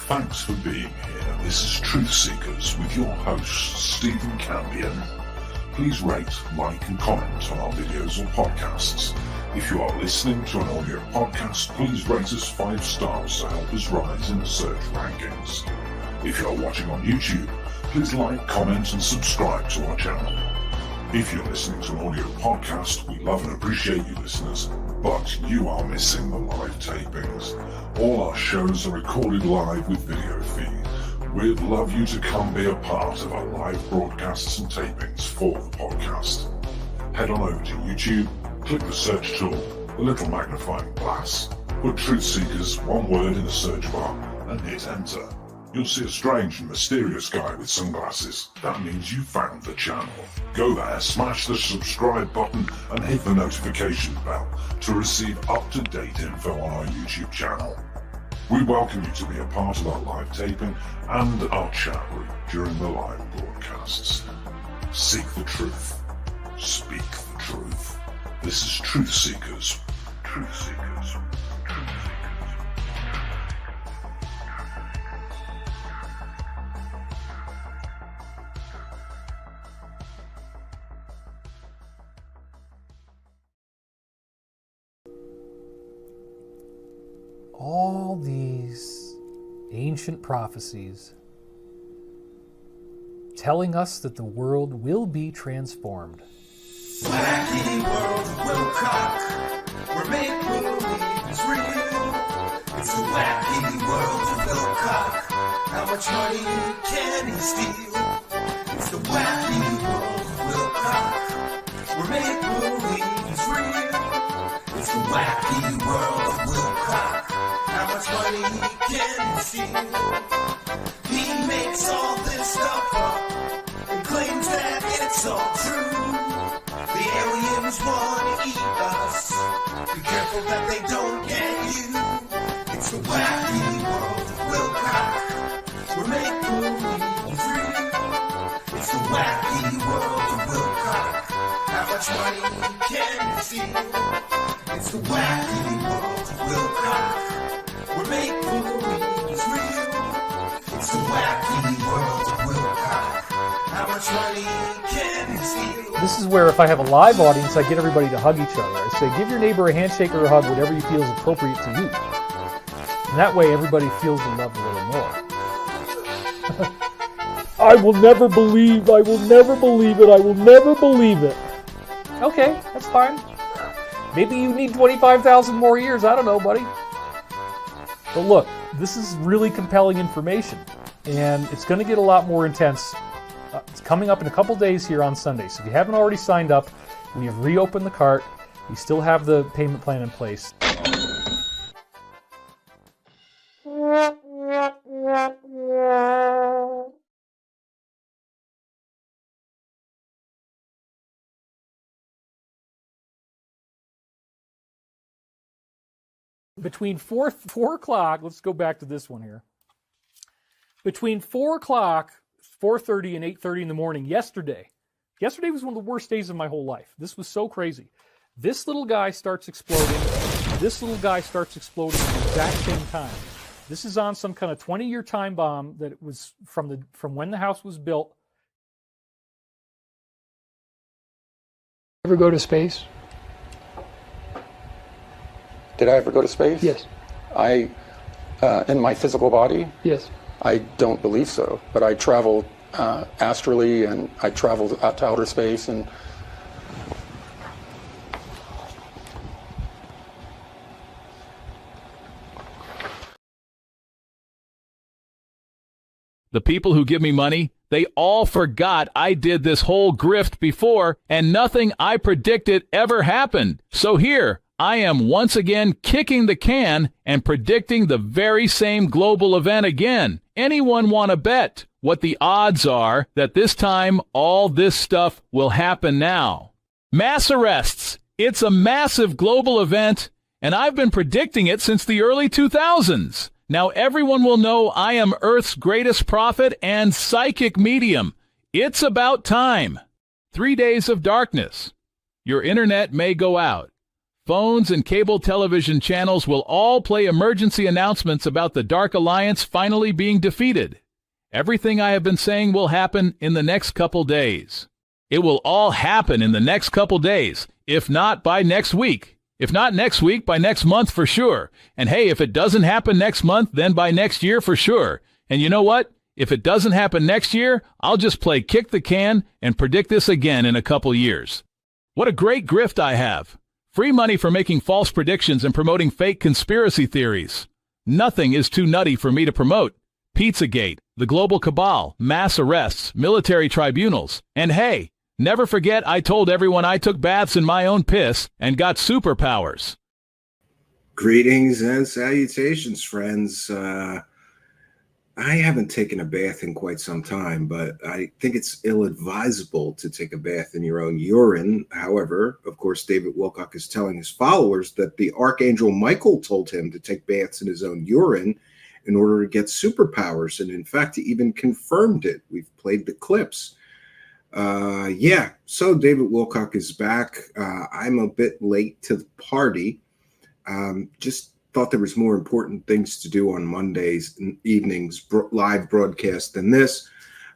Thanks for being here. This is Truth Seekers with your host, Stephen Campion. Please rate, like and comment on our videos or podcasts. If you are listening to an audio podcast, please rate us 5 stars to help us rise in the search rankings. If you are watching on YouTube, please like, comment and subscribe to our channel. If you're listening to an audio podcast, we love and appreciate you listeners, but you are missing the live tapings. All our shows are recorded live with video feed. We'd love you to come be a part of our live broadcasts and tapings for the podcast. Head on over to YouTube, click the search tool, the little magnifying glass, put Truth Seekers, one word in the search bar, and hit enter. You'll see a strange and mysterious guy with sunglasses. That means you found the channel. Go there, smash the subscribe button and hit the notification bell to receive up-to-date info on our YouTube channel. We welcome you to be a part of our live taping and our chat room during the live broadcasts. Seek the truth. Speak the truth. This is Truth Seekers. Truth Seekers. Truth Seekers. All these ancient prophecies telling us that the world will be transformed. Wacky world of Wilcock, where make-believe is real. It's the wacky world of Wilcock. How much money can he steal? It's the wacky world of Wilcock, where make-believe is real. It's the wacky world of Wilcock. How much money can he steal? He makes all this stuff up and claims that it's all true. The aliens want to eat us. Be careful that they don't get you. It's the wacky world of Wilcock, where make-believe is real. It's the wacky world of Wilcock. How much money can you steal? It's the wacky world of Wilcock, where make-believe is real. It's the wacky world of Wilcock. How much money can you steal? This is where if I have a live audience, I get everybody to hug each other. I say, give your neighbor a handshake or a hug, whatever you feel is appropriate to you. And that way everybody feels the love a little more. I will never believe it, I will never believe it. Okay, that's fine. Maybe you need 25,000 more years, I don't know, buddy. But look, this is really compelling information, and it's going to get a lot more intense. It's coming up in a couple days here on Sunday, so if you haven't already signed up, we have reopened the cart. We still have the payment plan in place. Between 4 o'clock, let's go back to this one here. Between 4 o'clock, 4:30 and 8:30 in the morning yesterday was one of the worst days of my whole life. This was so crazy. This little guy starts exploding. This little guy starts exploding at the exact same time. This is on some kind of 20-year time bomb that it was from when the house was built. Ever go to space? Did I ever go to space? Yes. In my physical body? Yes. I don't believe so, but I traveled astrally, and I traveled out to outer space, and the people who give me money, they all forgot I did this whole grift before, and nothing I predicted ever happened. So here, I am once again kicking the can and predicting the very same global event again. Anyone want to bet what the odds are that this time all this stuff will happen now? Mass arrests. It's a massive global event, and I've been predicting it since the early 2000s. Now everyone will know I am Earth's greatest prophet and psychic medium. It's about time. 3 days of darkness. Your internet may go out. phones and cable television channels will all play emergency announcements about the Dark Alliance finally being defeated. Everything I have been saying will happen in the next couple days. It will all happen in the next couple days, if not by next week. If not next week, by next month for sure. And hey, if it doesn't happen next month, then by next year for sure. And you know what? If it doesn't happen next year, I'll just play kick the can and predict this again in a couple years. What a great grift I have. Free money for making false predictions and promoting fake conspiracy theories. Nothing is too nutty for me to promote. Pizzagate, the global cabal, mass arrests, military tribunals. And hey, never forget I told everyone I took baths in my own piss and got superpowers. Greetings and salutations, friends. I haven't taken a bath in quite some time, but I think it's ill-advisable to take a bath in your own urine. However, of course, David Wilcock is telling his followers that the Archangel Michael told him to take baths in his own urine in order to get superpowers. And in fact, he even confirmed it. We've played the clips. So David Wilcock is back. I'm a bit late to the party. Just thought there was more important things to do on Mondays and evenings, live broadcast than this.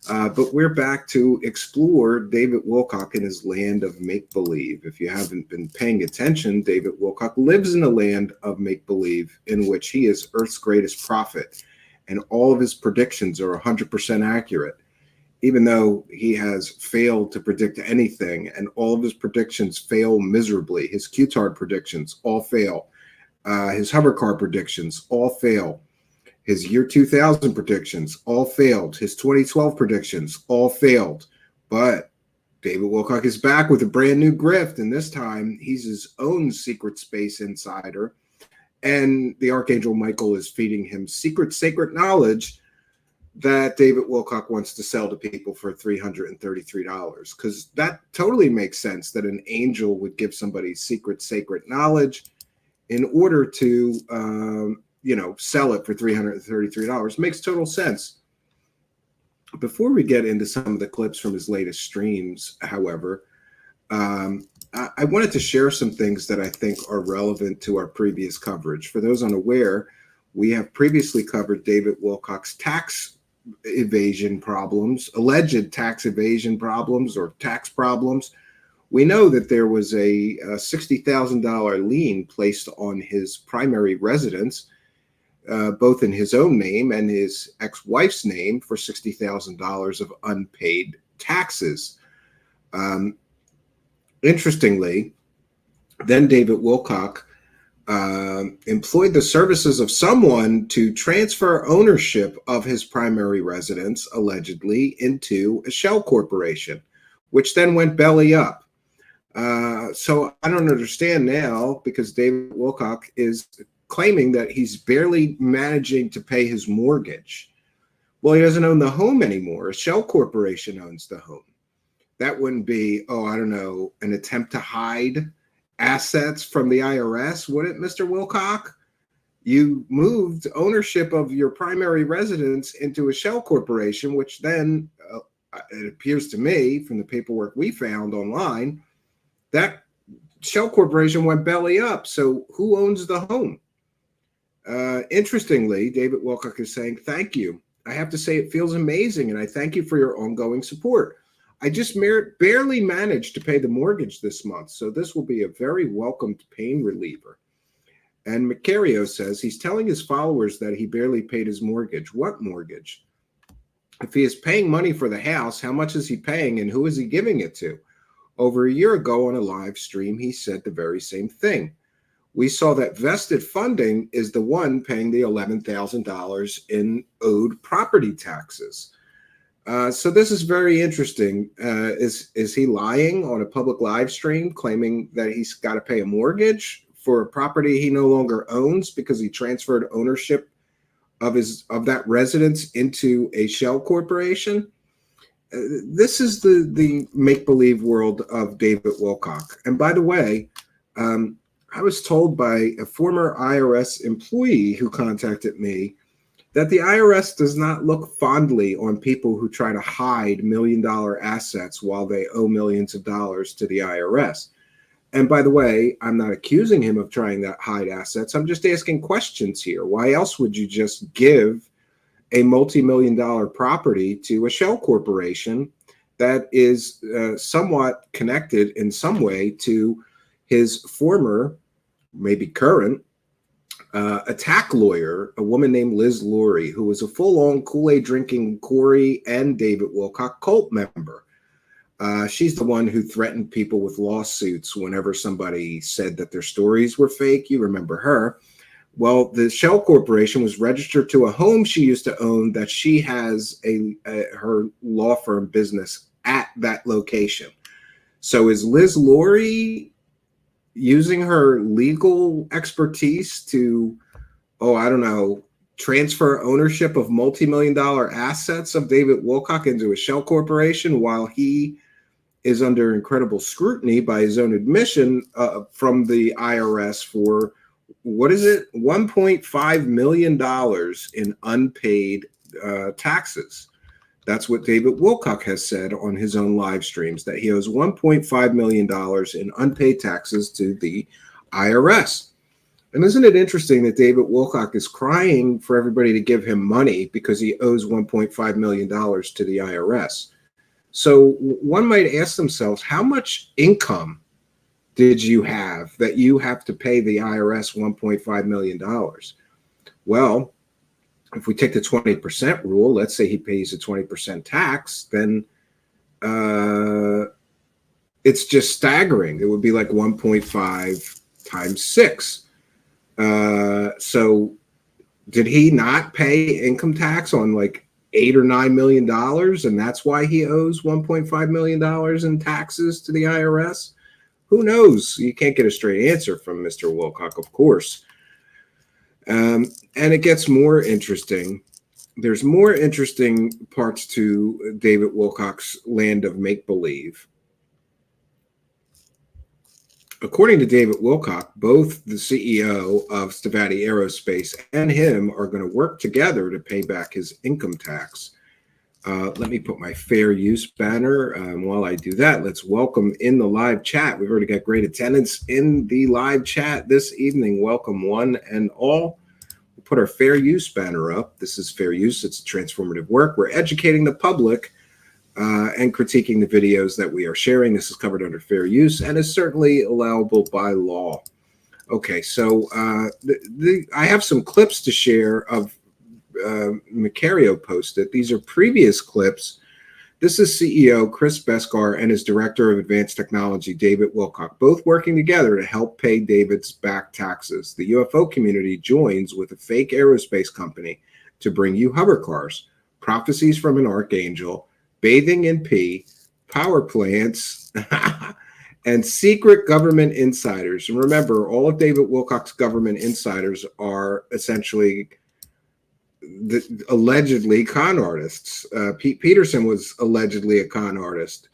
But we're back to explore David Wilcock in his land of make-believe. If you haven't been paying attention, David Wilcock lives in a land of make-believe in which he is Earth's greatest prophet. And all of his predictions are 100% accurate, even though he has failed to predict anything. And all of his predictions fail miserably. His Q-tard predictions all fail. His hover car predictions all fail. His year 2000 predictions all failed. His 2012 predictions all failed. But David Wilcock is back with a brand new grift, and this time he's his own secret space insider. And the Archangel Michael is feeding him secret, sacred knowledge that David Wilcock wants to sell to people for $333. Because that totally makes sense that an angel would give somebody secret, sacred knowledge in order to, sell it for $333. Makes total sense. Before we get into some of the clips from his latest streams, however, I wanted to share some things that I think are relevant to our previous coverage. For those unaware, we have previously covered David Wilcock's tax evasion problems, alleged tax evasion problems or tax problems. We know that there was a $60,000 lien placed on his primary residence, both in his own name and his ex-wife's name, for $60,000 of unpaid taxes. Interestingly, then David Wilcock employed the services of someone to transfer ownership of his primary residence, allegedly, into a shell corporation, which then went belly up. So I don't understand now, because David Wilcock is claiming that he's barely managing to pay his mortgage. Well, he doesn't own the home anymore. A shell corporation owns the home. That wouldn't be, an attempt to hide assets from the IRS, would it, Mr. Wilcock? You moved ownership of your primary residence into a shell corporation, which then, it appears to me, from the paperwork we found online, that shell corporation went belly up. So who owns the home? Interestingly, David Wilcock is saying, thank you. I have to say it feels amazing, and I thank you for your ongoing support. I just barely managed to pay the mortgage this month, so this will be a very welcomed pain reliever. And Macario says he's telling his followers that he barely paid his mortgage. What mortgage? If he is paying money for the house, how much is he paying and who is he giving it to? Over a year ago on a live stream, he said the very same thing. We saw that vested funding is the one paying the $11,000 in owed property taxes. So this is very interesting. Is he lying on a public live stream, claiming that he's got to pay a mortgage for a property he no longer owns because he transferred ownership of that residence into a shell corporation? This is the make-believe world of David Wilcock. And by the way, I was told by a former IRS employee who contacted me that the IRS does not look fondly on people who try to hide $1 million assets while they owe millions of dollars to the IRS. And by the way, I'm not accusing him of trying to hide assets. I'm just asking questions here. Why else would you just give a multi-million-dollar property to a shell corporation that is somewhat connected in some way to his former, maybe current, attack lawyer, a woman named Liz Lurie, who was a full-on Kool-Aid drinking Corey and David Wilcock cult member. She's the one who threatened people with lawsuits whenever somebody said that their stories were fake. You remember her. Well, the Shell Corporation was registered to a home she used to own that she has her law firm business at that location. So is Liz Lurie using her legal expertise to, I don't know, transfer ownership of multi-million-dollar assets of David Wilcock into a shell corporation while he is under incredible scrutiny by his own admission from the IRS for, what is it, $1.5 million in unpaid taxes. That's what David Wilcock has said on his own live streams, that he owes $1.5 million in unpaid taxes to the IRS. And isn't it interesting that David Wilcock is crying for everybody to give him money because he owes $1.5 million to the IRS? So one might ask themselves, how much income did you have that you have to pay the IRS $1.5 million? Well, if we take the 20% rule, let's say he pays a 20% tax, then it's just staggering. It would be like 1.5 times 6. So did he not pay income tax on like $8 or $9 million, and that's why he owes $1.5 million in taxes to the IRS? Who knows? You can't get a straight answer from Mr. Wilcock, of course. And it gets more interesting. There's more interesting parts to David Wilcock's land of make-believe. According to David Wilcock, both the CEO of Stavati Aerospace and him are going to work together to pay back his income tax. Let me put my fair use banner. While I do that, let's welcome in the live chat. We've already got great attendance in the live chat this evening. Welcome one and all. We'll put our fair use banner up. This is fair use. It's a transformative work. We're educating the public and critiquing the videos that we are sharing. This is covered under fair use and is certainly allowable by law. Okay, so I have some clips to share of Macario posted. These are previous clips. This is CEO Chris Beskar and his Director of Advanced Technology, David Wilcock, both working together to help pay David's back taxes. The UFO community joins with a fake aerospace company to bring you hover cars, prophecies from an archangel, bathing in pee, power plants, and secret government insiders. And remember, all of David Wilcock's government insiders are essentially allegedly con artists. Pete Peterson was allegedly a con artist.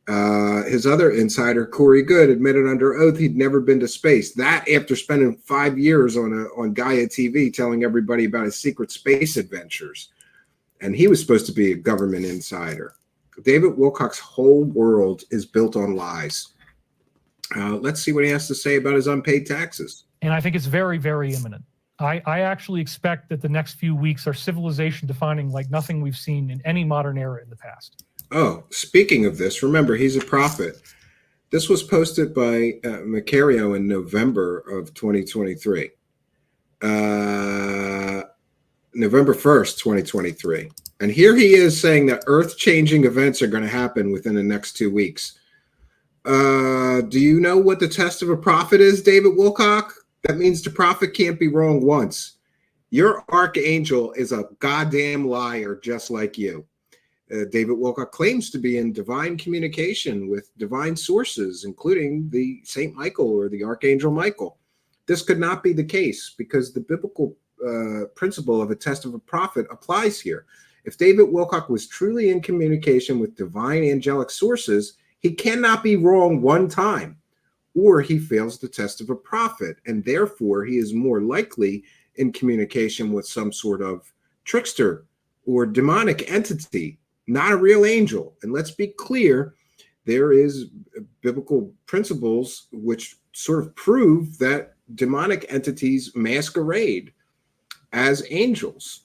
His other insider, Corey Good, admitted under oath he'd never been to space. That after spending 5 years on Gaia TV telling everybody about his secret space adventures. And he was supposed to be a government insider. David Wilcock's whole world is built on lies. Let's see what he has to say about his unpaid taxes. And I think it's very, very imminent. I actually expect that the next few weeks are civilization defining like nothing we've seen in any modern era in the past. Oh, speaking of this, remember, he's a prophet. This was posted by Macario in November of 2023. November 1st, 2023. And here he is saying that earth-changing events are going to happen within the next 2 weeks. Do you know what the test of a prophet is, David Wilcock? That means the prophet can't be wrong once. Your archangel is a goddamn liar just like you. David Wilcock claims to be in divine communication with divine sources, including the Saint Michael or the Archangel Michael. This could not be the case because the biblical principle of a test of a prophet applies here. If David Wilcock was truly in communication with divine angelic sources, he cannot be wrong one time, or he fails the test of a prophet, and therefore he is more likely in communication with some sort of trickster or demonic entity, not a real angel. And let's be clear, there is biblical principles which sort of prove that demonic entities masquerade as angels.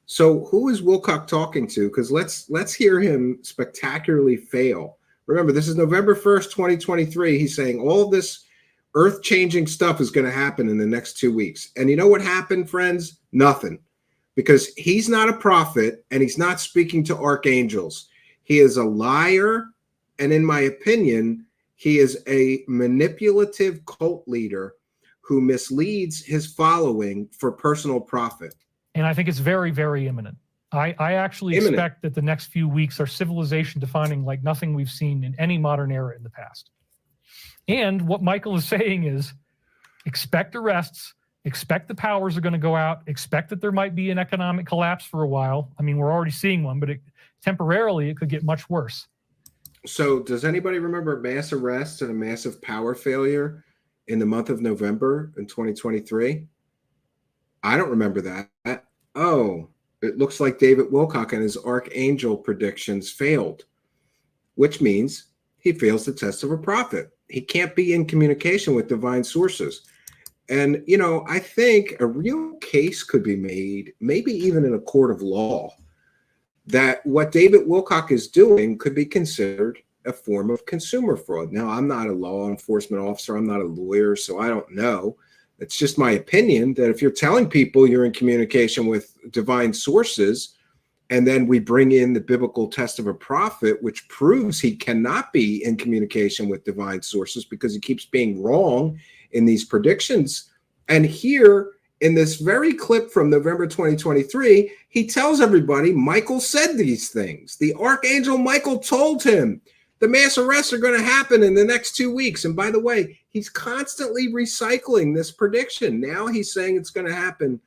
So who is Wilcock talking to? Because let's hear him spectacularly fail. Remember, this is November 1st, 2023. He's saying all this earth-changing stuff is going to happen in the next 2 weeks. And you know what happened, friends? Nothing. Because he's not a prophet and he's not speaking to archangels. He is a liar. And in my opinion, he is a manipulative cult leader who misleads his following for personal profit. And I think it's very, very imminent. I actually expect that the next few weeks are civilization defining like nothing we've seen in any modern era in the past. And what Michael is saying is expect arrests, expect the powers are going to go out, expect that there might be an economic collapse for a while. I mean, we're already seeing one, but temporarily it could get much worse. So does anybody remember mass arrests and a massive power failure in the month of November in 2023? I don't remember that. Oh, it looks like David Wilcock and his archangel predictions failed, which means he fails the test of a prophet. He can't be in communication with divine sources. And, you know, I think a real case could be made, maybe even in a court of law, that what David Wilcock is doing could be considered a form of consumer fraud. Now, I'm not a law enforcement officer. I'm not a lawyer, so I don't know. It's just my opinion that if you're telling people you're in communication with divine sources, and then we bring in the biblical test of a prophet, which proves he cannot be in communication with divine sources because he keeps being wrong in these predictions. And here in this very clip from November 2023, he tells everybody Michael said these things. The archangel Michael told him the mass arrests are going to happen in the next 2 weeks. And by the way, he's constantly recycling this prediction. Now he's saying it's going to happen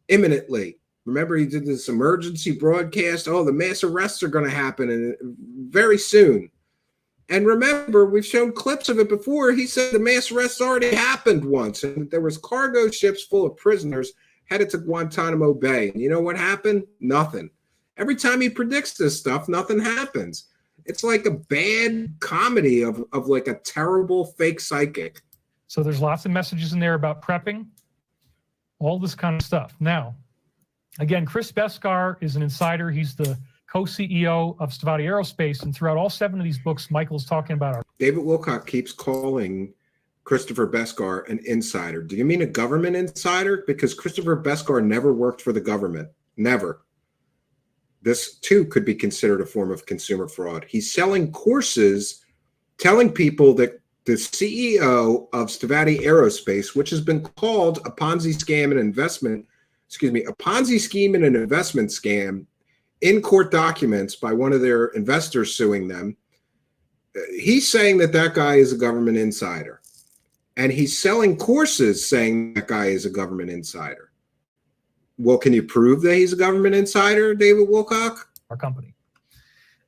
imminently. Remember, he did this emergency broadcast. Oh, the mass arrests are going to happen very soon. And remember, we've shown clips of it before. He said the mass arrests already happened once, and there was cargo ships full of prisoners headed to Guantanamo Bay. And you know what happened? Nothing. Every time he predicts this stuff, nothing happens. It's like a bad comedy of like a terrible fake psychic. So there's lots of messages in there about prepping, all this kind of stuff. Now, again, Chris Beskar is an insider. He's the co-CEO of Stevati Aerospace. And throughout all 7 of these books, Michael's talking about David Wilcock keeps calling Christopher Beskar an insider. Do you mean a government insider? Because Christopher Beskar never worked for the government. Never. This, too, could be considered a form of consumer fraud. He's selling courses telling people that the CEO of Stevati Aerospace, which has been called a Ponzi scam and investment, a Ponzi scheme and an investment scam in court documents by one of their investors suing them. He's saying that that guy is a government insider. And he's selling courses saying that guy is a government insider. Well, can you prove that he's a government insider, David Wilcock? our company.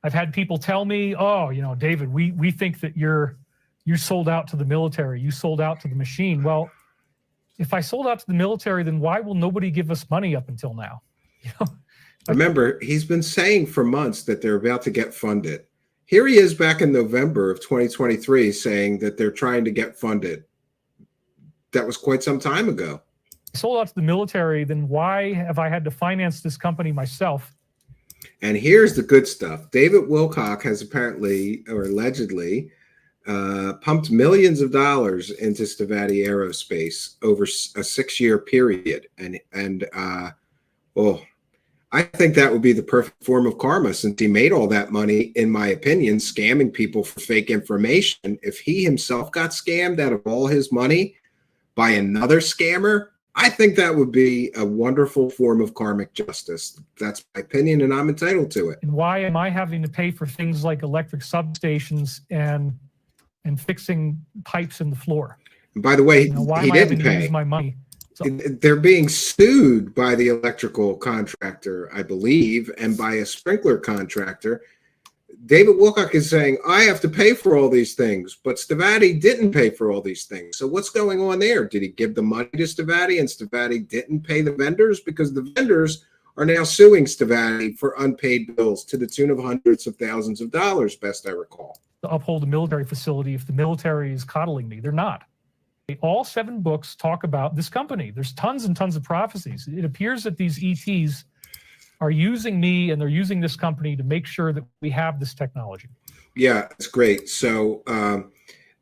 I've had people tell me, oh, you know, David, we think that you sold out to the military. You sold out to the machine. Well, if I sold out to the military, then why will nobody give us money up until now? You know? Remember, he's been saying for months that they're about to get funded. Here he is back in November of 2023 saying that they're trying to get funded. That was quite some time ago. I sold out to the military, then why have I had to finance this company myself? And here's the good stuff. David Wilcock has apparently or allegedly pumped millions of dollars into Stevati Aerospace over a 6-year period. And I think that would be the perfect form of karma, since he made all that money, in my opinion, scamming people for fake information. If he himself got scammed out of all his money by another scammer, I think that would be a wonderful form of karmic justice. That's my opinion, and I'm entitled to it. And why am I having to pay for things like electric substations and fixing pipes in the floor? And by the way, why he am I having didn't to pay. use my money? So, they're being sued by the electrical contractor, I believe, and by a sprinkler contractor. David Wilcock is saying, I have to pay for all these things, but Stevati didn't pay for all these things. So what's going on there? Did he give the money to Stevati and Stevati didn't pay the vendors? Because the vendors are now suing Stavati for unpaid bills to the tune of hundreds of thousands of dollars, best I recall. To uphold a military facility if the military is coddling me. They're not. All 7 books talk about this company. There's tons and tons of prophecies. It appears that these ETs are using me and they're using this company to make sure that we have this technology. Yeah, it's great. So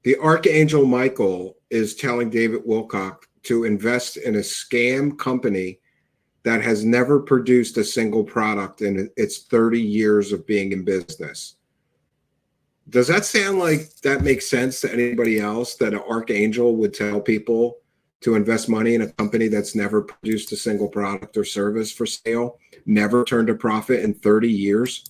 the Archangel Michael is telling David Wilcock to invest in a scam company that has never produced a single product in its 30 years of being in business. Does that sound like that makes sense to anybody else, that an archangel would tell people to invest money in a company that's never produced a single product or service for sale, never turned a profit in 30 years?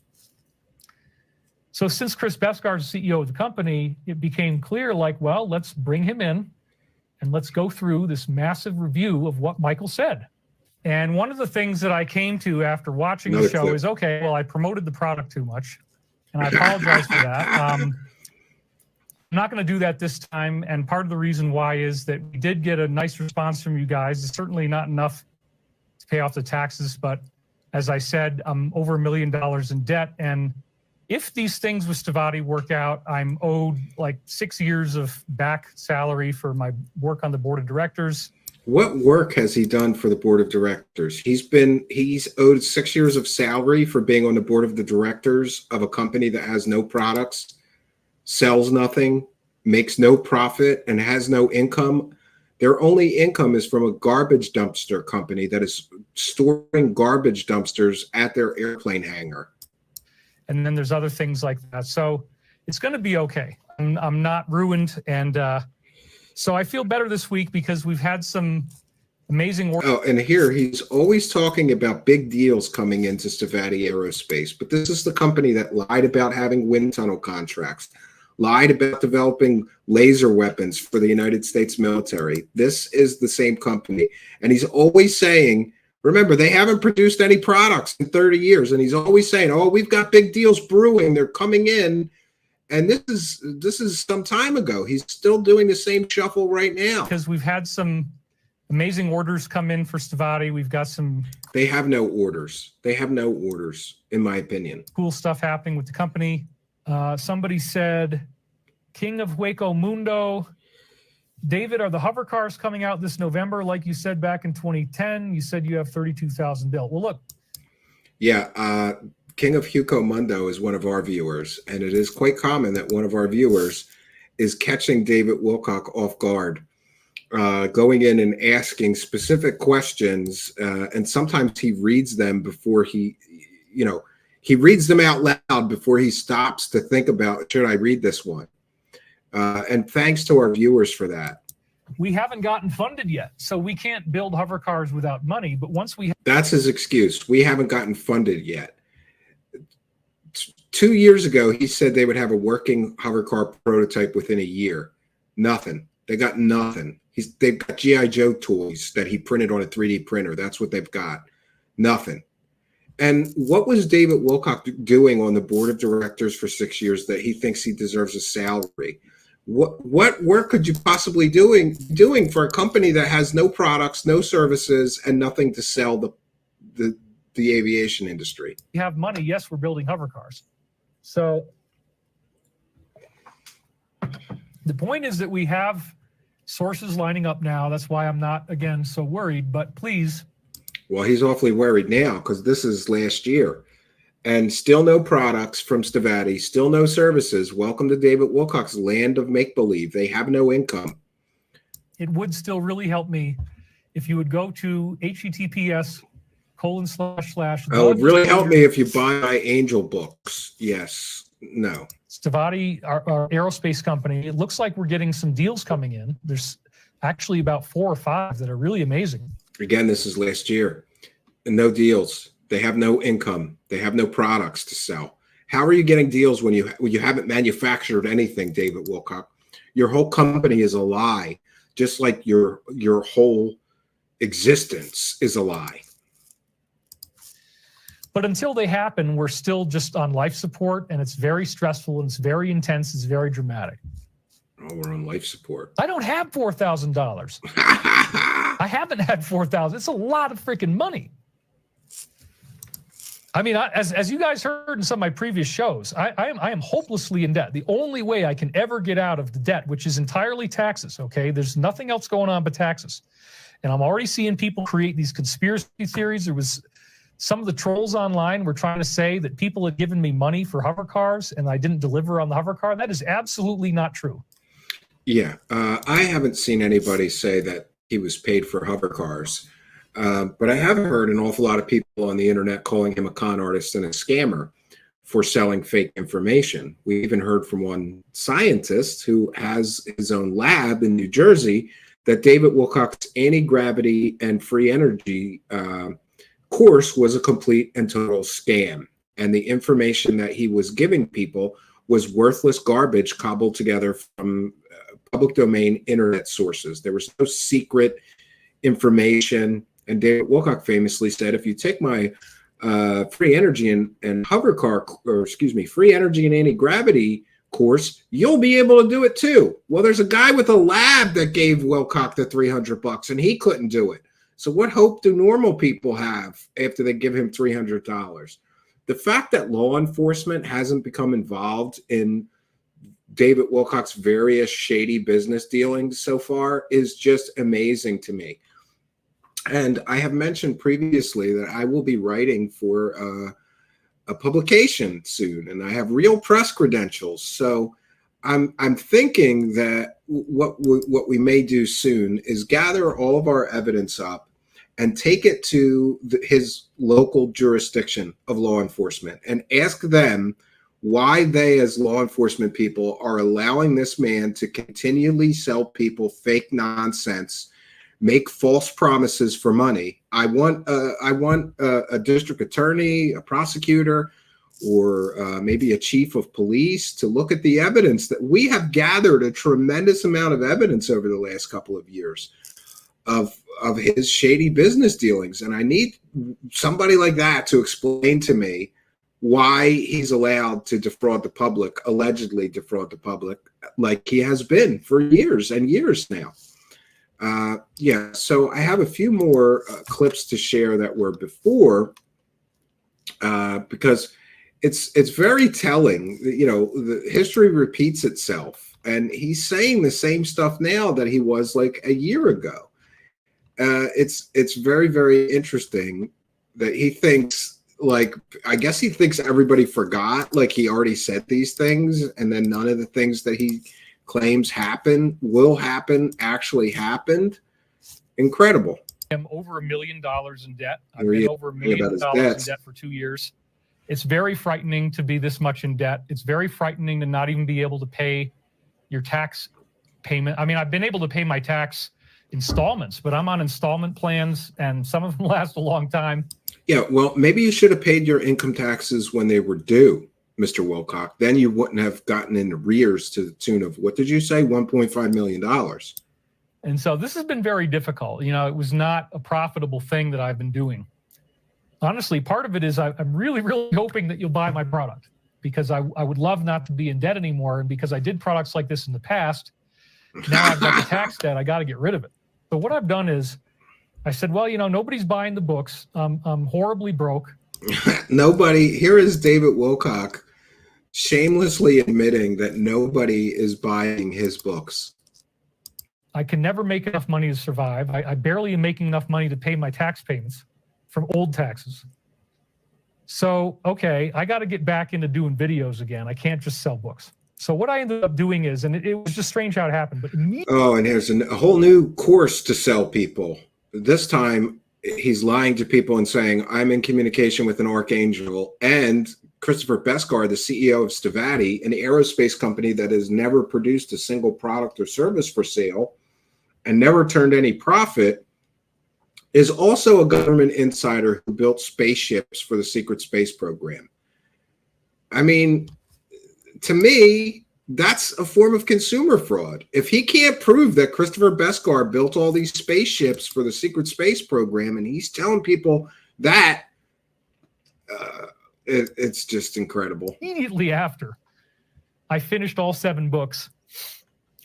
So since Chris Beskar is the CEO of the company, it became clear, like, well, let's bring him in and let's go through this massive review of what Michael said. And one of the things that I came to after watching the show is, okay, well, I promoted the product too much, and I apologize for that. I'm not going to do that this time, and part of the reason why is that we did get a nice response from you guys. It's certainly not enough to pay off the taxes, but as I said, I'm over $1 million in debt, and if these things with Stavati work out, I'm owed like 6 years of back salary for my work on the board of directors. What work has he done for the board of directors? He's owed 6 years of salary for being on the board of the directors of a company that has no products, sells nothing, makes no profit, and has no income. Their only income is from a garbage dumpster company that is storing garbage dumpsters at their airplane hangar. And then there's other things like that. So it's going to be okay. I'm not ruined. And so I feel better this week because we've had some amazing work. Oh, and here he's always talking about big deals coming into Stavati Aerospace. But this is the company that lied about having wind tunnel contracts, lied about developing laser weapons for the United States military. This is the same company. And he's always saying, remember, they haven't produced any products in 30 years. And he's always saying, oh, we've got big deals brewing. They're coming in. And this is some time ago. He's still doing the same shuffle right now. Because we've had some amazing orders come in for Stavati. We've got some... They have no orders. They have no orders, in my opinion. Cool stuff happening with the company. Somebody said, King of Hueco Mundo. David, are the hover cars coming out this November? Like you said back in 2010, you said you have 32,000 built. Well, look. Yeah, King of Hueco Mundo is one of our viewers, and it is quite common that one of our viewers is catching David Wilcock off guard, going in and asking specific questions, and sometimes he reads them before he reads them out loud before he stops to think about, should I read this one? And thanks to our viewers for that. We haven't gotten funded yet, so we can't build hover cars without money. But once we... That's his excuse. We haven't gotten funded yet. 2 years ago, he said they would have a working hover car prototype within a year. Nothing. They got nothing. They've got G.I. Joe toys that he printed on a 3D printer. That's what they've got. Nothing. And what was David Wilcock doing on the board of directors for 6 years that he thinks he deserves a salary? What work could you possibly doing for a company that has no products, no services, and nothing to sell the aviation industry? We have money. Yes, we're building hover cars. So the point is that we have sources lining up now. That's why I'm not, again, so worried. But please. Well, he's awfully worried now because this is last year. And still no products from Stavati, still no services. Welcome to David Wilcock's land of make-believe. They have no income. It would still really help me if you would go to https:// Oh, it would really help me if you buy my Angel books. Yes. No. Stavati, our aerospace company, it looks like we're getting some deals coming in. There's actually about 4 or 5 that are really amazing. Again, this is last year. And no deals. They have no income. They have no products to sell. How are you getting deals when you haven't manufactured anything, David Wilcock? Your whole company is a lie, just like your whole existence is a lie. But until they happen, we're still just on life support, and it's very stressful, and it's very intense, it's very dramatic. Oh, we're on life support. I don't have $4,000. I haven't had $4,000. It's a lot of freaking money. I mean, as you guys heard in some of my previous shows, I am hopelessly in debt. The only way I can ever get out of the debt, which is entirely taxes, okay? There's nothing else going on but taxes. And I'm already seeing people create these conspiracy theories. There was some of the trolls online were trying to say that people had given me money for hover cars and I didn't deliver on the hover car. That is absolutely not true. Yeah, I haven't seen anybody say that he was paid for hover cars. But I have heard an awful lot of people on the internet calling him a con artist and a scammer for selling fake information. We even heard from one scientist who has his own lab in New Jersey that David Wilcock's anti-gravity and free energy course was a complete and total scam. And the information that he was giving people was worthless garbage cobbled together from public domain internet sources. There was no secret information. And David Wilcock famously said, if you take my free energy and hover car, or excuse me, free energy and anti-gravity course, you'll be able to do it too. Well, there's a guy with a lab that gave Wilcock the $300 and he couldn't do it. So what hope do normal people have after they give him $300? The fact that law enforcement hasn't become involved in David Wilcock's various shady business dealings so far is just amazing to me. And I have mentioned previously that I will be writing for a publication soon, and I have real press credentials. So I'm thinking that what we may do soon is gather all of our evidence up and take it to his local jurisdiction of law enforcement and ask them why they, as law enforcement people, are allowing this man to continually sell people fake nonsense, make false promises for money. I want a district attorney, a prosecutor, or maybe a chief of police to look at the evidence that we have gathered, a tremendous amount of evidence over the last couple of years of his shady business dealings. And I need somebody like that to explain to me why he's allowed to defraud the public, allegedly defraud the public, like he has been for years and years now. Yeah, so I have a few more clips to share that were before, because it's very telling. You know, the history repeats itself, and he's saying the same stuff now that he was like a year ago. It's very, very interesting that he thinks, like, I guess he thinks everybody forgot, like he already said these things, and then none of the things that he claims will happen actually happened. Incredible. I'm over $1 million in debt. I've been over $1 million in debt for 2 years. It's very frightening to be this much in debt. It's very frightening to not even be able to pay your tax payment. I mean, I've been able to pay my tax installments, but I'm on installment plans and some of them last a long time. Yeah, well, maybe you should have paid your income taxes when they were due, Mr. Wilcock. Then you wouldn't have gotten in arrears to the tune of, what did you say, $1.5 million. And so this has been very difficult. You know, it was not a profitable thing that I've been doing. Honestly, part of it is I'm really, really hoping that you'll buy my product, because I would love not to be in debt anymore. And because I did products like this in the past, now I've got the tax debt, I got to get rid of it. So what I've done is I said, well, you know, nobody's buying the books. I'm horribly broke. Nobody. Here is David Wilcock shamelessly admitting that nobody is buying his books. I can never make enough money to survive. I barely am making enough money to pay my tax payments from old taxes. So, okay, I got to get back into doing videos again. I can't just sell books. So what I ended up doing is, and it was just strange how it happened, but oh, and here's a whole new course to sell people. This time, he's lying to people and saying, I'm in communication with an archangel. And Christopher Beskar, the CEO of Stavati, an aerospace company that has never produced a single product or service for sale and never turned any profit, is also a government insider who built spaceships for the secret space program. I mean, to me, that's a form of consumer fraud. If he can't prove that Christopher Beskar built all these spaceships for the secret space program, and he's telling people that, it's just incredible. Immediately after I finished all 7 books,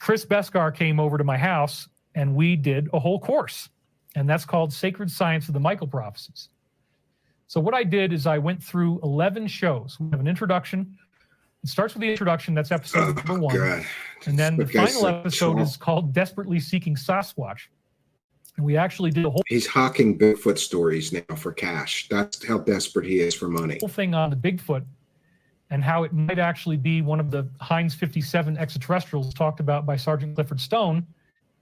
Chris Beskar came over to my house and we did a whole course. And that's called Sacred Science of the Michael Prophecies. So what I did is I went through 11 shows. We have an introduction. It starts with the introduction. That's episode number 1. God. And then the That guy's final so episode sharp. is called Desperately Seeking Sasquatch. And we actually did a whole He's hawking Bigfoot stories now for cash. That's how desperate he is for money. thing on the Bigfoot and how it might actually be one of the Heinz 57 extraterrestrials talked about by Sergeant Clifford Stone.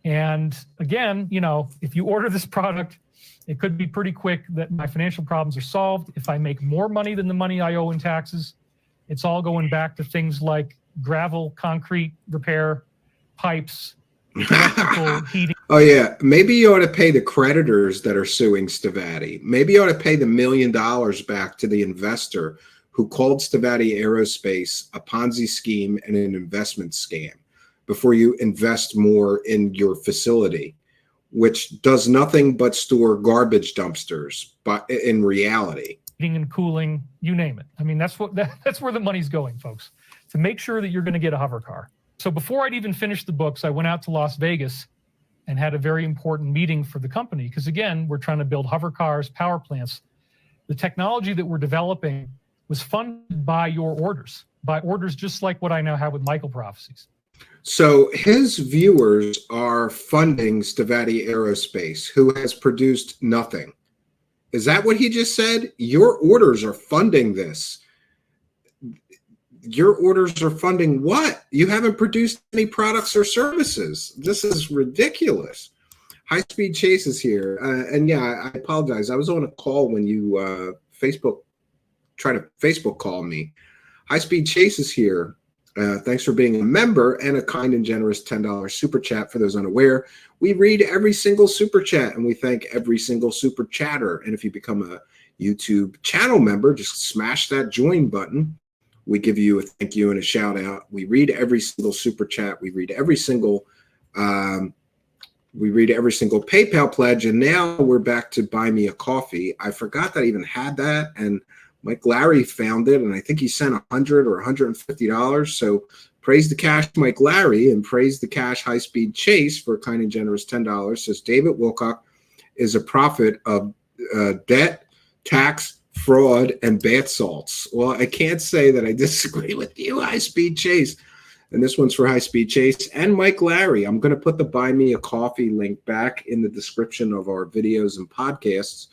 And again, you know, if you order this product, it could be pretty quick that my financial problems are solved. If I make more money than the money I owe in taxes, it's all going back to things like gravel, concrete repair, pipes, electrical heating. Oh yeah, maybe you ought to pay the creditors that are suing Stavati. Maybe you ought to pay the $1 million back to the investor who called Stavati Aerospace a Ponzi scheme and an investment scam before you invest more in your facility, which does nothing but store garbage dumpsters. But in reality, heating and cooling, you name it. I mean, that's where the money's going, folks, to make sure that you're going to get a hover car. So before I'd even finished the books, I went out to Las Vegas and had a very important meeting for the company. Because again, we're trying to build hover cars, power plants. The technology that we're developing was funded by your orders, by orders just like what I now have with Michael Prophecies. so his viewers are funding Stavati Aerospace, who has produced nothing. Is that what he just said? Your orders are funding this. Your orders are funding what? You haven't produced any products or services. This is ridiculous. High Speed Chase is here. And yeah, I apologize. I was on a call when you try to Facebook call me. High Speed Chase is here. Thanks for being a member and a kind and generous $10 super chat. For those unaware, we read every single super chat and we thank every single super chatter. And if you become a YouTube channel member, just smash that join button. We give you a thank you and a shout out. We read every single super chat. We read every single PayPal pledge. And now we're back to buy me a coffee. I forgot that I even had that. And Mike Larry found it, and I think he sent $100 or $150. So praise the cash, Mike Larry, and praise the cash, High Speed Chase for a kind and generous $10. Says David Wilcock is a prophet of debt, tax, fraud, and bath salts. Well, I can't say that I disagree with you, High Speed Chase. And this one's for High Speed Chase and Mike Larry. I'm going to put the Buy Me a Coffee link back in the description of our videos and podcasts.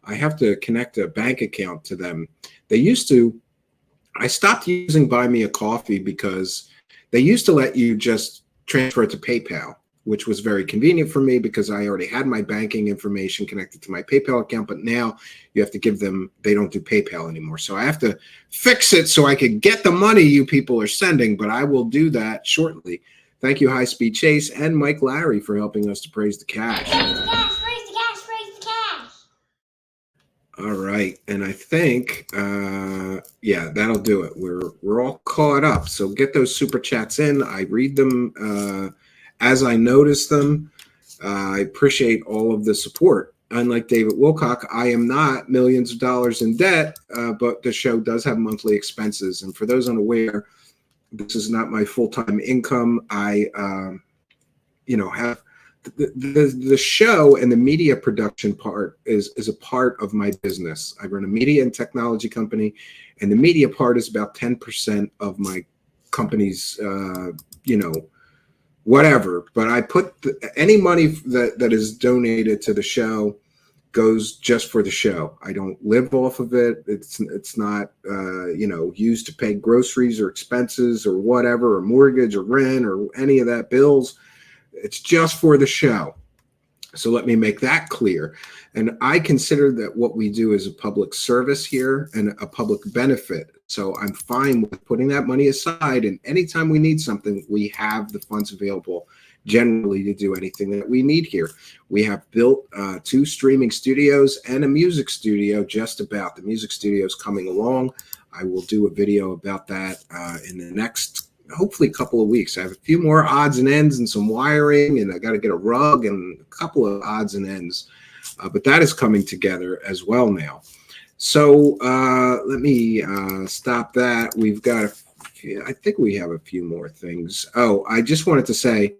I have to connect a bank account to them. I stopped using Buy Me a Coffee because they used to let you just transfer it to PayPal, which was very convenient for me because I already had my banking information connected to my PayPal account. But now you have to give them, they don't do PayPal anymore. So I have to fix it so I could get the money you people are sending, but I will do that shortly. Thank you, High Speed Chase and Mike Larry, for helping us to praise the cash. Praise the cash, praise the cash, praise the cash. All right, and I think, yeah, that'll do it. We're all caught up. So get those super chats in. I read them as I notice them. I appreciate all of the support. Unlike David Wilcock, I am not millions of dollars in debt, but the show does have monthly expenses. And for those unaware, this is not my full-time income. I, have the show and the media production part is a part of my business. I run a media and technology company, and the media part is about 10% of my company's, whatever. But I put any money that is donated to the show goes just for the show. I don't live off of it. It's not, used to pay groceries or expenses or whatever, or mortgage or rent or any of that bills. It's just for the show. So let me make that clear. And I consider that what we do is a public service here and a public benefit. So I'm fine with putting that money aside. And anytime we need something, we have the funds available generally to do anything that we need here. We have built 2 streaming studios and a music studio just about. The music studio is coming along. I will do a video about that in the next hopefully couple of weeks. I have a few more odds and ends and some wiring, and I got to get a rug and a couple of odds and ends, but that is coming together as well now. So let me stop that. We've got I think we have a few more things. Oh, I just wanted to say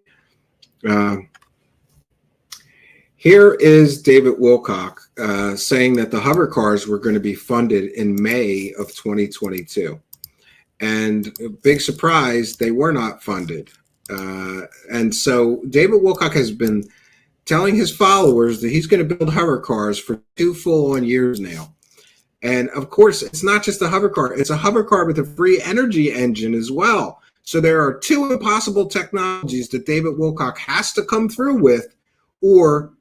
Here is David Wilcock saying that the hover cars were going to be funded in May of 2022. And big surprise, they were not funded. And so David Wilcock has been telling his followers that he's going to build hover cars for 2 full-on years now. And of course, it's not just a hover car. It's a hover car with a free energy engine as well. So there are 2 impossible technologies that David Wilcock has to come through with, or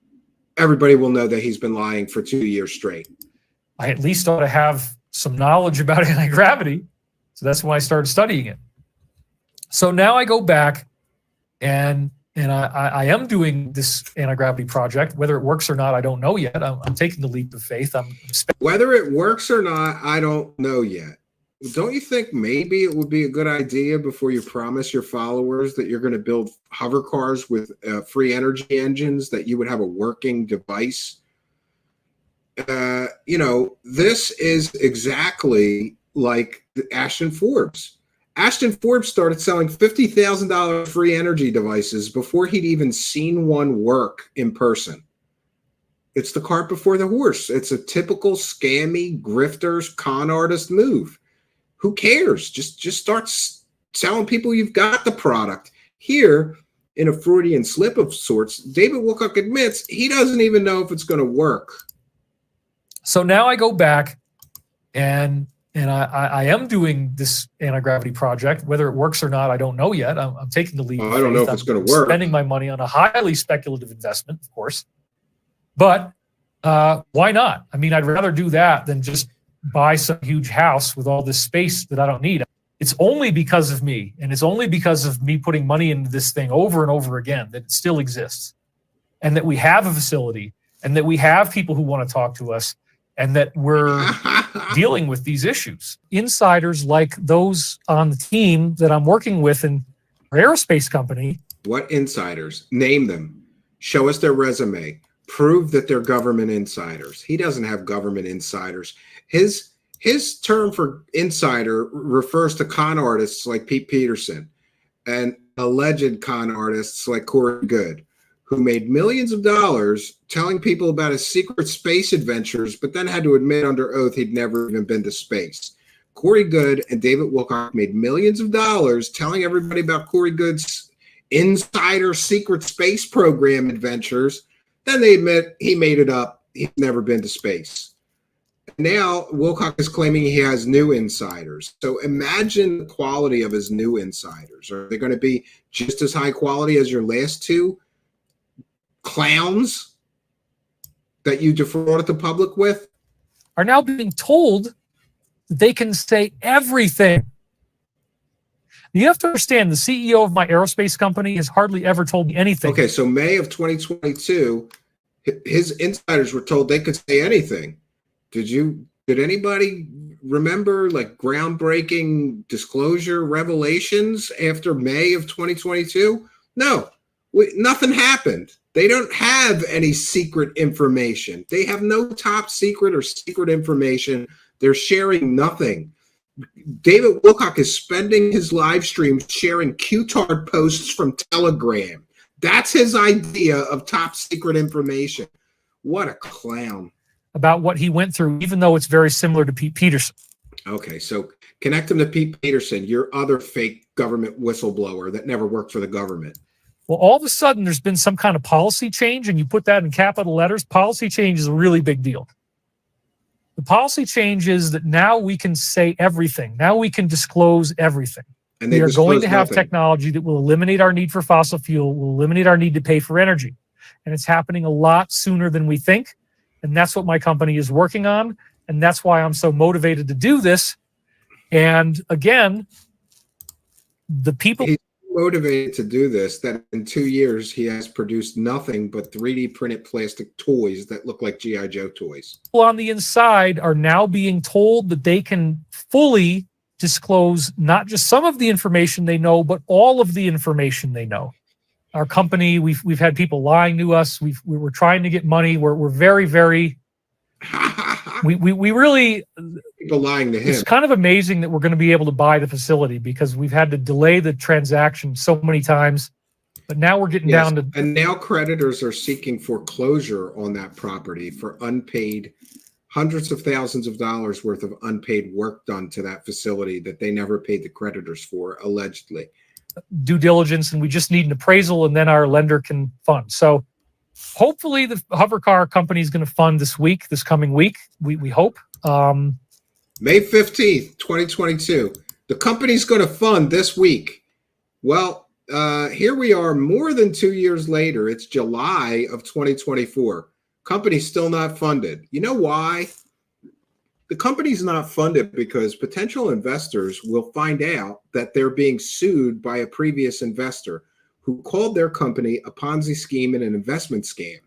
everybody will know that he's been lying for 2 years straight. I at least ought to have some knowledge about anti-gravity. So that's when I started studying it. So now I go back and I am doing this anti-gravity project. Whether it works or not, I don't know yet. I'm taking the leap of faith. Whether it works or not, I don't know yet. Don't you think maybe it would be a good idea before you promise your followers that you're going to build hover cars with free energy engines, that you would have a working device? This is exactly like Ashton Forbes. Ashton Forbes started selling $50,000 free energy devices before he'd even seen one work in person. It's the cart before the horse. It's a typical scammy, grifters, con artist move. Who cares? Just start telling people you've got the product. Here, in a Freudian slip of sorts, David Wilcock admits he doesn't even know if it's going to work. So now I go back and I am doing this anti-gravity project. Whether it works or not, I don't know yet. I'm taking the leap. I don't know if it's going to work. Spending my money on a highly speculative investment, of course. But why not? I mean, I'd rather do that than just buy some huge house with all this space that I don't need. It's only because of me, and it's only because of me putting money into this thing over and over again that it still exists, and that we have a facility, and that we have people who want to talk to us, and that we're dealing with these issues. Insiders like those on the team that I'm working with in our aerospace company. What insiders? Name them. Show us their resume. Prove that they're government insiders. He doesn't have government insiders. His term for insider refers to con artists like Pete Peterson and alleged con artists like Corey Good, who made millions of dollars telling people about his secret space adventures, but then had to admit under oath he'd never even been to space. Corey Good and David Wilcock made millions of dollars telling everybody about Corey Good's insider secret space program adventures. Then they admit he made it up. He's never been to space. Now Wilcock is claiming he has new insiders. So imagine the quality of his new insiders. Are they going to be just as high quality as your last 2 clowns that you defrauded the public with? Are now being told that they can say everything. You have to understand, the CEO of my aerospace company has hardly ever told me anything. Okay, so May of 2022, his insiders were told they could say anything. Did anybody remember like groundbreaking disclosure revelations after May of 2022? No, nothing happened. They don't have any secret information. They have no top secret or secret information. They're sharing nothing. David Wilcock is spending his live stream sharing Q-tard posts from Telegram. That's his idea of top secret information. What a clown. About what he went through, even though it's very similar to Pete Peterson. Okay, so connect him to Pete Peterson, your other fake government whistleblower that never worked for the government. Well, all of a sudden, there's been some kind of policy change, and you put that in capital letters. Policy change is a really big deal. The policy change is that now we can say everything. Now we can disclose everything. And we are going to have nothing. technology that will eliminate our need for fossil fuel, will eliminate our need to pay for energy. And it's happening a lot sooner than we think. And that's what my company is working on. And that's why I'm so motivated to do this. And again, the people... He's motivated to do this that in 2 years he has produced nothing but 3D printed plastic toys that look like G.I. Joe toys. People on the inside are now being told that they can fully disclose not just some of the information they know, but all of the information they know. Our company, we've had people lying to us. We were trying to get money. We're very, very. We really. People lying to him. It's kind of amazing that we're going to be able to buy the facility because we've had to delay the transaction so many times. But now we're getting Yes, down to and now creditors are seeking foreclosure on that property for unpaid hundreds of thousands of dollars worth of unpaid work done to that facility that they never paid the creditors for, allegedly. due diligence, and we just need an appraisal, and then our lender can fund. So hopefully the hover car company is going to fund this coming week. We hope. May 15th, 2022. The company's going to fund this week. Well, here we are more than 2 years later. It's July of 2024. Company's still not funded. You know why? The company's not funded because potential investors will find out that they're being sued by a previous investor who called their company a Ponzi scheme and an investment scam.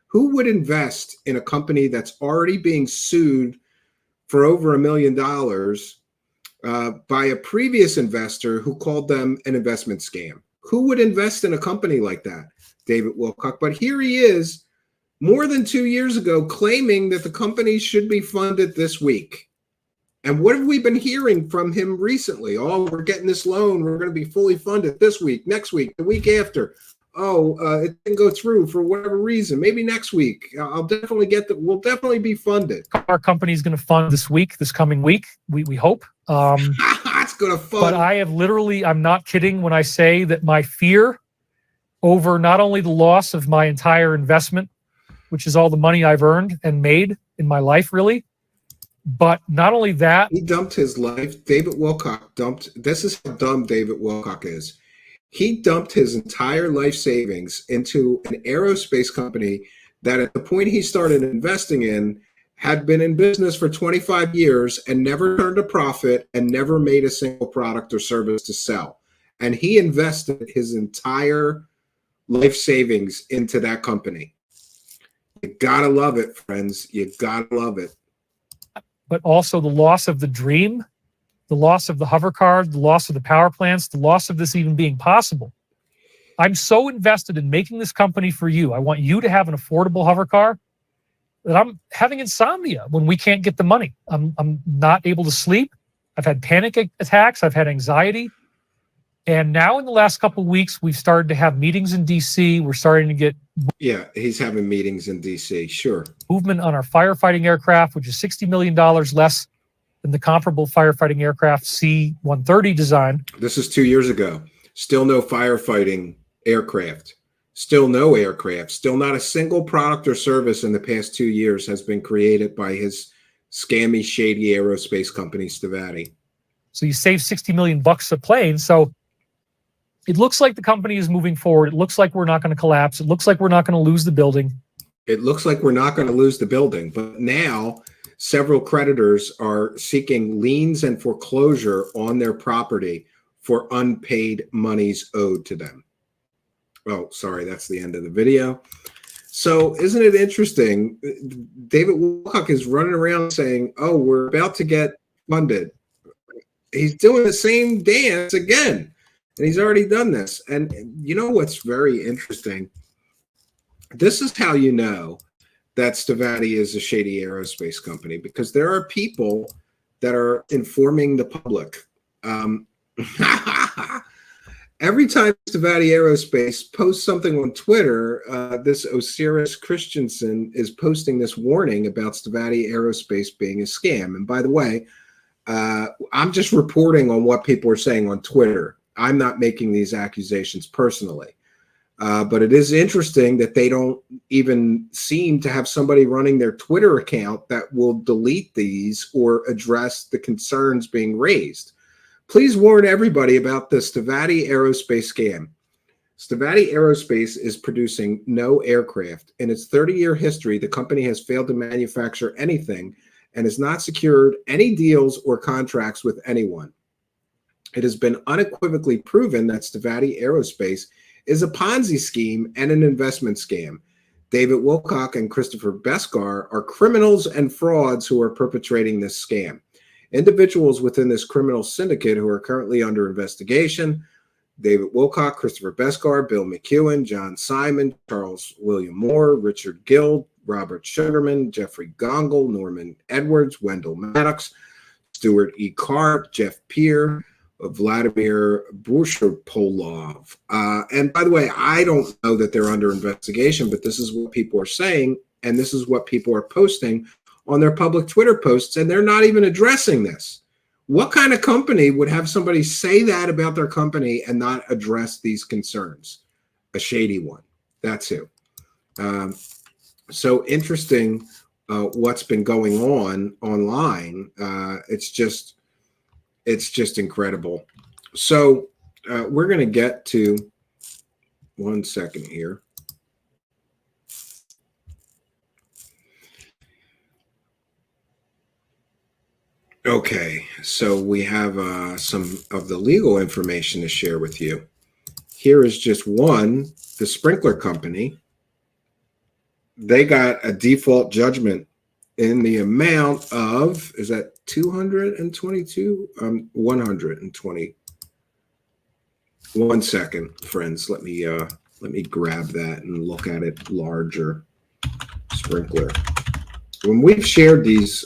Who would invest in a company that's already being sued for over $1 million by a previous investor who called them an investment scam? Who would invest in a company like that? David Wilcock. But here he is, more than 2 years ago, claiming that the company should be funded this week. And what have we been hearing from him recently? Oh, we're getting this loan. We're going to be fully funded this week, next week, the week after. Oh, it didn't go through for whatever reason. Maybe next week. I'll definitely get that. We'll definitely be funded. Our company is going to fund this coming week. We hope. It's going to fund. But I have literally, I'm not kidding when I say that my fear over not only the loss of my entire investment, which is all the money I've earned and made in my life, really. But not only that. He dumped his life. David Wilcock dumped. This is how dumb David Wilcock is. He dumped his entire life savings into an aerospace company that at the point he started investing in had been in business for 25 years and never turned a profit and never made a single product or service to sell. And he invested his entire life savings into that company. You gotta love it, friends. You gotta love it. But also the loss of the dream, the loss of the hover car, the loss of the power plants, the loss of this even being possible. I'm so invested in making this company for you. I want you to have an affordable hover car that I'm having insomnia when we can't get the money. I'm not able to sleep. I've had panic attacks. I've had anxiety. And now in the last couple of weeks, we've started to have meetings in DC. We're starting to get he's having meetings in DC. Sure. Movement on our firefighting aircraft, which is $60 million less than the comparable firefighting aircraft C-130 design. This is 2 years ago. Still no firefighting aircraft. Still no aircraft. Still not a single product or service in the past 2 years has been created by his scammy, shady aerospace company, Stevati. So you save $60 million a plane. So it looks like the company is moving forward. It looks like we're not going to collapse. It looks like we're not going to lose the building. It looks like we're not going to lose the building. But now several creditors are seeking liens and foreclosure on their property for unpaid monies owed to them. Oh, sorry, that's the end of the video. So isn't it interesting? David Wilcock is running around saying, oh, we're about to get funded. He's doing the same dance again. And he's already done this. And you know what's very interesting? This is how you know that Stevati is a shady aerospace company, because there are people that are informing the public. Every time Stevati Aerospace posts something on Twitter, this Osiris Christensen is posting this warning about Stevati Aerospace being a scam. And by the way, I'm just reporting on what people are saying on Twitter. I'm not making these accusations personally. But it is interesting that they don't even seem to have somebody running their Twitter account that will delete these or address the concerns being raised. Please warn everybody about the Stevati Aerospace scam. Stevati Aerospace is producing no aircraft. In its 30-year history, the company has failed to manufacture anything and has not secured any deals or contracts with anyone. It has been unequivocally proven that Stevati Aerospace is a Ponzi scheme and an investment scam. David Wilcock and Christopher Beskar are criminals and frauds who are perpetrating this scam. Individuals within this criminal syndicate who are currently under investigation: David Wilcock, Christopher Beskar, Bill McEwen, John Simon, Charles William Moore, Richard Guild, Robert Sugarman, Jeffrey Gongel, Norman Edwards, Wendell Maddox, Stuart E. Carp, Jeff Peer, Vladimir Bushapolov. And by the way, I don't know that they're under investigation, but this is what people are saying, and this is what people are posting on their public Twitter posts, and they're not even addressing this. What kind of company would have somebody say that about their company and not address these concerns? A shady one. That's who. So interesting what's been going on online. It's just incredible. So we're going to get to, one second here. Okay, so we have some of the legal information to share with you. Here is just one, the sprinkler company. They got a default judgment in the amount of, is that 222? 120. 1 second, friends. Let me grab that and look at it larger. Sprinkler. When we've shared these,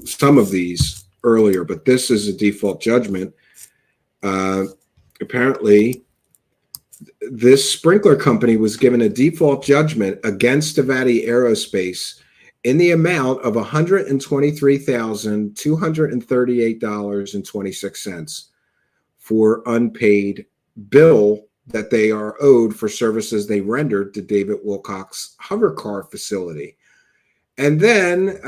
some of these earlier, but this is a default judgment. Apparently, this sprinkler company was given a default judgment against Stevati Aerospace in the amount of $123,238.26 for unpaid bill that they are owed for services they rendered to David Wilcock's hover car facility. And then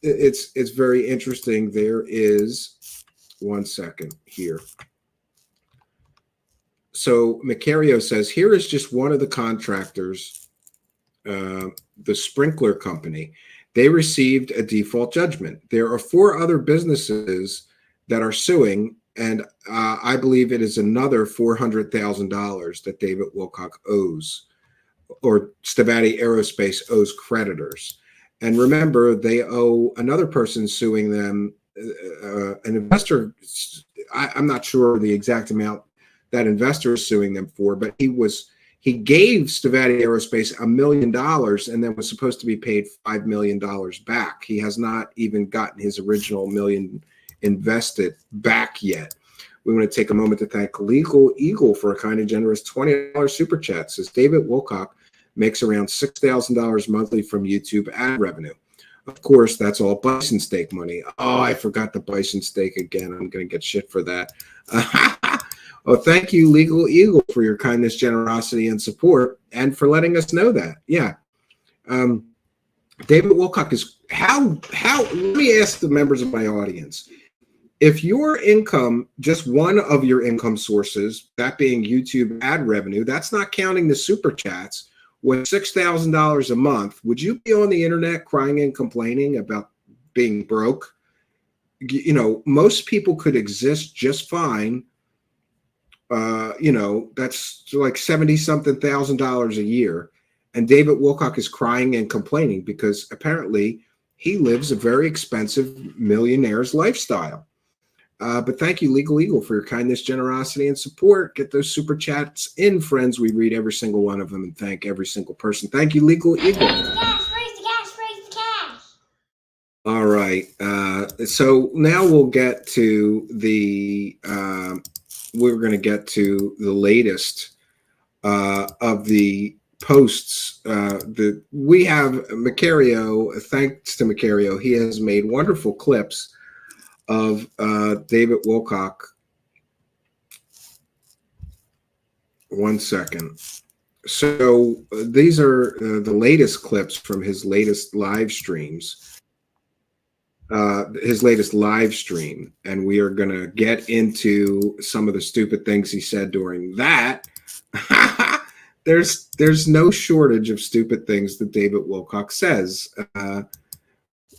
it's very interesting. There is, 1 second here. So Macario says, here is just one of the contractors, the sprinkler company. They received a default judgment. There are 4 other businesses that are suing, and I believe it is another $400,000 that David Wilcock owes, or Stevati Aerospace owes creditors. And remember, they owe another person suing them, an investor. I'm not sure the exact amount that investor is suing them for, but he gave Stevati Aerospace $1 million and then was supposed to be paid $5 million back. He has not even gotten his original $1 million invested back yet. We want to take a moment to thank Legal Eagle for a kind and generous $20 super chat. Says David Wilcock makes around $6,000 monthly from YouTube ad revenue. Of course, that's all bison steak money. Oh, I forgot the bison steak again. I'm going to get shit for that. Oh, thank you, Legal Eagle, for your kindness, generosity, and support, and for letting us know that. Yeah. David Wilcock is, how, let me ask the members of my audience, if your income, just one of your income sources, that being YouTube ad revenue, that's not counting the super chats, with $6,000 a month, would you be on the internet crying and complaining about being broke? You know, most people could exist just fine. You know, that's like $70-something thousand a year. And David Wilcock is crying and complaining because apparently he lives a very expensive millionaire's lifestyle. But thank you, Legal Eagle, for your kindness, generosity, and support. Get those super chats in, friends. We read every single one of them and thank every single person. Thank you, Legal Eagle. Raise the cash, raise the cash, raise the cash. All right. So now we'll get to the, we're going to get to the latest of the posts. We have Macario, thanks to Macario, he has made wonderful clips of David Wilcock. 1 second. So these are the latest clips from his latest live streams. His latest live stream, and we are going to get into some of the stupid things he said during that. There's no shortage of stupid things that David Wilcock says.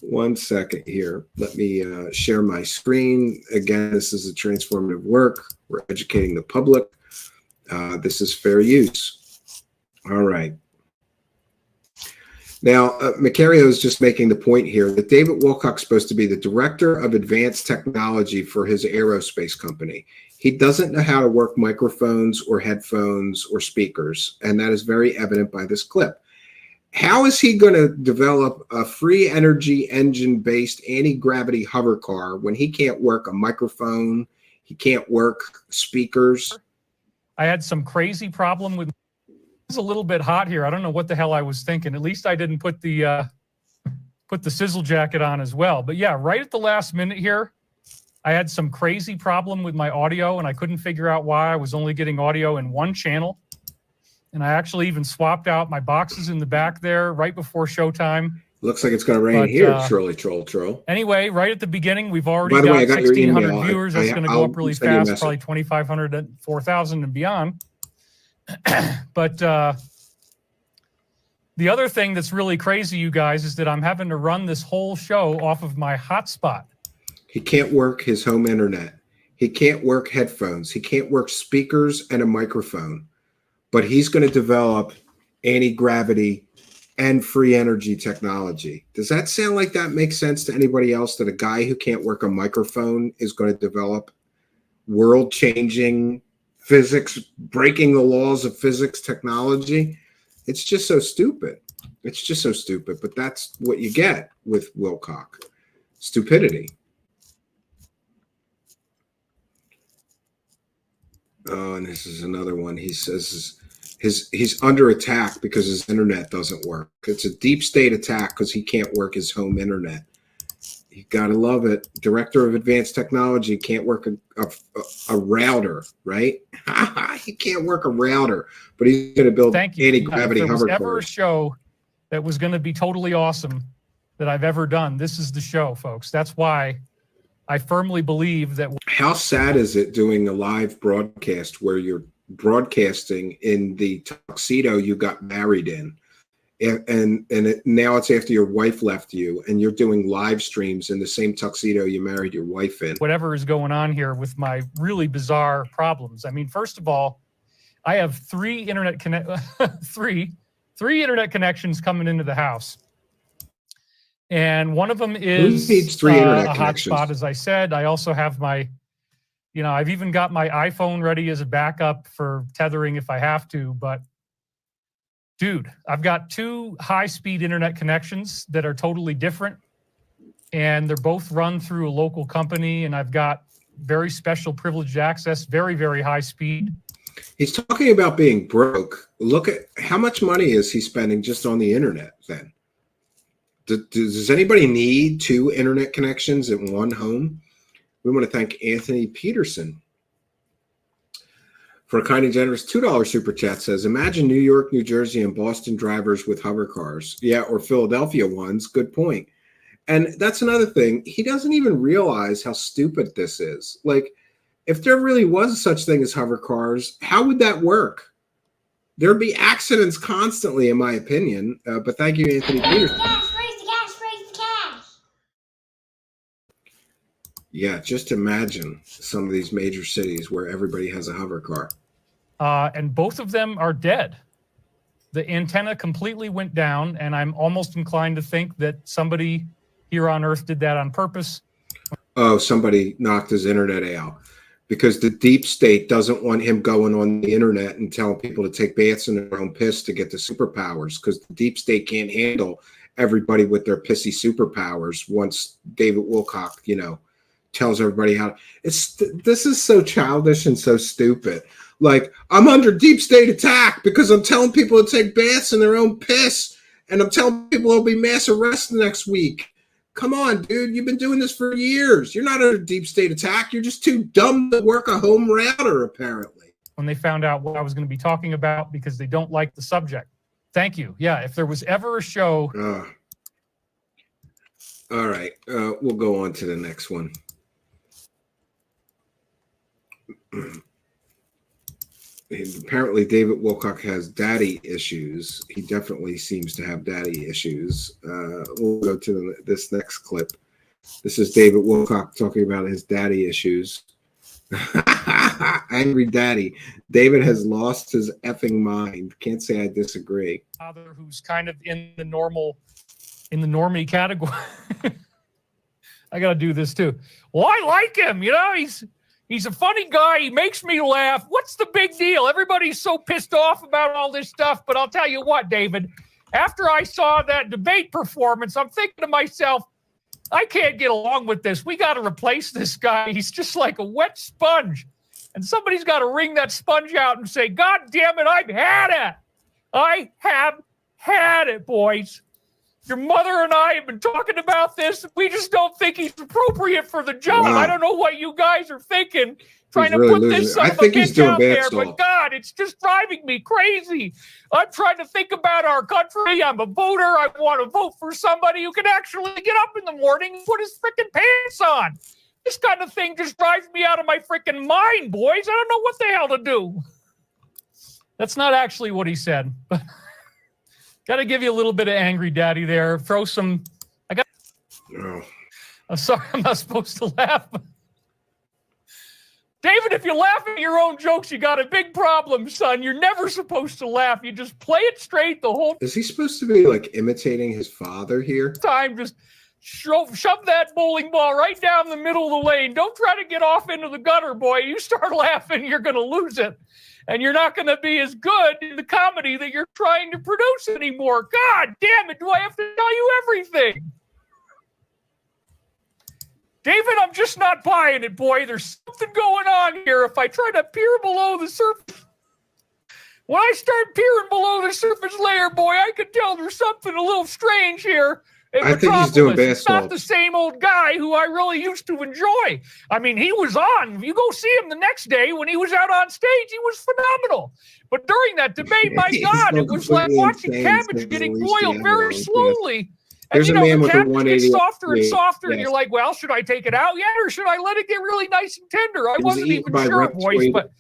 1 second here. Let me share my screen. Again, this is a transformative work. We're educating the public. This is fair use. All right. Now, Macario is just making the point here that David Wilcock's supposed to be the director of advanced technology for his aerospace company. He doesn't know how to work microphones or headphones or speakers, and that is very evident by this clip. How is he going to develop a free energy engine-based anti-gravity hover car when he can't work a microphone, He can't work speakers. I had some crazy problem with. It's a little bit hot here. I don't know what the hell I was thinking. At least I didn't put the sizzle jacket on as well. But yeah, right at the last minute here, I had some crazy problem with my audio, and I couldn't figure out why I was only getting audio in one channel. And I actually even swapped out my boxes in the back there right before showtime. Looks like it's going to rain here, troll. Anyway, right at the beginning, we've already By the got, way, I got your 1,600 email. viewers. That's going to go up really send you a fast, message. probably 2,500 and 4,000 and beyond. But the other thing that's really crazy, you guys, is that I'm having to run this whole show off of my hotspot. He can't work his home internet. He can't work headphones. He can't work speakers and a microphone. But he's going to develop anti-gravity and free energy technology. Does that sound like that makes sense to anybody else, that a guy who can't work a microphone is going to develop world-changing physics, breaking the laws of physics technology? It's just so stupid. It's just so stupid. But that's what you get with Wilcock. Stupidity. Oh, and this is another one. He says he's under attack because his internet doesn't work. It's a deep state attack because he can't work his home internet. You gotta love it. Director of Advanced Technology can't work a router, right? He can't work a router, but he's going to build anti-gravity hovercars. If there was ever a show that was going to be totally awesome that I've ever done, this is the show, folks. That's why I firmly believe that. How sad is it doing a live broadcast where you're broadcasting in the tuxedo you got married in? Now it's after your wife left you, and you're doing live streams in the same tuxedo you married your wife in. Whatever is going on here with my really bizarre problems. I mean, first of all, I have three internet connections coming into the house, and one of them is Who needs three internet a connections? hotspot. As I said, I also have my, I've even got my iPhone ready as a backup for tethering if I have to, but. Dude, I've got two high-speed internet connections that are totally different, and they're both run through a local company, and I've got very special privileged access, very, very high speed. He's talking about being broke. Look at how much money is he spending just on the internet then? Does anybody need two internet connections in one home? We want to thank Anthony Peterson for a kind and generous $2 super chat. Says, imagine New York, New Jersey, and Boston drivers with hover cars. Yeah, or Philadelphia ones. Good point. And that's another thing. He doesn't even realize how stupid this is. Like, if there really was such thing as hover cars, how would that work? There'd be accidents constantly, in my opinion. But thank you, Anthony Peterson. Raise the cash. Yeah, just imagine some of these major cities where everybody has a hover car. And both of them are dead. The antenna completely went down, and I'm almost inclined to think that somebody here on Earth did that on purpose. Oh, somebody knocked his internet out because the deep state doesn't want him going on the internet and telling people to take baths in their own piss to get the superpowers, because the deep state can't handle everybody with their pissy superpowers once David Wilcock, tells everybody how. This is so childish and so stupid. Like, I'm under deep state attack because I'm telling people to take baths in their own piss, and I'm telling people there'll be mass arrests next week. Come on, dude. You've been doing this for years. You're not under deep state attack. You're just too dumb to work a home router, apparently. When they found out what I was going to be talking about, because they don't like the subject. Thank you. Yeah, if there was ever a show. All right. We'll go on to the next one. Apparently, David Wilcock has daddy issues. He definitely seems to have daddy issues. We'll go to this next clip. This is David Wilcock talking about his daddy issues. Angry daddy. David has lost his effing mind. Can't say I disagree. Father who's kind of in the normie category. I got to do this too. Well, I like him. He's a funny guy. He makes me laugh. What's the big deal? Everybody's so pissed off about all this stuff. But I'll tell you what, David, after I saw that debate performance, I'm thinking to myself, I can't get along with this. We got to replace this guy. He's just like a wet sponge. And somebody's got to wring that sponge out and say, God damn it, I've had it. I have had it, boys. Your mother and I have been talking about this. We just don't think he's appropriate for the job. Wow. I don't know what you guys are thinking, trying He's to really put losing this it. son I of a think he's bitch doing out bad there. stuff. But God, it's just driving me crazy. I'm trying to think about our country. I'm a voter. I want to vote for somebody who can actually get up in the morning and put his freaking pants on. This kind of thing just drives me out of my freaking mind, boys. I don't know what the hell to do. That's not actually what he said. Got to give you a little bit of angry daddy there. Throw some. Oh. I'm sorry, I'm not supposed to laugh. David, if you laugh at your own jokes, you got a big problem, son. You're never supposed to laugh. You just play it straight the whole Is he supposed to be like imitating his father here? time. Just shove that bowling ball right down the middle of the lane. Don't try to get off into the gutter, boy. You start laughing, you're going to lose it. And you're not going to be as good in the comedy that you're trying to produce anymore. God damn it, do I have to tell you everything? David, I'm just not buying it, boy. There's something going on here. If I try to peer below the surface, when I start peering below the surface layer, boy, I can tell there's something a little strange here. I think he's doing It's not basketball. the same old guy who I really used to enjoy. I mean, he was on. You go see him the next day when he was out on stage, he was phenomenal. But during that debate, my He's God, so it was like completely watching insane, cabbage so getting at least he boiled had very it on, slowly. And There's you a know, man the with a cabbage 180. gets softer and Yeah, softer, and yes. you're like, well, should I take it out yet, or should I let it get really nice and tender? I He was wasn't eaten even by sure, boys, reptoid but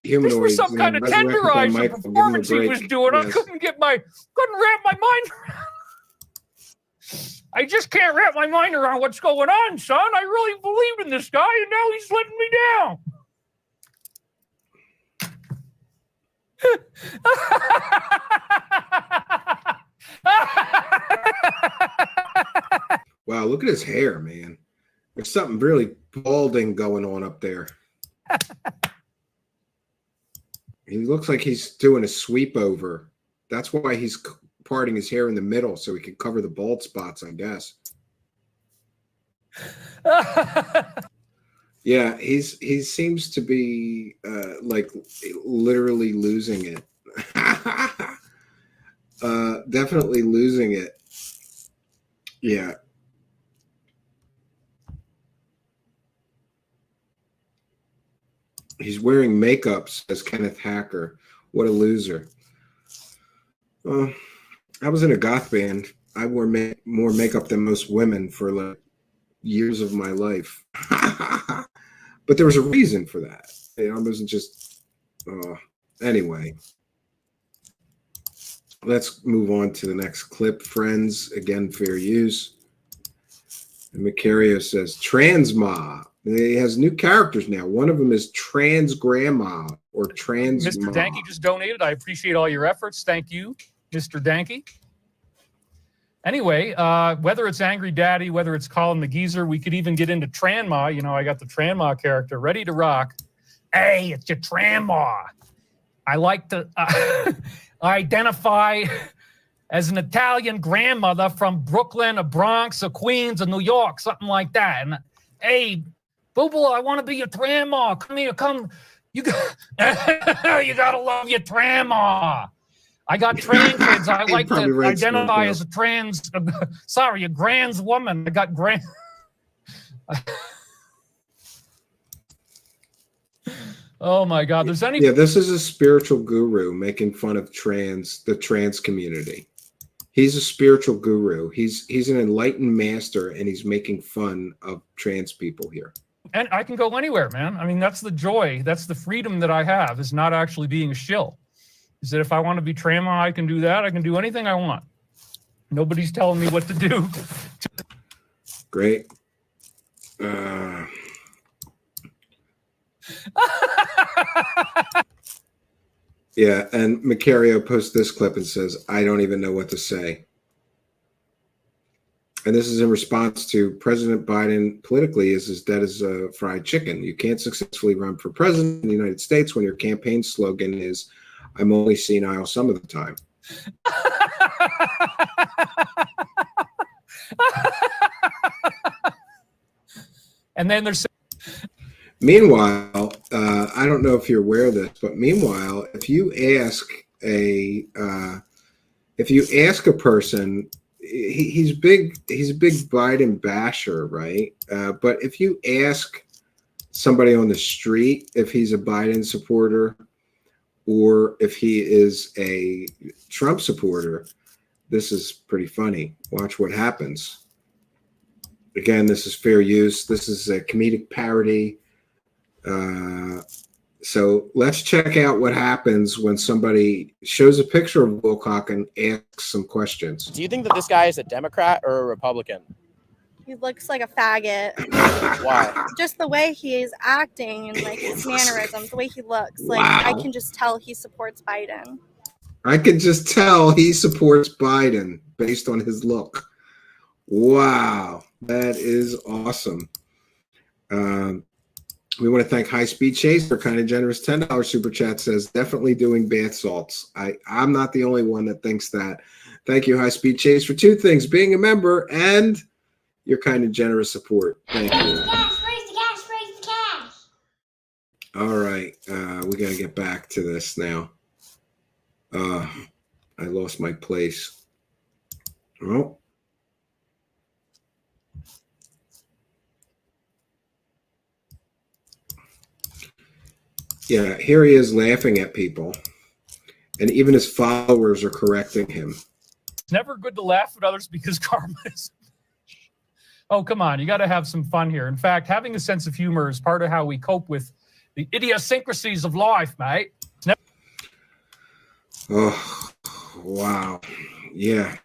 this humanoids was some and kind of then resurrected by tenderizer Michael. Give him a performance he break. was doing. I Yes. couldn't wrap my mind around. I just can't wrap my mind around what's going on, son. I really believe in this guy, and now he's letting me down. Wow, look at his hair, man. There's something really balding going on up there. He looks like he's doing a sweep over. That's why he's parting his hair in the middle so he can cover the bald spots, I guess. Yeah, he seems to be like literally losing it. Definitely losing it. Yeah. He's wearing makeup, says Kenneth Hacker. What a loser. I was in a goth band. I wore more makeup than most women for like years of my life. But there was a reason for that. I wasn't just anyway. Let's move on to the next clip, friends. Again, fair use. And Macario says, Transma. He has new characters now. One of them is Trans Grandma or Trans Mr. Ma. Danke just donated. I appreciate all your efforts. Thank you, Mr. Danke. Anyway, whether it's Angry Daddy, whether it's Colin the Geezer, we could even get into Tranma. You know, I got the Tranma character ready to rock. Hey, it's your Tranma. I like to identify as an Italian grandmother from Brooklyn, or Bronx, or Queens, or New York, something like that. And hey, Boo-Boo, I want to be your Tranma. Come here, come. You gotta love your Tranma. I got trans kids. I like to identify as a trans, a trans woman. I got Oh my God, there's any. Yeah, this is a spiritual guru making fun of the trans community. He's a spiritual guru. He's an enlightened master, and he's making fun of trans people here. And I can go anywhere, man. I mean, that's the joy. That's the freedom that I have, is not actually being a shill. Is that if I want to be Trama, I can do that. I can do anything I want. Nobody's telling me what to do. Great. Yeah, and Macario posts this clip and says, I don't even know what to say. And this is in response to President Biden politically is as dead as fried chicken. You can't successfully run for president in the United States when your campaign slogan is, I'm only senile some of the time. And then there's Meanwhile, I don't know if you're aware of this, but meanwhile, if you ask a person, he's a big Biden basher, right? But if you ask somebody on the street if he's a Biden supporter or if he is a Trump supporter, this is pretty funny. Watch what happens. Again, this is fair use. This is a comedic parody. So let's check out what happens when somebody shows a picture of Wilcock and asks some questions. Do you think that this guy is a Democrat or a Republican? He looks like a faggot. Why? Just the way he is acting and like his mannerisms, the way he looks. Like Wow. I can just tell he supports Biden. I can just tell he supports Biden based on his look. Wow, that is awesome. We want to thank High Speed Chase for kind of generous $10 super chat. Says definitely doing bath salts. I'm not the only one that thinks that. Thank you, High Speed Chase, for two things: being a member and your kind of generous support. Thank you. Raise the cash, raise the cash, raise the cash. All right, we got to get back to this now. I lost my place. Oh. Yeah, here he is laughing at people, and even his followers are correcting him. It's never good to laugh at others because karma is. Oh, come on. You got to have some fun here. In fact, having a sense of humor is part of how we cope with the idiosyncrasies of life, mate. Oh, wow. Yeah.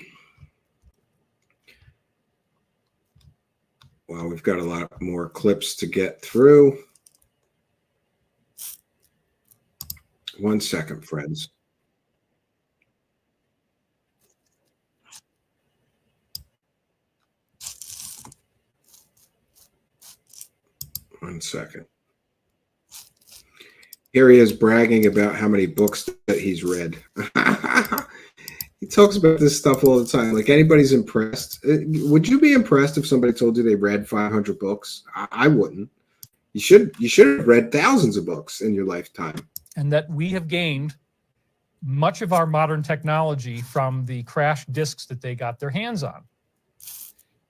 Well, we've got a lot more clips to get through. 1 second, friends. One second. Here he is bragging about how many books that he's read. He talks about this stuff all the time. Like anybody's impressed. Would you be impressed if somebody told you they read 500 books? I wouldn't. You should have read thousands of books in your lifetime. And that we have gained much of our modern technology from the crash discs that they got their hands on.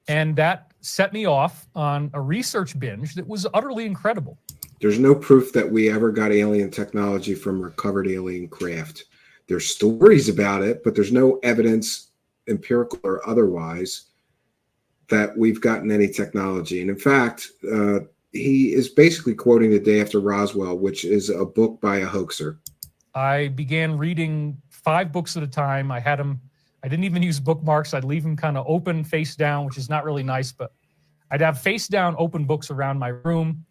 And that set me off on a research binge that was utterly incredible. There's no proof that we ever got alien technology from recovered alien craft. There's stories about it, but there's no evidence, empirical or otherwise, that we've gotten any technology. And in fact, he is basically quoting The Day After Roswell, which is a book by a hoaxer. I began reading 5 books at a time. I didn't even use bookmarks. I'd leave them kind of open, face down, which is not really nice, but I'd have face down open books around my room.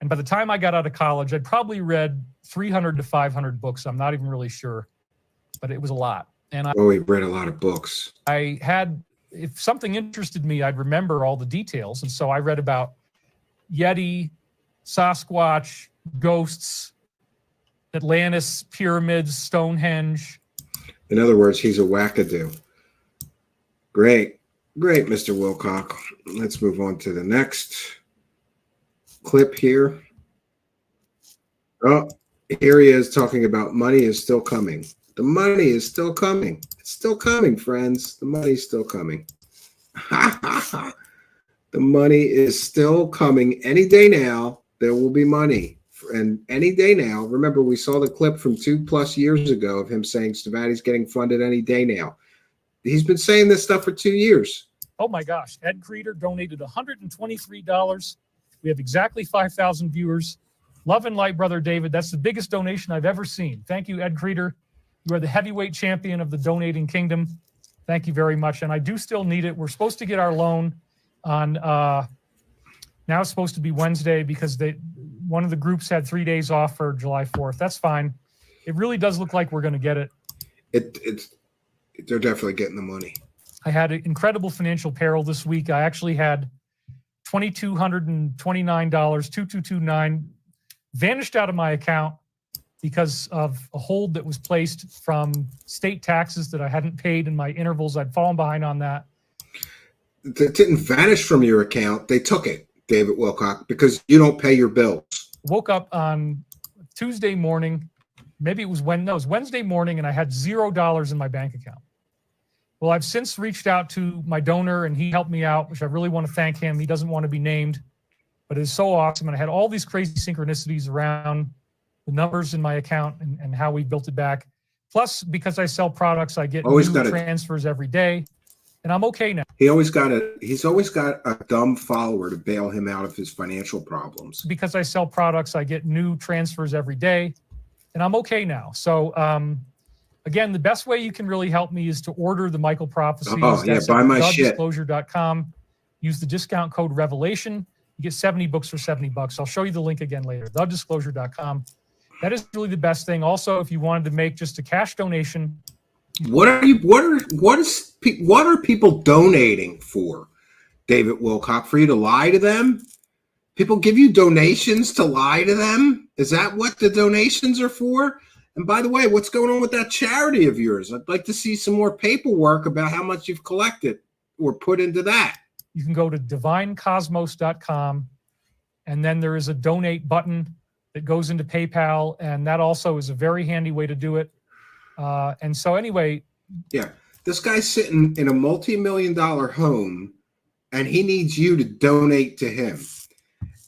And by the time I got out of college, I'd probably read 300 to 500 books. I'm not even really sure, but it was a lot. And he read a lot of books. If something interested me, I'd remember all the details. And so I read about Yeti, Sasquatch, ghosts, Atlantis, pyramids, Stonehenge. In other words, he's a wackadoo. Great, Mr. Wilcock. Let's move on to the next clip here. Oh, here he is talking about money is still coming. The money is still coming. It's still coming, friends. The money's still coming. The money is still coming. Any day now, there will be money. And any day now, remember, we saw the clip from 2+ years ago of him saying Stavati's getting funded any day now. He's been saying this stuff for 2 years. Oh my gosh. Ed Creeder donated $123. We have exactly 5,000 viewers. Love and light, brother David. That's the biggest donation I've ever seen. Thank you, Ed Creeder. You are the heavyweight champion of the donating kingdom. Thank you very much. And I do still need it. We're supposed to get our loan on, now it's supposed to be Wednesday because one of the groups had 3 days off for July 4th. That's fine. It really does look like we're going to get it. They're definitely getting the money. I had an incredible financial peril this week. I actually had $2,229, 2229 vanished out of my account because of a hold that was placed from state taxes that I hadn't paid in my intervals. I'd fallen behind on that. It didn't vanish from your account. They took it. David Wilcock, because you don't pay your bills. Woke up on Tuesday morning, maybe it was Wednesday morning, and I had $0 in my bank account. Well, I've since reached out to my donor, and he helped me out, which I really want to thank him. He doesn't want to be named, but it's so awesome. And I had all these crazy synchronicities around the numbers in my account and how we built it back. Plus, because I sell products, I get new transfers every day, and I'm okay now. He's always got a dumb follower to bail him out of his financial problems. Because I sell products, I get new transfers every day, and I'm okay now. So, again, the best way you can really help me is to order the Michael Prophecies. Oh, yeah, buy my shit. TheDisclosure.com. Use the discount code Revelation. You get 70 books for $70. I'll show you the link again later. TheDisclosure.com. That is really the best thing. Also, if you wanted to make just a cash donation. What are people donating for, David Wilcock? For you to lie to them? People give you donations to lie to them? Is that what the donations are for? And by the way, what's going on with that charity of yours? I'd like to see some more paperwork about how much you've collected or put into that. You can go to divinecosmos.com, and then there is a donate button that goes into PayPal, and that also is a very handy way to do it. And so anyway. Yeah, this guy's sitting in a multi-million-dollar home, and he needs you to donate to him.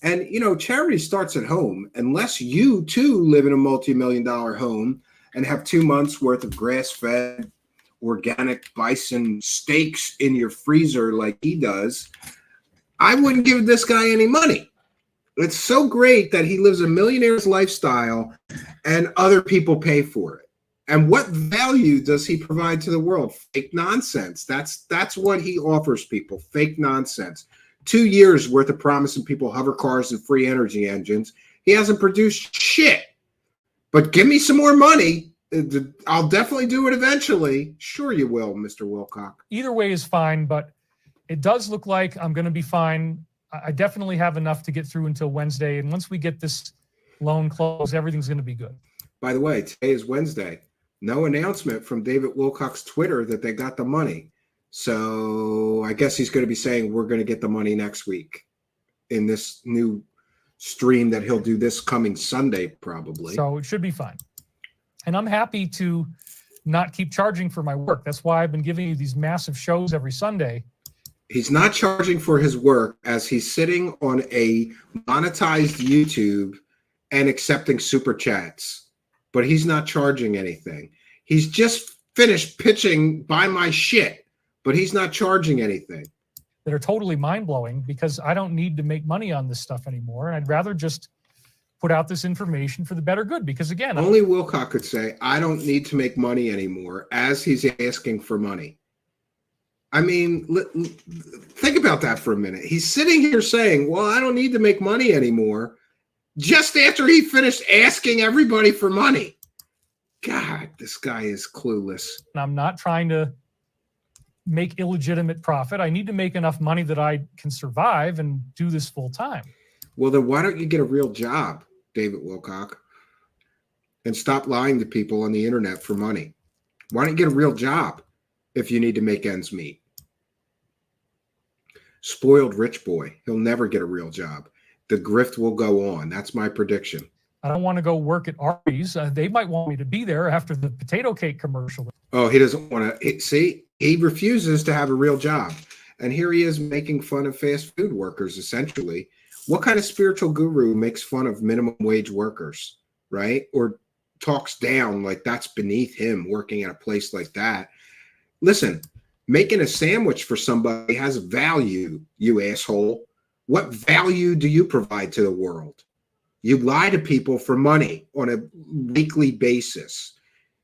And, you know, charity starts at home. Unless you, too, live in a multi-million-dollar home and have 2 months' worth of grass-fed, organic bison steaks in your freezer like he does, I wouldn't give this guy any money. It's so great that he lives a millionaire's lifestyle and other people pay for it. And what value does he provide to the world? Fake nonsense. That's what he offers people, fake nonsense. 2 years worth of promising people hover cars and free energy engines. He hasn't produced shit. But give me some more money. I'll definitely do it eventually. Sure you will, Mr. Wilcock. Either way is fine, but it does look like I'm going to be fine. I definitely have enough to get through until Wednesday. And once we get this loan closed, everything's going to be good. By the way, today is Wednesday. No announcement from David Wilcock's Twitter that they got the money. So I guess he's going to be saying we're going to get the money next week in this new stream that he'll do this coming Sunday, probably. So it should be fine. And I'm happy to not keep charging for my work. That's why I've been giving you these massive shows every Sunday. He's not charging for his work as he's sitting on a monetized YouTube and accepting super chats, but he's not charging anything. He's just finished pitching buy my shit, but he's not charging anything. That are totally mind-blowing because I don't need to make money on this stuff anymore. And I'd rather just put out this information for the better good because, again, only Wilcock could say, I don't need to make money anymore as he's asking for money. I mean, think about that for a minute. He's sitting here saying, well, I don't need to make money anymore, just after he finished asking everybody for money. God, this guy is clueless. I'm not trying to make illegitimate profit. I need to make enough money that I can survive and do this full time. Well, then why don't you get a real job, David Wilcock, and stop lying to people on the internet for money? Why don't you get a real job if you need to make ends meet? Spoiled rich boy. He'll never get a real job. The grift will go on. That's my prediction. I don't want to go work at Arby's. They might want me to be there after the potato cake commercial. Oh, he doesn't want to. See, he refuses to have a real job. And here he is making fun of fast food workers, essentially. What kind of spiritual guru makes fun of minimum wage workers, right? Or talks down like that's beneath him working at a place like that. Listen, making a sandwich for somebody has value, you asshole. What value do you provide to the world? You lie to people for money on a weekly basis.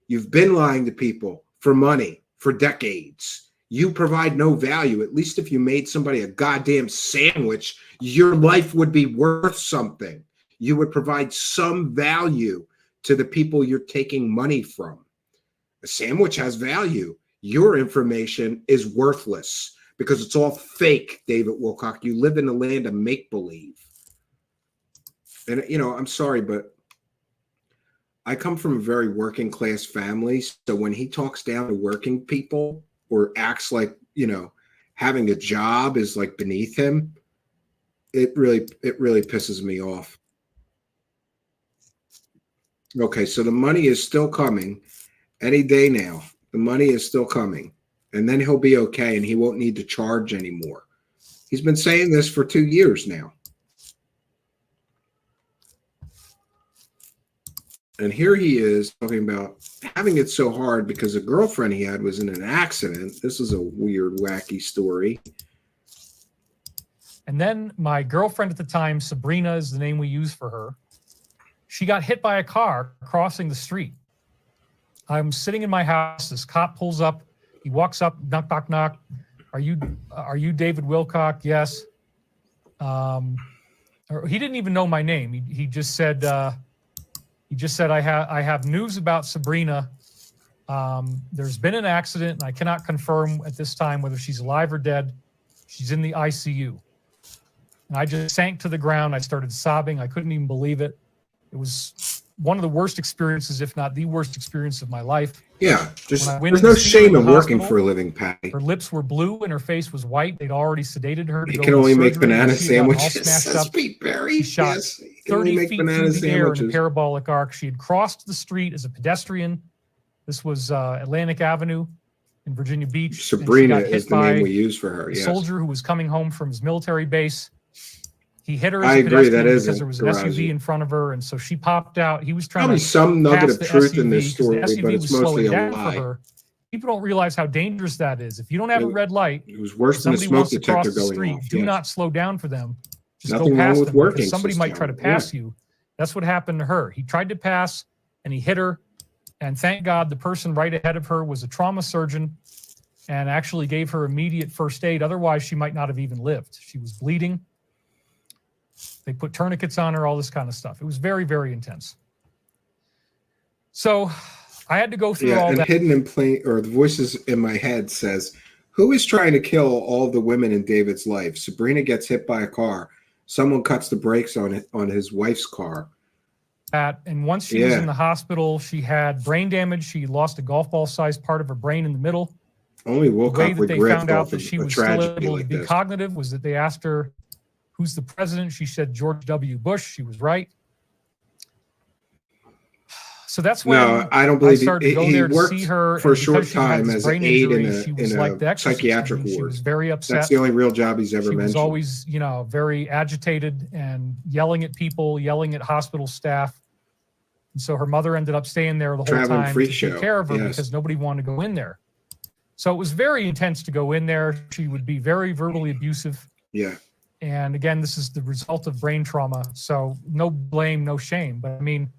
You've been lying to people for money for decades. You provide no value. At least if you made somebody a goddamn sandwich, your life would be worth something. You would provide some value to the people you're taking money from. A sandwich has value. Your information is worthless because it's all fake, David Wilcock. You live in the land of make-believe. And, you know, I'm sorry, but I come from a very working class family. So when he talks down to working people or acts like, you know, having a job is like beneath him, it really pisses me off. Okay, so the money is still coming any day now. The money is still coming, and then he'll be okay, and he won't need to charge anymore. He's been saying this for 2 years now. And here he is talking about having it so hard because a girlfriend he had was in an accident. This is a weird, wacky story. And then my girlfriend at the time, Sabrina is the name we use for her. She got hit by a car crossing the street. I'm sitting in my house. This cop pulls up. He walks up, knock, knock, knock. Are you David Wilcock? Yes. He didn't even know my name. He just said, I have news about Sabrina. There's been an accident, and I cannot confirm at this time whether she's alive or dead. She's in the ICU. And I just sank to the ground. I started sobbing. I couldn't even believe it. It was one of the worst experiences, if not the worst experience of my life. Yeah, there's no shame in working for a living, Patty. Her lips were blue and her face was white. They'd already sedated her. You can only make banana sandwiches. Says Pete Berry. She shot 30 feet through the air in a parabolic arc. She had crossed the street as a pedestrian. This was Atlantic Avenue in Virginia Beach. Sabrina is the name we use for her. A soldier who was coming home from his military base. He hit her as a pedestrian because there was an SUV in front of her, and so she popped out. He was trying probably to some nugget of truth in this story, but it's mostly a lie. People don't realize how dangerous that is. If you don't have a red light, it was worse than a smoke detector going off. Do not slow down for them. Just Nothing go past wrong with them working because somebody might try to pass you. That's what happened to her. He tried to pass, and he hit her. And thank God the person right ahead of her was a trauma surgeon and actually gave her immediate first aid. Otherwise, she might not have even lived. She was bleeding. They put tourniquets on her, all this kind of stuff. It was very, very intense. So I had to go through all and that. Hidden in plain, or the voices in my head says, who is trying to kill all the women in David's life? Sabrina gets hit by a car. Someone cuts the brakes on his wife's car. And once she was in the hospital, she had brain damage. She lost a golf ball-sized part of her brain in the middle. Only Wilcock would they found out that she was still able to be cognitive was that they asked her, who's the president? She said George W. Bush. She was right. So that's when I don't believe I started to go there to see her for a short time as an aide in a psychiatric ward. She was very upset. That's the only real job he's ever mentioned. She was always, very agitated and yelling at people, yelling at hospital staff. And so her mother ended up staying there the whole time to take care of her because nobody wanted to go in there. So it was very intense to go in there. She would be very verbally abusive. Yeah. And again, this is the result of brain trauma. So no blame, no shame. But I mean,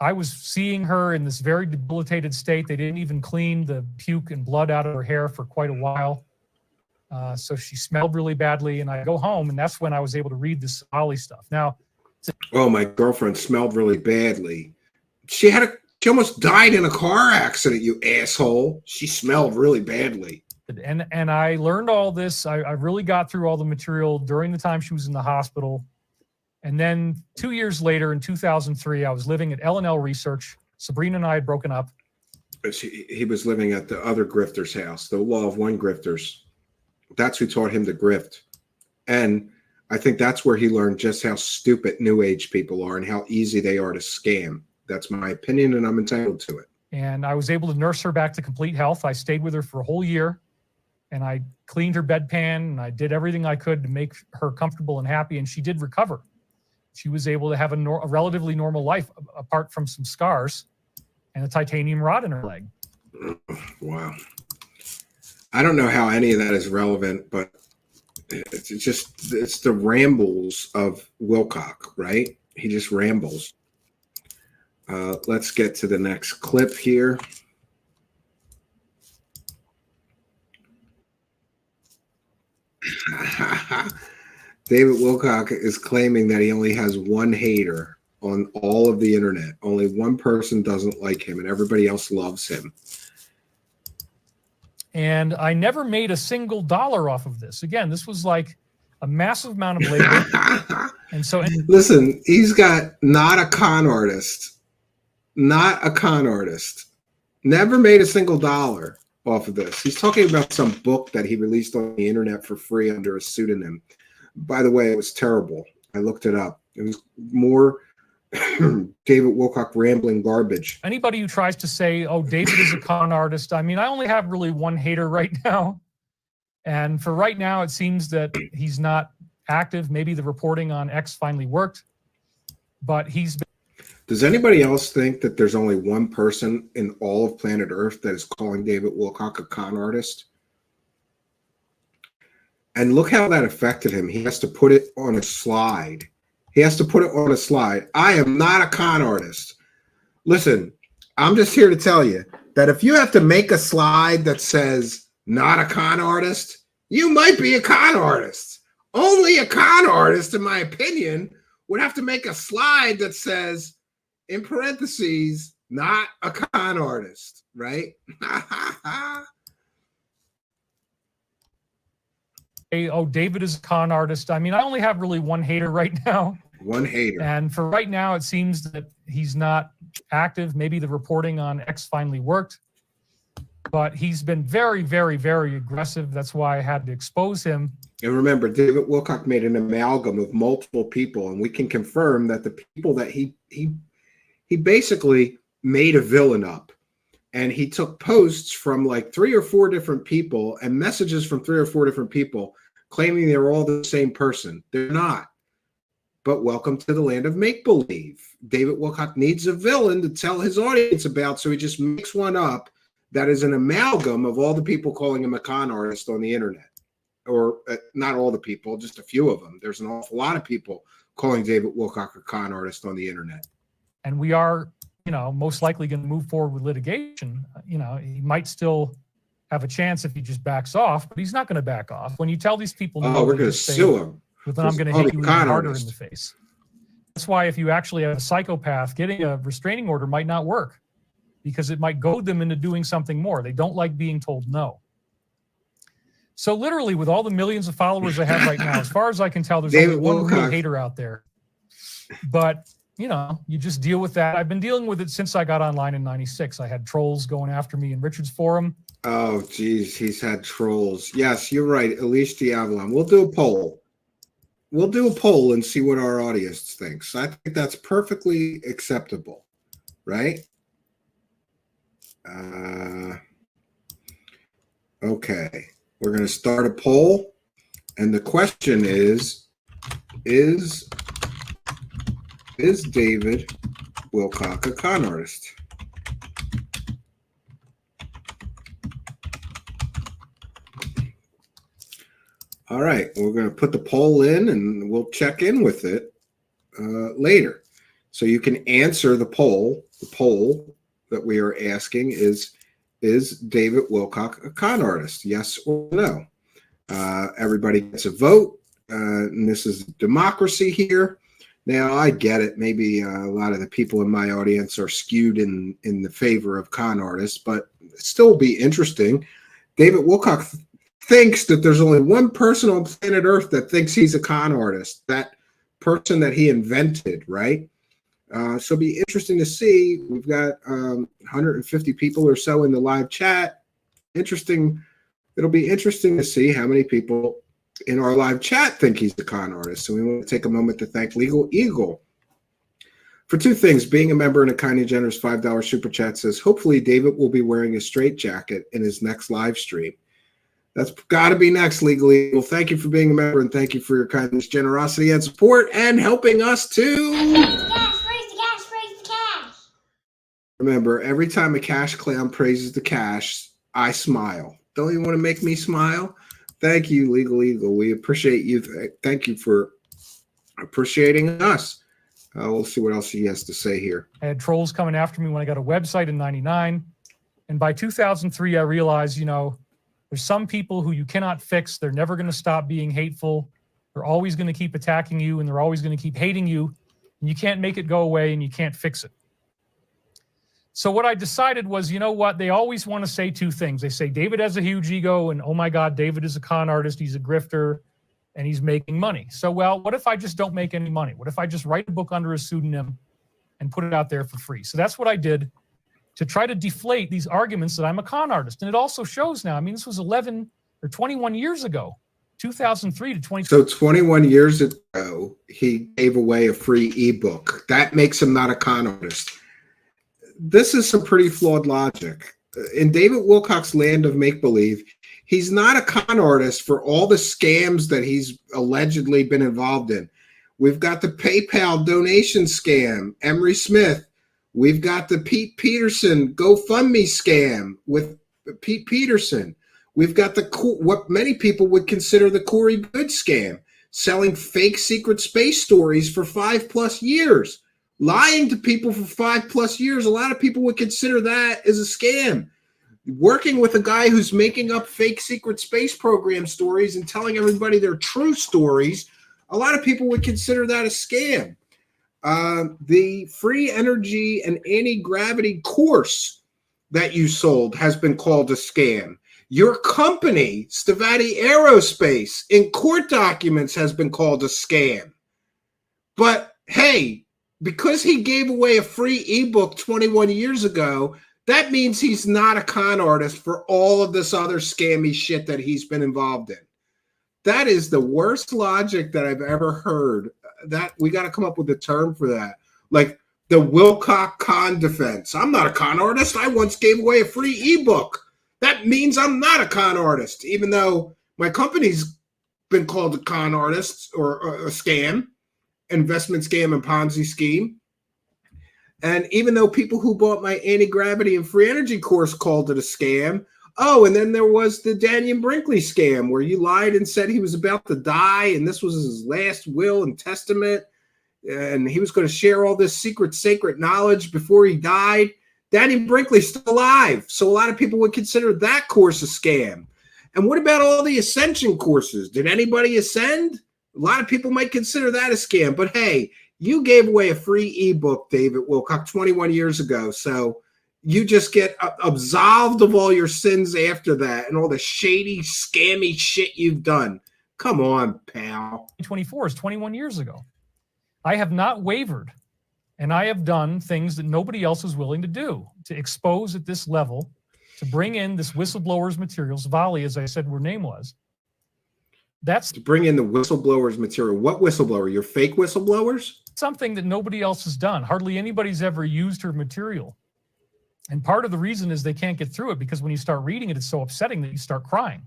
I was seeing her in this very debilitated state. They didn't even clean the puke and blood out of her hair for quite a while. So she smelled really badly. And I go home, and that's when I was able to read this Somali stuff. Now, oh, my girlfriend smelled really badly. She almost died in a car accident, you asshole. She smelled really badly. And I learned all this. I really got through all the material during the time she was in the hospital. And then 2 years later, in 2003, I was living at L&L Research. Sabrina and I had broken up. He was living at the other grifter's house, the Law of One grifters. That's who taught him to grift. And I think that's where he learned just how stupid New Age people are and how easy they are to scam. That's my opinion, and I'm entitled to it. And I was able to nurse her back to complete health. I stayed with her for a whole year. And I cleaned her bedpan, and I did everything I could to make her comfortable and happy, and she did recover. She was able to have a relatively normal life, apart from some scars and a titanium rod in her leg. Wow. I don't know how any of that is relevant, but it's the rambles of Wilcock, right? He just rambles. Let's get to the next clip here. David Wilcock is claiming that he only has one hater on all of the internet. Only one person doesn't like him, and everybody else loves him. And I never made a single dollar off of this. Again, this was like a massive amount of labor. And so, listen, he's got not a con artist, never made a single dollar off of this. He's talking about some book that he released on the internet for free under a pseudonym. By the way, it was terrible. I looked it up. It was more David Wilcock rambling garbage. Anybody who tries to say, oh, David is a con artist, I mean, I only have really one hater right now. And for right now, it seems that he's not active. Maybe the reporting on X finally worked, but he's been. Does anybody else think that there's only one person in all of planet Earth that is calling David Wilcock a con artist? And look how that affected him. He has to put it on a slide. I am not a con artist. Listen, I'm just here to tell you that if you have to make a slide that says not a con artist, you might be a con artist. Only a con artist, in my opinion, would have to make a slide that says, in parentheses, not a con artist, right? Oh, David is a con artist. I mean, I only have really one hater right now. One hater. And for right now, it seems that he's not active. Maybe the reporting on X finally worked. But he's been very, very, very aggressive. That's why I had to expose him. And remember, David Wilcock made an amalgam of multiple people, and we can confirm that the people that he basically made a villain up. And he took posts from like 3 or 4 different people and messages from 3 or 4 different people claiming they're all the same person. They're not. But welcome to the land of make-believe. David Wilcock needs a villain to tell his audience about, so he just makes one up that is an amalgam of all the people calling him a con artist on the internet. Or not all the people, just a few of them. There's an awful lot of people calling David Wilcock a con artist on the internet. And we are, most likely going to move forward with litigation. He might still have a chance if he just backs off, but he's not going to back off. When you tell these people, no, we're going to sue him. Well, then I'm going to hit you even harder in the face. That's why if you actually have a psychopath, getting a restraining order might not work because it might goad them into doing something more. They don't like being told no. So literally, with all the millions of followers I have right now, as far as I can tell, there's only one real hater out there. But you just deal with that. I've been dealing with it since I got online in '96. I had trolls going after me in Richard's forum. Oh, geez, he's had trolls. Yes, you're right. Elise Diavolon. We'll do a poll. And see what our audience thinks. I think that's perfectly acceptable, right? Okay. We're going to start a poll. And the question is David Wilcock a con artist? All right, we're going to put the poll in and we'll check in with it later. So you can answer the poll. The poll that we are asking is David Wilcock a con artist? Yes or no? Everybody gets a vote. And this is democracy here. Now, I get it. Maybe a lot of the people in my audience are skewed in the favor of con artists, but it still be interesting. David Wilcock thinks that there's only one person on planet Earth that thinks he's a con artist, that person that he invented, right? So it'll be interesting to see. We've got 150 people or so in the live chat. Interesting. It'll be interesting to see how many people in our live chat think he's a con artist. So we want to take a moment to thank Legal Eagle for 2 things. Being a member and a kind and generous $5 super chat says, hopefully David will be wearing a straight jacket in his next live stream. That's got to be next, Legal Eagle. Thank you for being a member, and thank you for your kindness, generosity, and support, and helping us to... Praise the cash, praise the cash. Remember, every time a cash clown praises the cash, I smile. Don't you want to make me smile? Thank you, Legal Eagle. We appreciate you. Thank you for appreciating us. We'll see what else he has to say here. I had trolls coming after me when I got a website in '99. And by 2003, I realized, there's some people who you cannot fix. They're never going to stop being hateful. They're always going to keep attacking you, and they're always going to keep hating you. And you can't make it go away, and you can't fix it. So what I decided was, you know what? They always want to say 2 things. They say David has a huge ego, and oh my God, David is a con artist. He's a grifter, and he's making money. So, what if I just don't make any money? What if I just write a book under a pseudonym and put it out there for free? So that's what I did to try to deflate these arguments that I'm a con artist. And it also shows now, this was 11 or 21 years ago. 2003 to 20. So 21 years ago, he gave away a free ebook. That makes him not a con artist. This is some pretty flawed logic. In David Wilcock's land of make-believe, he's not a con artist for all the scams that he's allegedly been involved in. We've got the PayPal donation scam, Emery Smith. We've got the Pete Peterson GoFundMe scam with Pete Peterson. We've got what many people would consider the Corey Good scam, selling fake secret space stories for 5+ years, lying to people for 5+ years. A lot of people would consider that as a scam. Working with a guy who's making up fake secret space program stories and telling everybody they're true stories, a lot of people would consider that a scam. The free energy and anti-gravity course that you sold has been called a scam. Your company, Stavati Aerospace, in court documents has been called a scam. But hey, because he gave away a free ebook 21 years ago, that means he's not a con artist for all of this other scammy shit that he's been involved in. That is the worst logic that I've ever heard. That we got to come up with a term for that. Like the Wilcock con defense. I'm not a con artist. I once gave away a free ebook. That means I'm not a con artist, even though my company's been called a con artist or a scam, investment scam and Ponzi scheme. And even though people who bought my anti-gravity and free energy course called it a scam. Oh, and then there was the Daniel Brinkley scam where you lied and said he was about to die and this was his last will and testament and he was going to share all this secret, sacred knowledge before he died. Daniel Brinkley's still alive, so a lot of people would consider that course a scam. And what about all the ascension courses? Did anybody ascend? A lot of people might consider that a scam. But hey, you gave away a free ebook, David Wilcock, 21 years ago. So you just get absolved of all your sins after that and all the shady, scammy shit you've done. Come on, pal. 2024 is 21 years ago. I have not wavered, and I have done things that nobody else is willing to do to expose at this level, to bring in this whistleblower's materials. Volley, as I said, her name was. That's to bring in the whistleblowers material. What whistleblower? Your fake whistleblowers? Something that nobody else has done. Hardly anybody's ever used her material. And part of the reason is they can't get through it because when you start reading it, it's so upsetting that you start crying.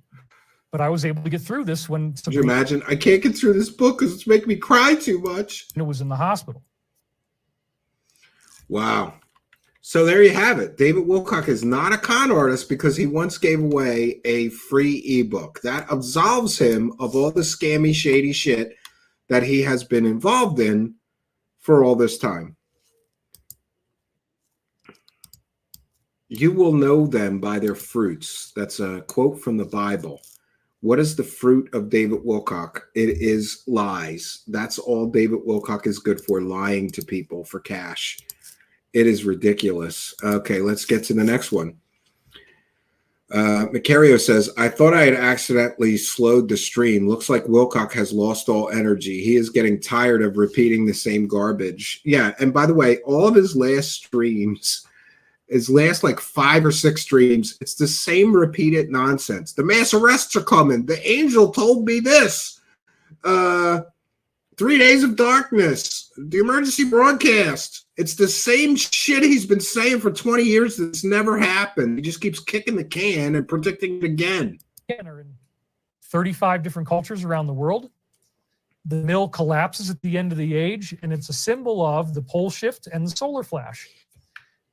But I was able to get through this when... Could you imagine? I can't get through this book because it's making me cry too much. And it was in the hospital. Wow. So there you have it. David Wilcock is not a con artist because he once gave away a free ebook. That absolves him of all the scammy, shady shit that he has been involved in for all this time. You will know them by their fruits. That's a quote from the Bible. What is the fruit of David Wilcock? It is lies. That's all David Wilcock is good for, lying to people for cash. It is ridiculous. Okay, let's get to the next one. Macario says, I thought I had accidentally slowed the stream. Looks like Wilcock has lost all energy. He is getting tired of repeating the same garbage. Yeah, and by the way, all of his last streams, his last like 5 or 6 streams, it's the same repeated nonsense. The mass arrests are coming. The angel told me this. 3 days of darkness. The emergency broadcast. It's the same shit he's been saying for 20 years that's never happened. He just keeps kicking the can and predicting it again. Are in 35 different cultures around the world. The mill collapses at the end of the age, and it's a symbol of the pole shift and the solar flash.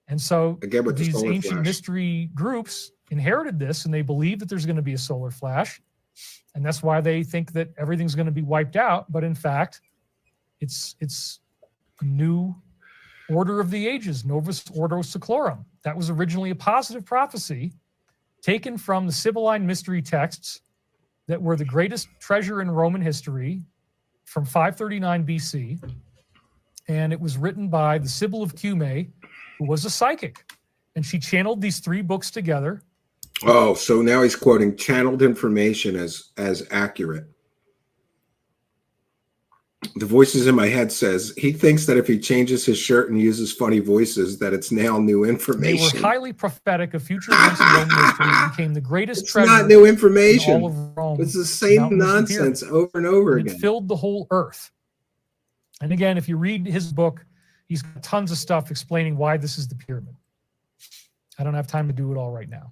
And so these ancient mystery groups inherited this, and they believe that there's going to be a solar flash. And that's why they think that everything's going to be wiped out. But in fact, it's a new order of the ages, Novus Ordo Seclorum. That was originally a positive prophecy taken from the Sibylline mystery texts that were the greatest treasure in Roman history from 539 BC. And it was written by the Sibyl of Cumae, who was a psychic. And she channeled these 3 books together. Oh, so now he's quoting channeled information as accurate. The voices in my head says he thinks that if he changes his shirt and uses funny voices, that it's now new They were information. highly prophetic of future events in Roman history and became the greatest It's treasure not new in information. all of Rome. It's the The same mountain was the nonsense pyramid. over and over And it again. filled the whole earth. And again, if you read his book, he's got tons of stuff explaining why this is the pyramid. I don't have time to do it all right now.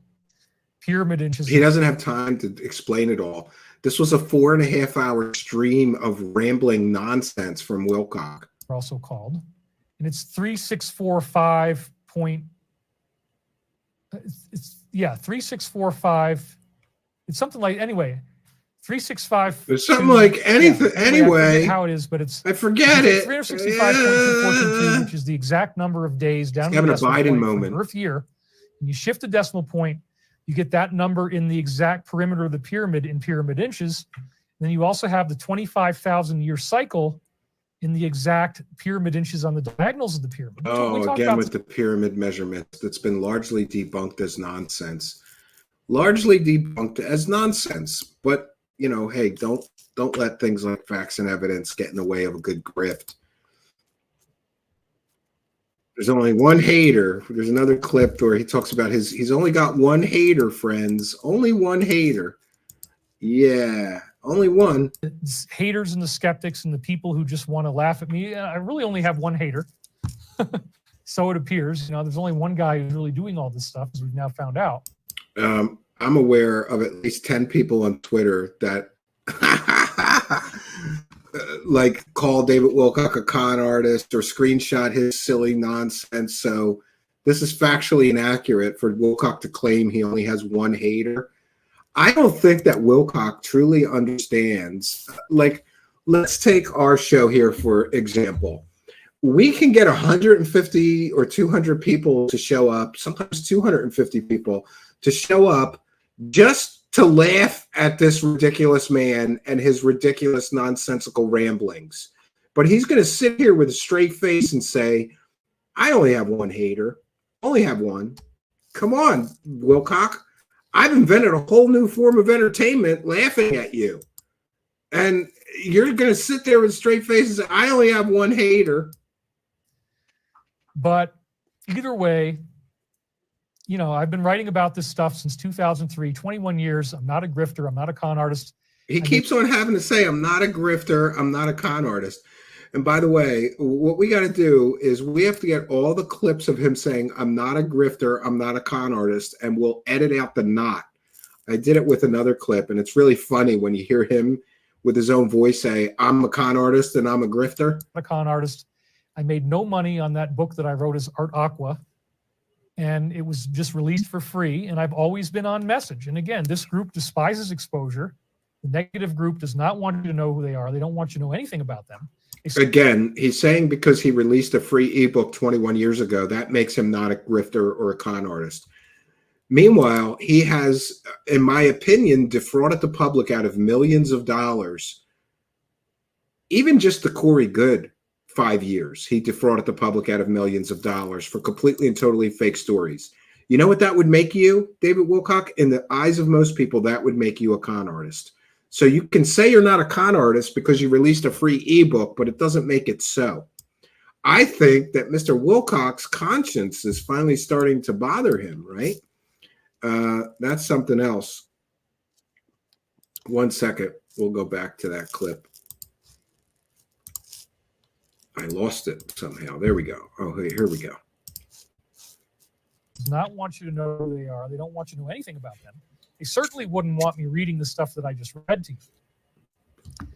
Pyramid inches. He doesn't have time to explain it all. This was a 4.5 hour stream of rambling nonsense from Wilcock. Also called, and it's 3645 point. It's 3645. It's something like, anyway, 365. There's something like anything. I anyway, forget how it is, but it's I forget it. 365.2422, which is the exact number of days down to the Having a decimal Biden point moment. for Earth year. And you shift the decimal point, you get that number in the exact perimeter of the pyramid in pyramid inches. And then you also have the 25,000 year cycle in the exact pyramid inches on the diagonals of the pyramid. Oh, again with the pyramid measurements that's been largely debunked as nonsense. Largely debunked as nonsense. But, you know, hey, don't let things like facts and evidence get in the way of a good grift. There's only one hater. There's another clip where he talks about he's only got one hater, friends. Only one hater. Yeah, only one. It's haters and the skeptics and the people who just want to laugh at me. I really only have one hater. So it appears. You know, there's only one guy who's really doing all this stuff, as we've now found out. I'm aware of at least 10 people on Twitter that like call David Wilcock a con artist or screenshot his silly nonsense. So this is factually inaccurate for Wilcock to claim he only has one hater. I don't think that Wilcock truly understands. Like, let's take our show here, for example. We can get 150 or 200 people to show up, sometimes 250 people to show up just to laugh at this ridiculous man and his ridiculous nonsensical ramblings. But he's going to sit here with a straight face and say, I only have one hater. Only have one. Come on, Wilcock. I've invented a whole new form of entertainment laughing at you. And you're going to sit there with a straight face and say, I only have one hater. But either way, you know, I've been writing about this stuff since 2003, 21 years. I'm not a grifter. I'm not a con artist. He keeps on having to say, I'm not a grifter. I'm not a con artist. And by the way, what we got to do is we have to get all the clips of him saying, I'm not a grifter. I'm not a con artist. And we'll edit out the not. I did it with another clip. And it's really funny when you hear him with his own voice say, I'm a con artist and I'm a grifter. I'm a con artist. I made no money on that book that I wrote as Art Aqua. And it was just released for free. And I've always been on message. And again, this group despises exposure. The negative group does not want you to know who they are. They don't want you to know anything about them. Again, he's saying because he released a free ebook 21 years ago, that makes him not a grifter or a con artist. Meanwhile, he has, in my opinion, defrauded the public out of millions of dollars. Even just the Corey Good 5 years, he defrauded the public out of millions of dollars for completely and totally fake stories. You know what that would make you, David Wilcock? In the eyes of most people, that would make you a con artist. So you can say you're not a con artist because you released a free ebook, but it doesn't make it so. I think that Mr. Wilcock's conscience is finally starting to bother him, right? That's something else. 1 second. We'll go back to that clip. I lost it somehow. There we go. Oh, here we go. Does not want you to know who they are. They don't want you to know anything about them. They certainly wouldn't want me reading the stuff that I just read to you.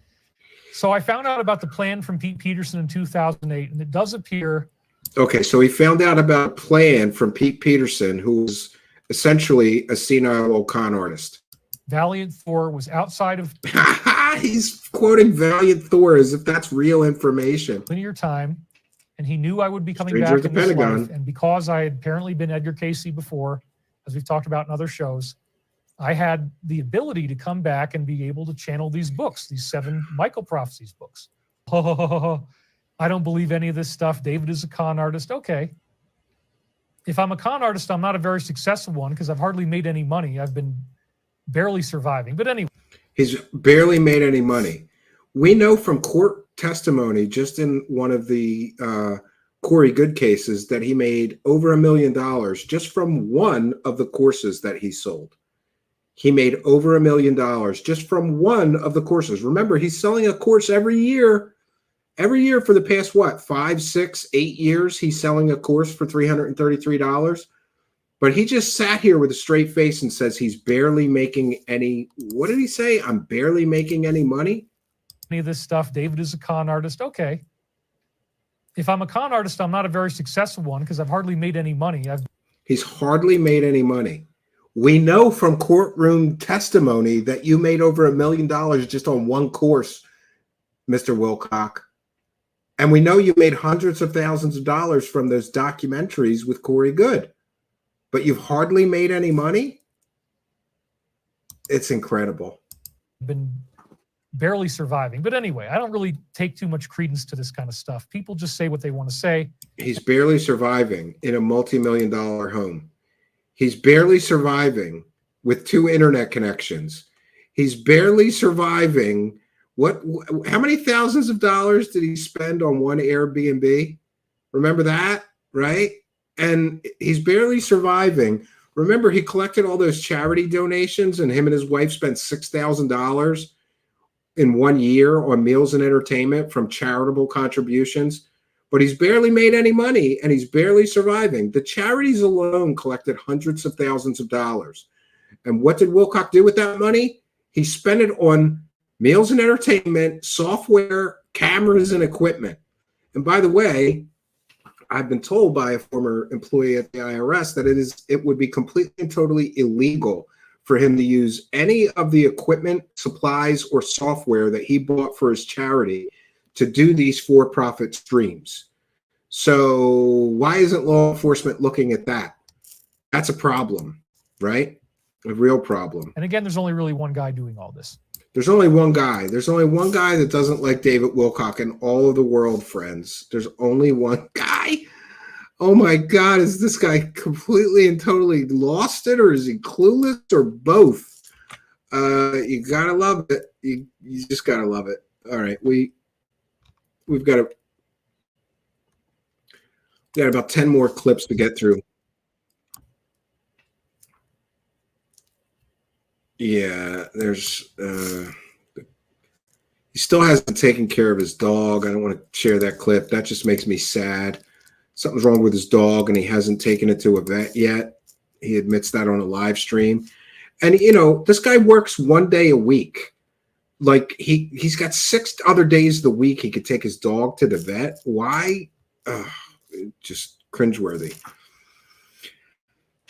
So I found out about the plan from Pete Peterson in 2008, and it does appear. Okay, so he found out about a plan from Pete Peterson, who was essentially a senile old con artist. Valiant Thor was outside of He's quoting Valiant Thor as if that's real information. linear time, and he knew I would be coming Stranger back at in the this Pentagon. life. And because I had apparently been Edgar Casey before, as we've talked about in other shows, I had the ability to come back and be able to channel these books, these 7 Michael Prophecies books. I don't believe any of this stuff. David is a con artist. Okay. If I'm a con artist, I'm not a very successful one because I've hardly made any money. I've been barely surviving. But anyway. He's barely made any money. We know from court testimony just in one of the Corey Good cases that he made over $1 million just from one of the courses that he sold. He made over $1 million just from one of the courses. Remember, he's selling a course every year. Every year for the past, 5, 6, 8 years, he's selling a course for $333. But he just sat here with a straight face and says he's barely making any. What did he say? I'm barely making any money. Any of this stuff. David is a con artist. Okay. If I'm a con artist, I'm not a very successful one because I've hardly made any money. He's hardly made any money. We know from courtroom testimony that you made over $1 million just on one course, Mr. Wilcock. And we know you made hundreds of thousands of dollars from those documentaries with Corey Good. But you've hardly made any money? It's incredible. Been barely surviving. But anyway, I don't really take too much credence to this kind of stuff. People just say what they want to say. He's barely surviving in a multi-million-dollar home. He's barely surviving with 2 internet connections. He's barely surviving. How many thousands of dollars did he spend on one Airbnb? Remember that, right? And he's barely surviving. Remember, he collected all those charity donations, and him and his wife spent $6,000 in 1 year on meals and entertainment from charitable contributions. But he's barely made any money, and he's barely surviving. The charities alone collected hundreds of thousands of dollars. And what did Wilcock do with that money? He spent it on meals and entertainment, software, cameras, and equipment. And by the way, I've been told by a former employee at the IRS that it would be completely and totally illegal for him to use any of the equipment, supplies, or software that he bought for his charity to do these for-profit streams. So why isn't law enforcement looking at that? That's a problem, right? A real problem. And again, there's only really one guy doing all this. There's only one guy. There's only one guy that doesn't like David Wilcock in all of the world, friends. There's only one guy. Oh my God, is this guy completely and totally lost it, or is he clueless, or both? You gotta love it. You just gotta love it. All right, we've got about 10 more clips to get through. Yeah, there's he still hasn't taken care of his dog. I don't want to share that clip. That just makes me sad. Something's wrong with his dog, and he hasn't taken it to a vet yet. He admits that on a live stream. And, this guy works 1 day a week. Like, he's got 6 other days of the week he could take his dog to the vet. Why? Just cringeworthy.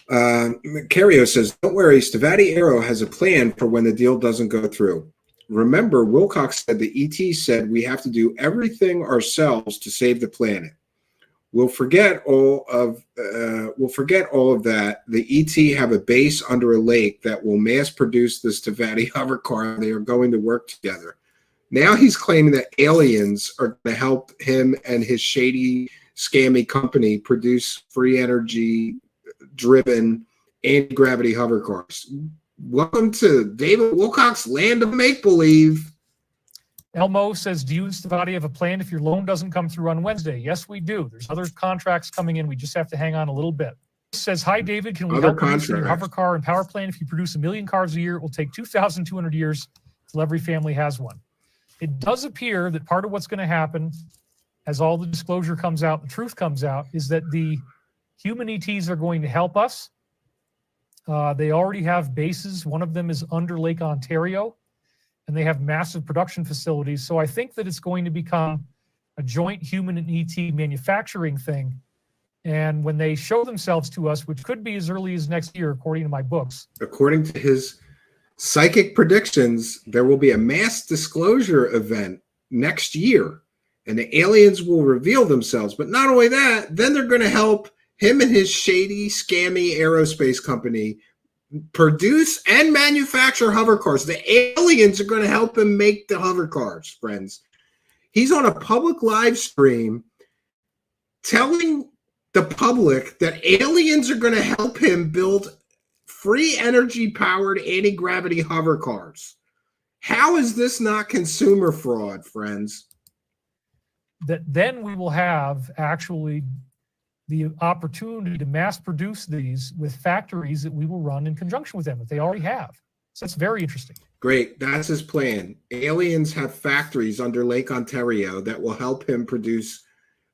Cario says, don't worry, Stavati Aero has a plan for when the deal doesn't go through. Remember, Wilcock said the ET said we have to do everything ourselves to save the planet. We'll forget all of that. The ET have a base under a lake that will mass produce the Stavati hover car. They are going to work together. Now he's claiming that aliens are going to help him and his shady, scammy company produce free energy driven anti-gravity hover cars. Welcome to David Wilcock's land of make-believe. Elmo says, do you and Stavati have a plan if your loan doesn't come through on Wednesday? Yes, we do. There's other contracts coming in. We just have to hang on a little bit. Says, hi, David. Can we help produce your hover car and power plant? If you produce 1 million cars a year, it will take 2,200 years till every family has one. It does appear that part of what's going to happen as all the disclosure comes out, the truth comes out, is that the human ETs are going to help us. They already have bases. One of them is under Lake Ontario, and they have massive production facilities. So I think that it's going to become a joint human and ET manufacturing thing. And when they show themselves to us, which could be as early as next year, according to my books. According to his psychic predictions, there will be a mass disclosure event next year, and the aliens will reveal themselves. But not only that, then they're going to help him and his shady, scammy aerospace company produce and manufacture hover cars. The aliens are going to help him make the hover cars, friends. He's on a public live stream telling the public that aliens are going to help him build free energy powered anti-gravity hover cars. How is this not consumer fraud, friends? that then we will have actually the opportunity to mass produce these with factories that we will run in conjunction with them that they already have. So that's very interesting. Great. That's his plan. Aliens have factories under Lake Ontario that will help him produce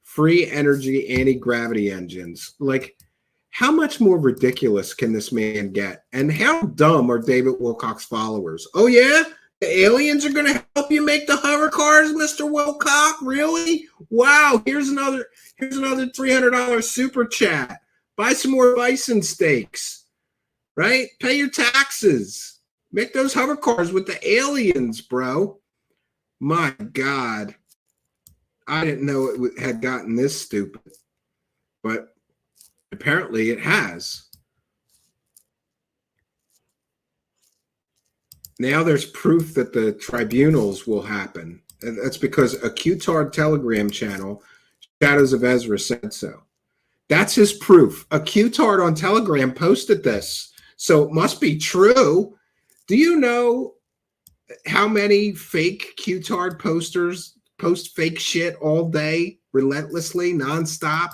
free energy anti-gravity engines. Like, how much more ridiculous can this man get? And how dumb are David Wilcock's followers? Oh, yeah? The aliens are going to help you make the hover cars, Mr. Wilcock? Really? Wow. Here's another $300 super chat. Buy some more bison steaks, right? Pay your taxes. Make those hover cars with the aliens, bro. My God. I didn't know it had gotten this stupid, but apparently it has. Now there's proof that the tribunals will happen. And that's because a Q-Tard Telegram channel, Shadows of Ezra, said so. That's his proof. A Q-Tard on Telegram posted this, so it must be true. Do you know how many fake Q-Tard posters post fake shit all day, relentlessly, nonstop?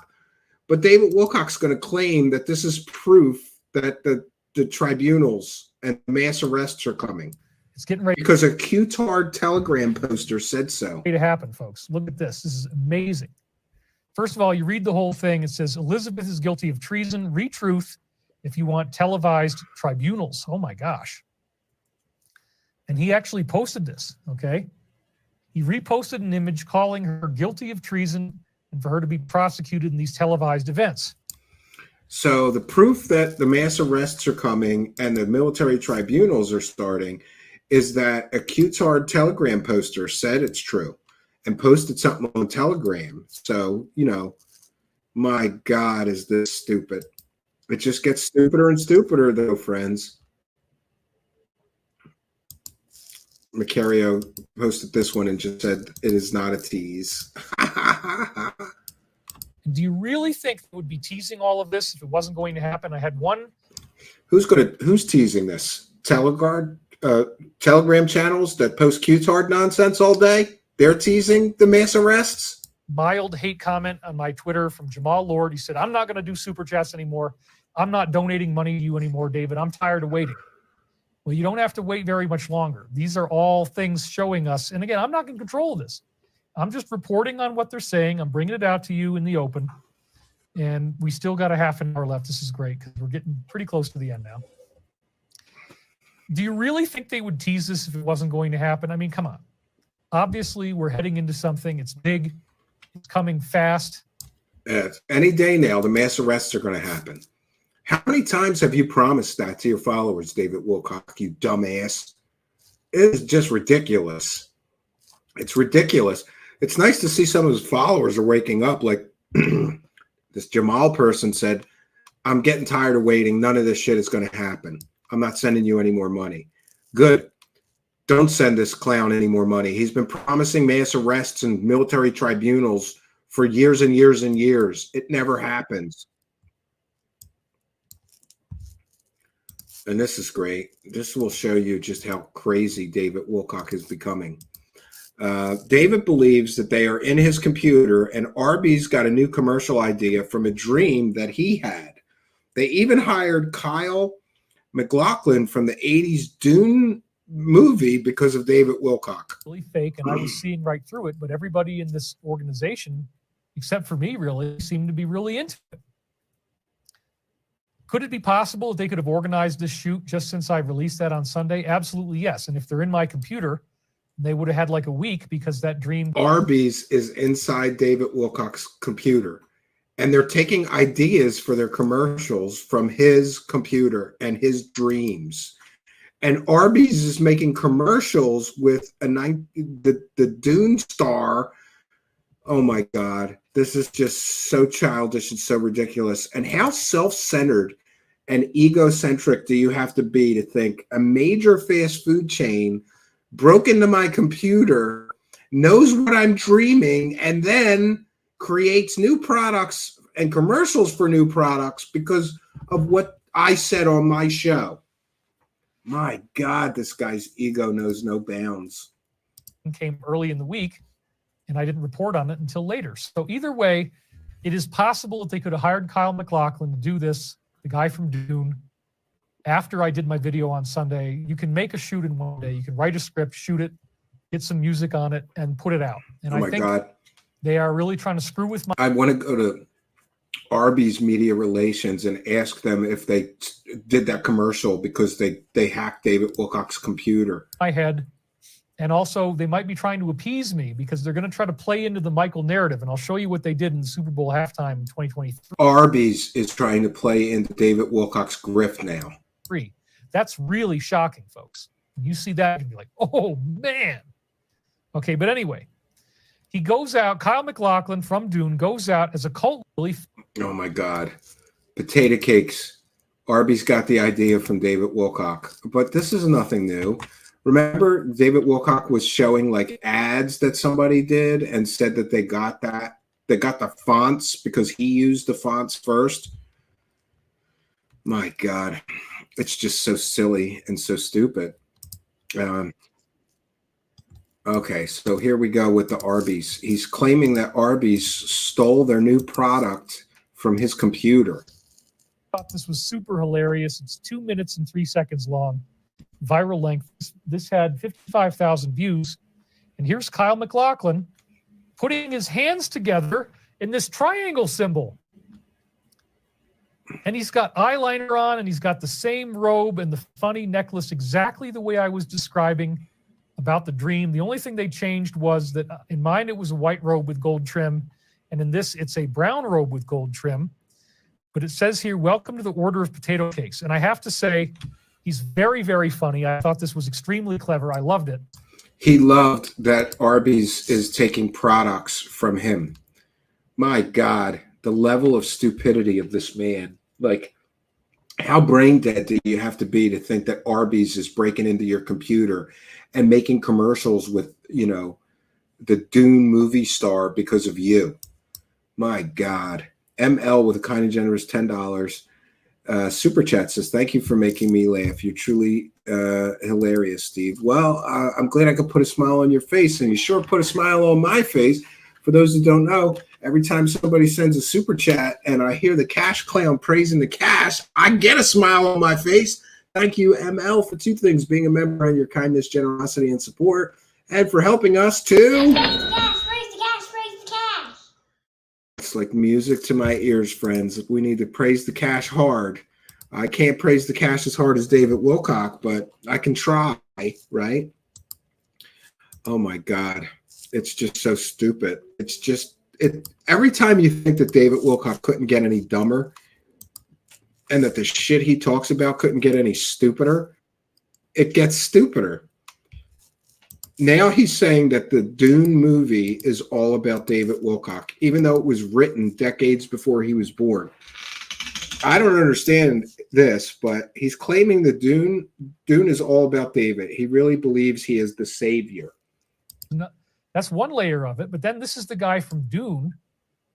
But David Wilcock's going to claim that this is proof that the tribunals and mass arrests are coming. It's getting ready because a Q-Tard Telegram poster said so. To happen, folks. Look at this. This is amazing. First of all, you read the whole thing. It says Elizabeth is guilty of treason. Read truth if you want televised tribunals. Oh my gosh. And he actually posted this, okay? He reposted an image calling her guilty of treason and for her to be prosecuted in these televised events. So the proof that the mass arrests are coming and the military tribunals are starting is that a Q-Tard Telegram poster said it's true and posted something on Telegram. So, you know, my God, is this stupid. It just gets stupider and stupider, though, friends. Macario posted this one and just said, it is not a tease. Do you really think they would be teasing all of this if it wasn't going to happen? I had one. Who's teasing this? Telegram channels that post Q-Tard nonsense all day? They're teasing the mass arrests? Mild hate comment on my Twitter from Jamal Lord. He said, I'm not going to do super chats anymore. I'm not donating money to you anymore, David. I'm tired of waiting. Well, you don't have to wait very much longer. These are all things showing us. And again, I'm not in control of this. I'm just reporting on what they're saying. I'm bringing it out to you in the open. And we still got a half an hour left. This is great because we're getting pretty close to the end now. Do you really think they would tease this if it wasn't going to happen? I mean, come on. Obviously, we're heading into something. It's big. It's coming fast. Any day now, the mass arrests are going to happen. How many times have you promised that to your followers, David Wilcock, you dumbass? It is just ridiculous. It's ridiculous. It's nice to see some of his followers are waking up. Like this Jamal person said, I'm getting tired of waiting. None of this shit is going to happen. I'm not sending you any more money. Good. Don't send this clown any more money. He's been promising mass arrests and military tribunals for years and years and years. It never happens. And this is great. This will show you just how crazy David Wilcock is becoming. David believes that they are in his computer, and Arby's got a new commercial idea from a dream that he had. They even hired Kyle MacLachlan from the 80s Dune movie because of David Wilcock. Really fake, and I was seeing right through it, but everybody in this organization, except for me, really seemed to be really into it. Could it be possible that they could have organized this shoot just since I released that on Sunday? Absolutely, yes. And if they're in my computer, they would have had like a week because that dream. Arby's is inside David Wilcock's computer, and they're taking ideas for their commercials from his computer and his dreams. And Arby's is making commercials with the Dune star. Oh my God. This is just so childish and so ridiculous. And how self-centered and egocentric do you have to be to think a major fast food chain broke into my computer, knows what I'm dreaming, and then creates new products and commercials for new products because of what I said on my show? My God, this guy's ego knows no bounds. Came early in the week and I didn't report on it until later. So either way, it is possible that they could have hired Kyle MacLachlan to do this, the guy from Dune, after I did my video on Sunday. You can make a shoot in one day. You can write a script, shoot it, get some music on it, and put it out. And Oh I my think God. they are really trying to screw with I want to go to Arby's Media Relations and ask them if they did that commercial because they hacked David Wilcock's computer. my head. And also, they might be trying to appease me because they're going to try to play into the Michael narrative. And I'll show you what they did in the Super Bowl halftime in 2023. Arby's is trying to play into David Wilcock's grift now. That's really shocking, folks. When you see that, you'll be like, oh, man. Okay, but anyway, he goes out. Kyle MacLachlan from Dune goes out as a cult bully. Oh, my God. Potato cakes. Arby's got the idea from David Wilcock. But this is nothing new. Remember, David Wilcock was showing like ads that somebody did and said that they got the fonts because he used the fonts first. My God, it's just so silly and so stupid. Okay, so here we go with the Arby's. He's claiming that Arby's stole their new product from his computer. I thought this was super hilarious. It's 2 minutes and 3 seconds long. Viral length. This had 55,000 views. And here's Kyle MacLachlan putting his hands together in this triangle symbol. And he's got eyeliner on, and he's got the same robe and the funny necklace, exactly the way I was describing about the dream. The only thing they changed was that in mine, it was a white robe with gold trim. And in this, it's a brown robe with gold trim. But it says here, welcome to the Order of Potato Cakes. And I have to say, he's very, very funny. I thought this was extremely clever. I loved it. He loved that Arby's is taking products from him. My God, the level of stupidity of this man. Like, how brain dead do you have to be to think that Arby's is breaking into your computer and making commercials with, you know, the Dune movie star because of you? My God. ML with a kind and generous $10. Super chat says, thank you for making me laugh. You're truly hilarious, Steve. Well, I'm glad I could put a smile on your face, and you sure put a smile on my face. For those who don't know, every time somebody sends a super chat and I hear the Cash Clown praising the cash, I get a smile on my face. Thank you, ML, for two things: being a member and your kindness, generosity, and support, and for helping us to... Praise the cash, praise the cash, praise the cash. It's like music to my ears, friends. We need to praise the cash hard. I can't praise the cash as hard as David Wilcock, but I can try, right? Oh my God. It's just so stupid. It's just, every time you think that David Wilcock couldn't get any dumber and that the shit he talks about couldn't get any stupider, it gets stupider. Now he's saying that the Dune movie is all about David Wilcock, even though it was written decades before he was born. I don't understand this, but he's claiming the Dune is all about David. He really believes he is the savior. No, that's one layer of it. But then this is the guy from Dune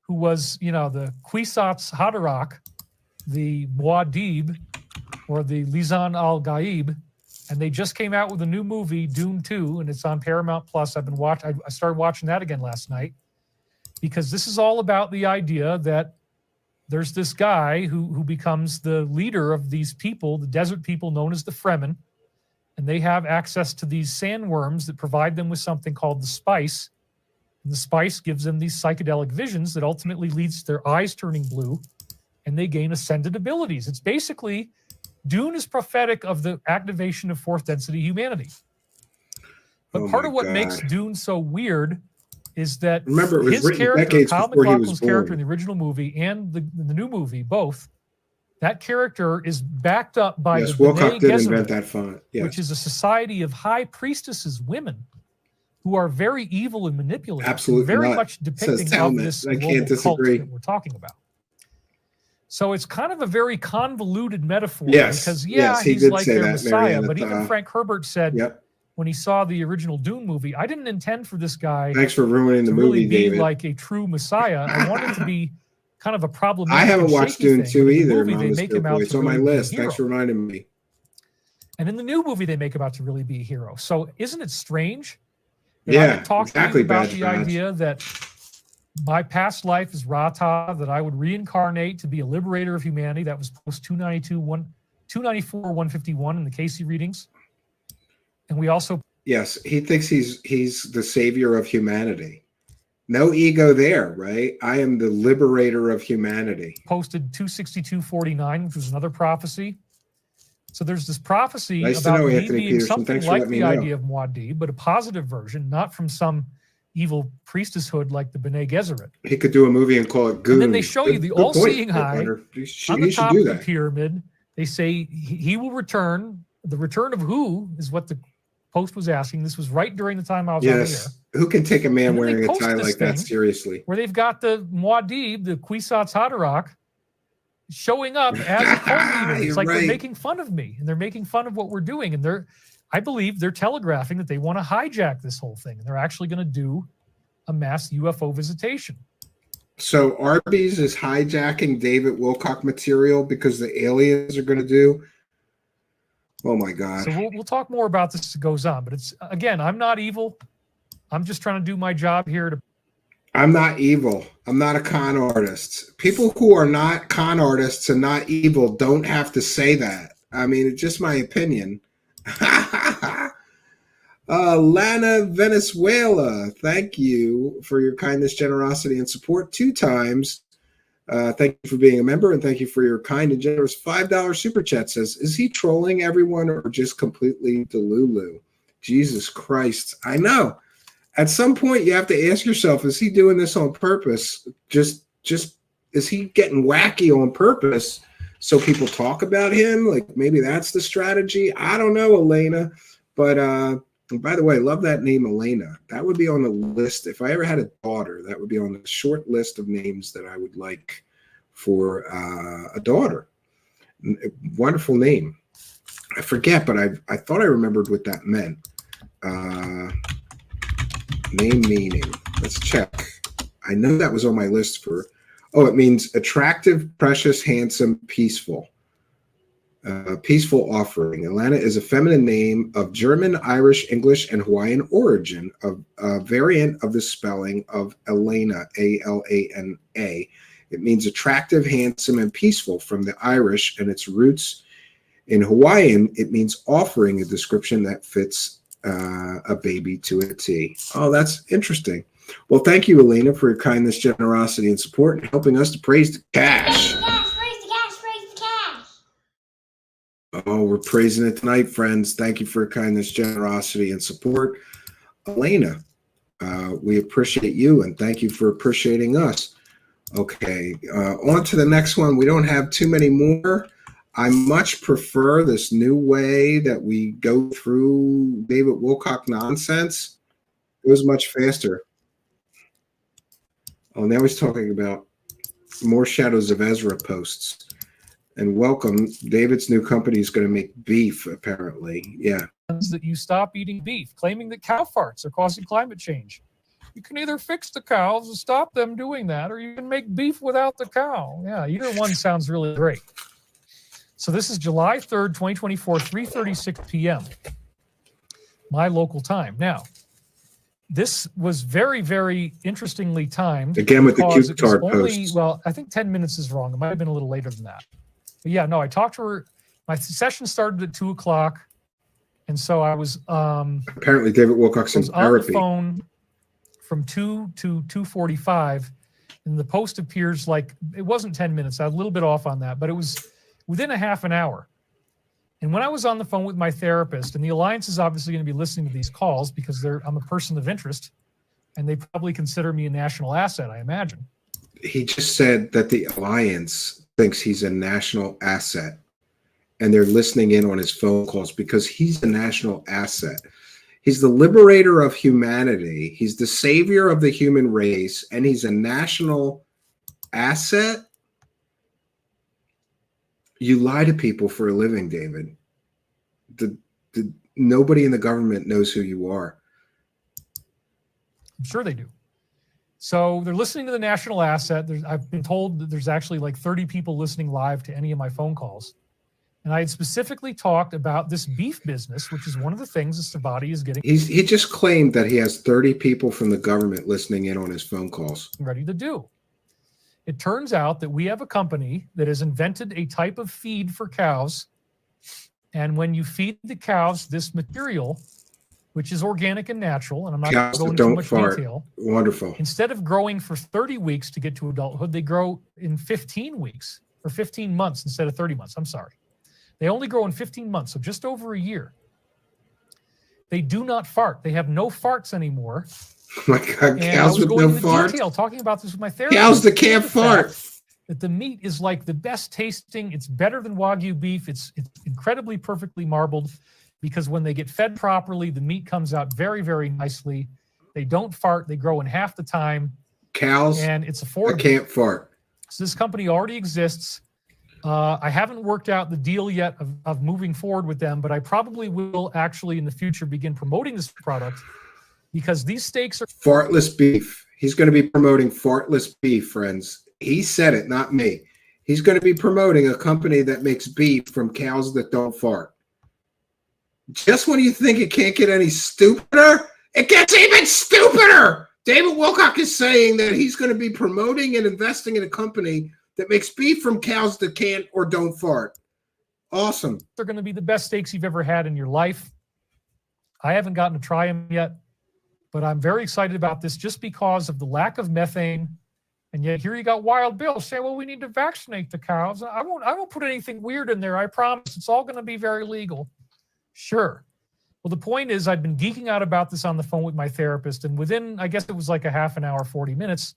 who was, you know, the Kwisatz Haderach, the Muad'Dib, or the Lisan al-Gaib. And they just came out with a new movie, Dune 2, and it's on Paramount Plus. I started watching that again last night because this is all about the idea that there's this guy who becomes the leader of these people, the desert people known as the Fremen, and they have access to these sandworms that provide them with something called the spice. And the spice gives them these psychedelic visions that ultimately leads to their eyes turning blue, and they gain ascended abilities. It's basically... Dune is prophetic of the activation of fourth density humanity. But part of what makes Dune so weird is that his character, Kyle MacLachlan's character in the original movie and the new movie, both, that character is backed up by the Wilcock did invent that font, which is a society of high priestesses women who are very evil and manipulative. Absolutely very not. much depicting of this I can't disagree. Cult that we're talking about. So it's kind of a very convoluted metaphor because, he's like their Messiah. But even Frank Herbert said when he saw the original Dune movie, I didn't intend for this guy Thanks for ruining the really movie, be David. like a true Messiah. I wanted to be kind of a problematic. I haven't watched Dune 2 either. It's on my list. Thanks for reminding me. And in the new movie, they make him out to really be a hero. So isn't it strange Yeah, I talked exactly, to you about badge the badge. idea that my past life is Rata, that I would reincarnate to be a liberator of humanity. That was post 294, 151 in the Casey readings. And we also Yes, he thinks he's the savior of humanity. No ego there, right? I am the liberator of humanity. posted 262:49, which was another prophecy. So there's this prophecy Nice to about know, me Anthony being Peterson. something Thanks for like letting me the know. idea of Muad'Dib, but a positive version, not from some evil priestesshood like the B'nai Gesserit. He could do a movie and call it Goon. And then they show you the Good point, all-seeing eye Wonder. on the He should top do of the that. pyramid. They say he will return. The return of who is what the post was asking. This was right during the time I was on the air. Yes. Who can take a man And then they wearing a post tie this like that thing seriously? where they've got the Muad'Dib, the Kwisatz Haderach, showing up as a cult leader. It's You're like right. they're making fun of me and they're making fun of what we're doing. And I believe they're telegraphing that they want to hijack this whole thing. And they're actually going to do a mass UFO visitation. So Arby's is hijacking David Wilcock material because the aliens are going to do. Oh my God. So we'll talk more about this as it goes on. But it's, again, I'm not evil. I'm just trying to do my job here to. I'm not evil. I'm not a con artist. People who are not con artists and not evil don't have to say that. I mean, it's just my opinion. Lana Venezuela, thank you for your kindness, generosity, and support 2 times. Thank you for being a member, and thank you for your kind and generous $5 super chat. Says, is he trolling everyone or just completely delulu? Jesus Christ. I know. At some point, you have to ask yourself, is he doing this on purpose? Just is he getting wacky on purpose so people talk about him? Like maybe that's the strategy. I don't know, Elena. But by the way, love that name, Elena. That would be on the list. If I ever had a daughter, that would be on the short list of names that I would like for a daughter. Wonderful name. I forget, but I thought I remembered what that meant. Name meaning. Let's check. I know that was on my list for. Oh, it means attractive, precious, handsome, peaceful. Peaceful offering. Alana is a feminine name of German, Irish, English, and Hawaiian origin, of a variant of the spelling of Elena, A-L-A-N-A. It means attractive, handsome, and peaceful from the Irish, and its roots in Hawaiian, it means offering, a description that fits a baby to a T. Oh, that's interesting. Well, thank you, Elena, for your kindness, generosity, and support, and helping us to praise the cash. Praise the cash, praise the cash, praise the cash. Oh, we're praising it tonight, friends. Thank you for your kindness, generosity, and support. Elena, we appreciate you, and thank you for appreciating us. Okay, on to the next one. We don't have too many more. I much prefer this new way that we go through David Wilcock nonsense. It goes much faster. Oh, now he's talking about more Shadows of Ezra posts. And welcome, David's new company is going to make beef, apparently. Yeah. That you stop eating beef, claiming that cow farts are causing climate change. You can either fix the cows and stop them doing that, or you can make beef without the cow. Yeah, either one sounds really great. So this is July 3rd, 2024, 3:36 p.m. my local time. Now, this was very, very interestingly timed. Again with the because it was Q-Tard only, posts. well, I think 10 minutes is wrong. It might have been a little later than that. But yeah, no, I talked to her. My session started at 2 o'clock. And so I was Apparently David Wilcock's in on the therapy. phone from 2 to 2:45. And the post appears like, it wasn't 10 minutes. I was a little bit off on that, but it was within a half an hour. And when I was on the phone with my therapist, and the Alliance is obviously going to be listening to these calls because I'm a person of interest, and they probably consider me a national asset, I imagine. He just said that the Alliance thinks he's a national asset, and they're listening in on his phone calls because he's a national asset. He's the liberator of humanity. He's the savior of the human race, and he's a national asset. You lie to people for a living, David. Nobody in the government knows who you are. I'm sure they do. So they're listening to the national asset. I've been told that there's actually like 30 people listening live to any of my phone calls. And I had specifically talked about this beef business, which is one of the things that Savati is getting He just claimed that he has 30 people from the government listening in on his phone calls. ready to do. It turns out that we have a company that has invented a type of feed for cows. And when you feed the cows this material, which is organic and natural, and I'm not Cows going that into too don't much fart. detail, Wonderful. instead of growing for 30 weeks to get to adulthood, they grow in 15 weeks or 15 months instead of 30 months. I'm sorry. They only grow in 15 months, so just over a year. They do not fart. They have no farts anymore. Oh my God, And I cows was with going no into fart. detail talking about this with my therapist. Cows that can't The fact fart. that the meat is like the best tasting. It's better than Wagyu beef. It's incredibly perfectly marbled because when they get fed properly, the meat comes out very, very nicely. They don't fart. They grow in half the time. Cows And it's that affordable. can't fart. So this company already exists. I haven't worked out the deal yet of moving forward with them, but I probably will actually in the future begin promoting this product because these steaks are Fartless beef. He's going to be promoting fartless beef, friends. He said it, not me. He's going to be promoting a company that makes beef from cows that don't fart. Just when you think it can't get any stupider, it gets even stupider. David Wilcock is saying that he's going to be promoting and investing in a company that makes beef from cows that can't or don't fart. Awesome. they're going to be the best steaks you've ever had in your life. I haven't gotten to try them yet, but I'm very excited about this just because of the lack of methane. And yet here you got Wild Bill saying, well, we need to vaccinate the cows. I won't put anything weird in there. I promise it's all going to be very legal. Sure. Well, the point is I've been geeking out about this on the phone with my therapist. And within, I guess it was like a half an hour, 40 minutes,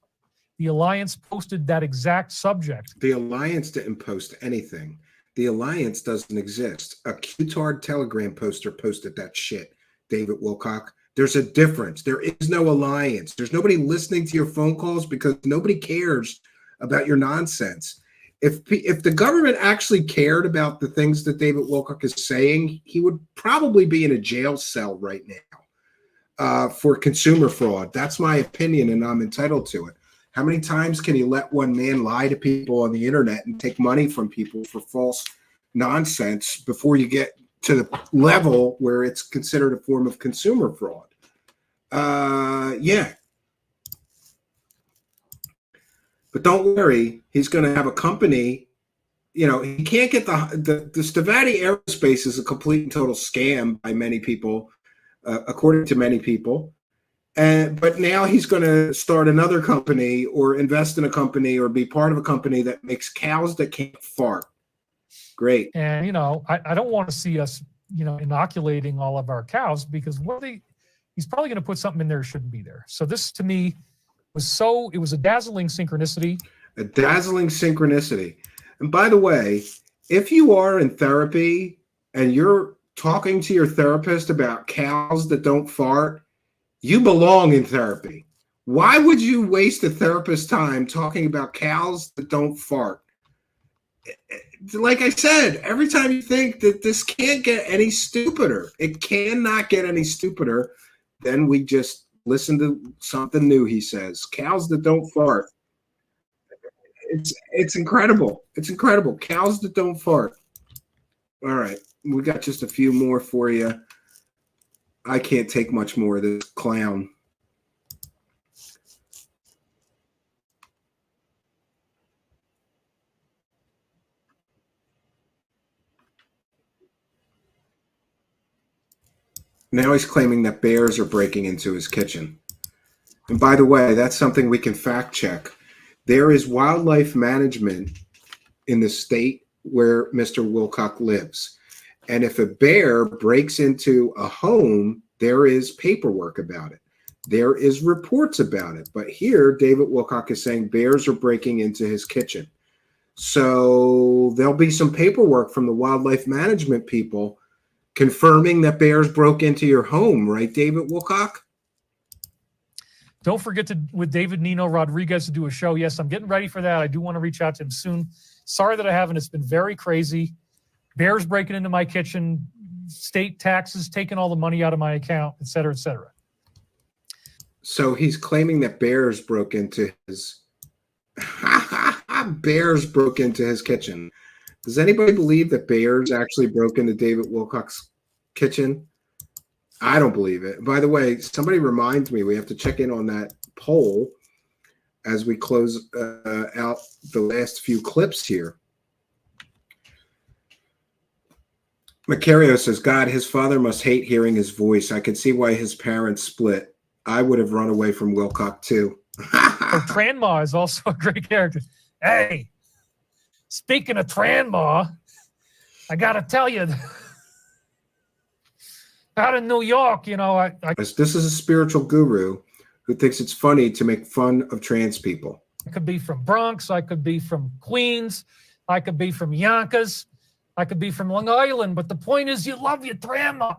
the Alliance posted that exact subject. The Alliance didn't post anything. The Alliance doesn't exist. A Q-tard Telegram poster posted that shit, David Wilcock. There's a difference. There is no Alliance. There's nobody listening to your phone calls because nobody cares about your nonsense. If the government actually cared about the things that David Wilcock is saying, he would probably be in a jail cell right now for consumer fraud. That's my opinion, and I'm entitled to it. How many times can you let one man lie to people on the internet and take money from people for false nonsense before you get to the level where it's considered a form of consumer fraud? Yeah. But don't worry, he's going to have a company. You know, he can't get the Stavati Aerospace is a complete and total scam by many people, according to many people. But now he's going to start another company or invest in a company or be part of a company that makes cows that can't fart. Great. And, I don't want to see us, inoculating all of our cows because he's probably going to put something in there that shouldn't be there. So this to me it was a dazzling synchronicity. A dazzling synchronicity. And by the way, if you are in therapy and you're talking to your therapist about cows that don't fart, you belong in therapy. Why would you waste a therapist's time talking about cows that don't fart? Like I said, every time you think that this can't get any stupider, it cannot get any stupider, then we just listen to something new he says. Cows that don't fart. It's incredible. It's incredible. Cows that don't fart. All right. We got just a few more for you. I can't take much more of this clown. Now he's claiming that bears are breaking into his kitchen. And by the way, that's something we can fact check. There is wildlife management in the state where Mr. Wilcock lives. And if a bear breaks into a home, there is paperwork about it. There is reports about it. But here, David Wilcock is saying bears are breaking into his kitchen. So there'll be some paperwork from the wildlife management people confirming that bears broke into your home, right, David Wilcock? Don't forget with David Nino Rodriguez to do a show. Yes, I'm getting ready for that. I do want to reach out to him soon. Sorry that I haven't. It's been very crazy. Bears breaking into my kitchen, state taxes, taking all the money out of my account, et cetera, et cetera. So he's claiming that bears broke into his bears broke into his kitchen. Does anybody believe that bears actually broke into David Wilcock's kitchen? I don't believe it. By the way, somebody reminds me we have to check in on that poll as we close out the last few clips here. Macario says, God, his father must hate hearing his voice. I could see why his parents split. I would have run away from Wilcock too. Tranma is also a great character. Hey, speaking of Tranma, I got to tell you, out in New York, you know, This is a spiritual guru who thinks it's funny to make fun of trans people. I could be from Bronx. I could be from Queens. I could be from Yonkers. I could be from Long Island. But the point is, you love your Tranma.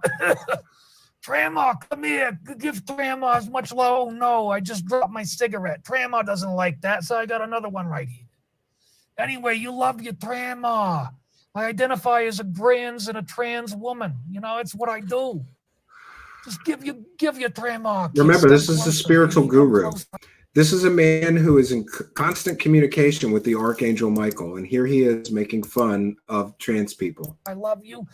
Tranma, come here. Give Tranma as much love. Oh, no, I just dropped my cigarette. Tranma doesn't like that, so I got another one right here. Anyway, you love your Tranma. I identify as a trans and a trans woman. You know, it's what I do. Just give your Tranma. Remember, this is a spiritual guru. This is a man who is in constant communication with the Archangel Michael, and here he is making fun of trans people. I love you.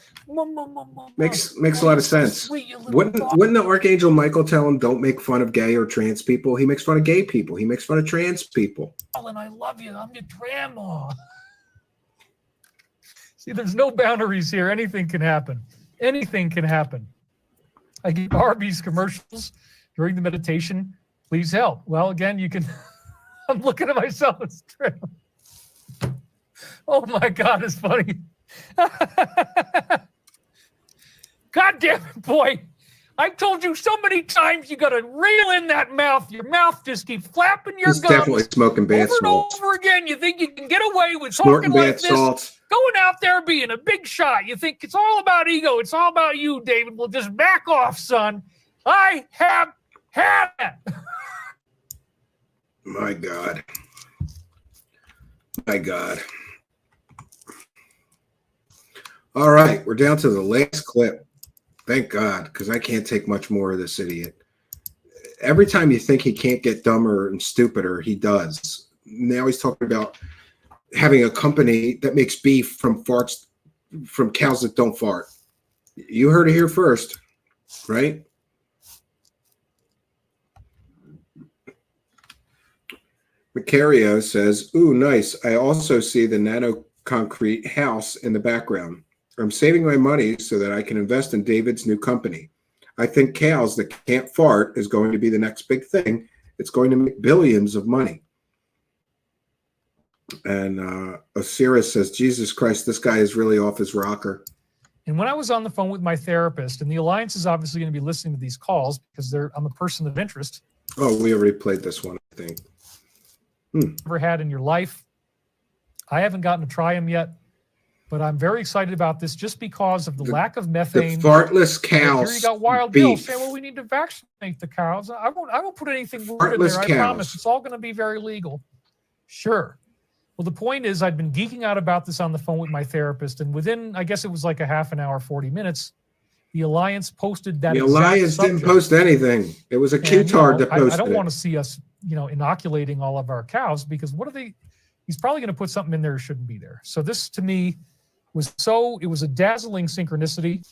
Makes a lot of sense. Wouldn't the Archangel Michael tell him don't make fun of gay or trans people? He makes fun of gay people. He makes fun of trans people. And I love you. I'm your Tranma. See, there's no boundaries here. Anything can happen. Anything can happen. I get Arby's commercials during the meditation. Please help. Well, again, you can. I'm looking at myself as true. Oh my God, it's funny. God damn it, boy. I've told you so many times you got to reel in that mouth. Your mouth just keeps flapping your He's gums. definitely smoking bath salts. Over and over again. You think you can get away with Snorting talking like bath this. salts. Going out there being a big shot. You think it's all about ego. It's all about you, David. Well, just back off, son. I have had it. My God. My God. All right, we're down to the last clip. Thank God, because I can't take much more of this idiot. Every time you think he can't get dumber and stupider, he does. Now he's talking about having a company that makes beef from farts, from cows that don't fart. You heard it here first, right? Macario says, ooh, nice. I also see the nano concrete house in the background. I'm saving my money so that I can invest in David's new company. I think cows that can't fart is going to be the next big thing. It's going to make billions of money. And Osiris says, Jesus Christ, this guy is really off his rocker. And when I was on the phone with my therapist, and the Alliance is obviously going to be listening to these calls because I'm a person of interest. Oh, we already played this one, I think. Ever had in your life. I haven't gotten to try them yet, but I'm very excited about this just because of the lack of methane. The fartless cows. Here you got Wild Bill saying, well, we need to vaccinate the cows. I won't put anything weird in there. I promise. It's all going to be very legal. Sure. Well, the point is I'd been geeking out about this on the phone with my therapist, and within, I guess it was like a half an hour, 40 minutes, the Alliance posted that. The Alliance didn't post anything. It was a Q-tard that posted I don't want to see us, inoculating all of our cows, because he's probably going to put something in there that shouldn't be there. So this, to me, it was a dazzling synchronicity.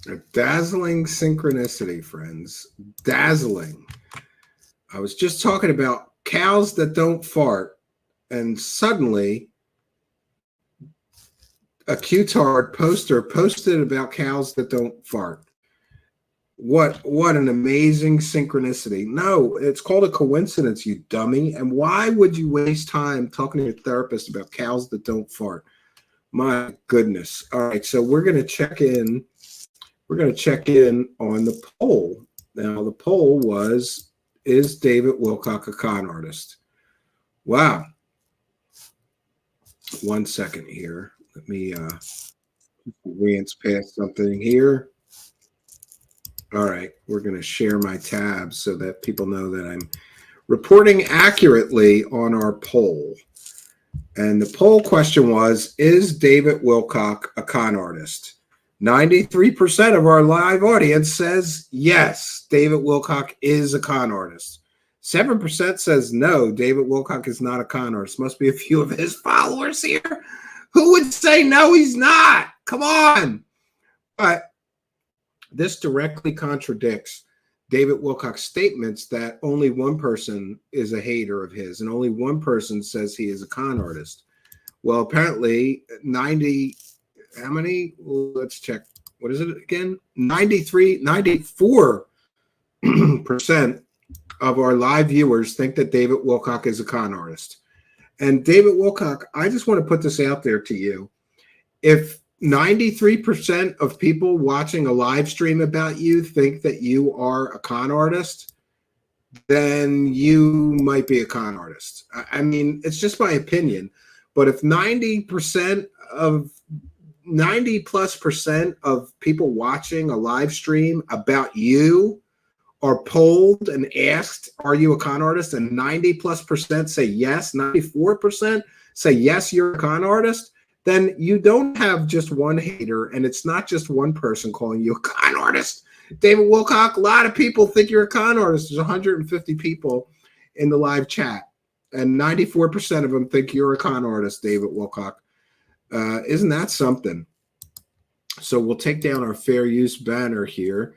A dazzling synchronicity, friends. Dazzling. I was just talking about cows that don't fart, and suddenly a Q-tard poster posted about cows that don't fart. What an amazing synchronicity. No, it's called a coincidence, you dummy. And why would you waste time talking to your therapist about cows that don't fart? My goodness. All right, so we're going to check in. We're going to check in on the poll. Now, the poll was, is David Wilcock a con artist? Wow. 1 second here. Let me glance past something here. All right, we're going to share my tabs so that people know that I'm reporting accurately on our poll. And the poll question was, is David Wilcock a con artist? 93% of our live audience says yes, David Wilcock is a con artist. 7% says no, David Wilcock is not a con artist. Must be a few of his followers here Who would say no, he's not? Come on. But this directly contradicts David Wilcock's statements that only one person is a hater of his and only one person says he is a con artist. Well, apparently 90, how many? Well, let's check. What is it again? 94% of our live viewers think that David Wilcock is a con artist. And David Wilcock, I just want to put this out there to you. If 93% of people watching a live stream about you think that you are a con artist, then you might be a con artist. I mean, it's just my opinion. But if 90 plus percent of people watching a live stream about you are polled and asked, are you a con artist? And 90 plus percent say yes, 94% say yes, you're a con artist, then you don't have just one hater, and it's not just one person calling you a con artist. David Wilcock, a lot of people think you're a con artist. There's 150 people in the live chat, and 94% of them think you're a con artist, David Wilcock. Isn't that something? So we'll take down our fair use banner here.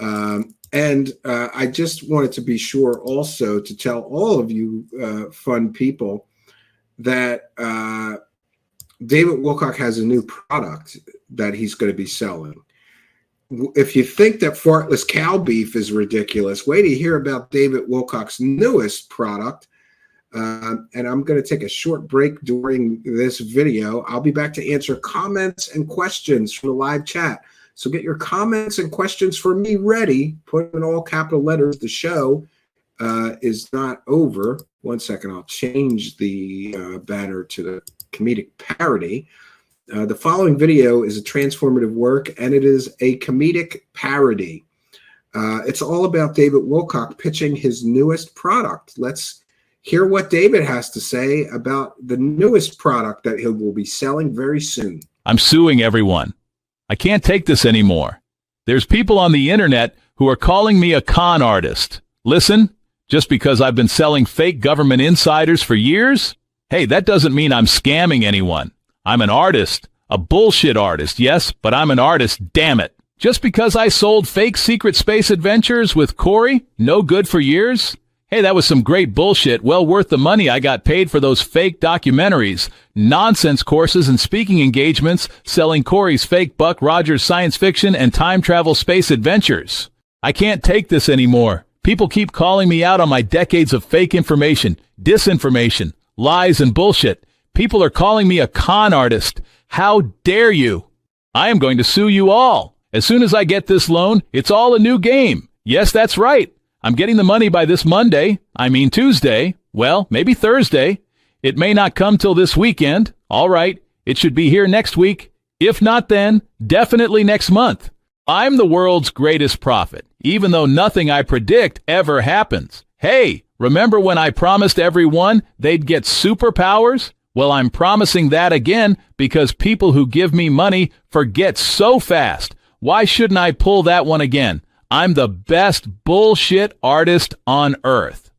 And I just wanted to be sure also to tell all of you fun people that David Wilcock has a new product that he's going to be selling. If you think that fartless cow beef is ridiculous, wait to hear about David Wilcock's newest product. And I'm going to take a short break during this video. I'll be back to answer comments and questions from the live chat. So get your comments and questions for me ready. Put in all capital letters. The show is not over. 1 second, I'll change the banner to the comedic parody. The following video is a transformative work, and it is a comedic parody. It's all about David Wilcock pitching his newest product. Let's hear what David has to say about the newest product that he will be selling very soon. I'm suing everyone. I can't take this anymore. There's people on the internet who are calling me a con artist. Listen, just because I've been selling fake government insiders for years? Hey, that doesn't mean I'm scamming anyone. I'm an artist, a bullshit artist, yes, but I'm an artist, damn it. Just because I sold fake secret space adventures with Corey, no good for years? Hey, that was some great bullshit, well worth the money I got paid for those fake documentaries, nonsense courses and speaking engagements selling Corey's fake Buck Rogers science fiction and time travel space adventures. I can't take this anymore. People keep calling me out on my decades of fake information, disinformation, lies and bullshit. People are calling me a con artist. How dare you? I am going to sue you all. As soon as I get this loan, it's all a new game. Yes, that's right. I'm getting the money by this Monday. I mean Tuesday. Well, maybe Thursday. It may not come till this weekend. All right. It should be here next week. If not then, definitely next month. I'm the world's greatest prophet, even though nothing I predict ever happens. Hey, remember when I promised everyone they'd get superpowers? Well, I'm promising that again because people who give me money forget so fast. Why shouldn't I pull that one again? I'm the best bullshit artist on earth.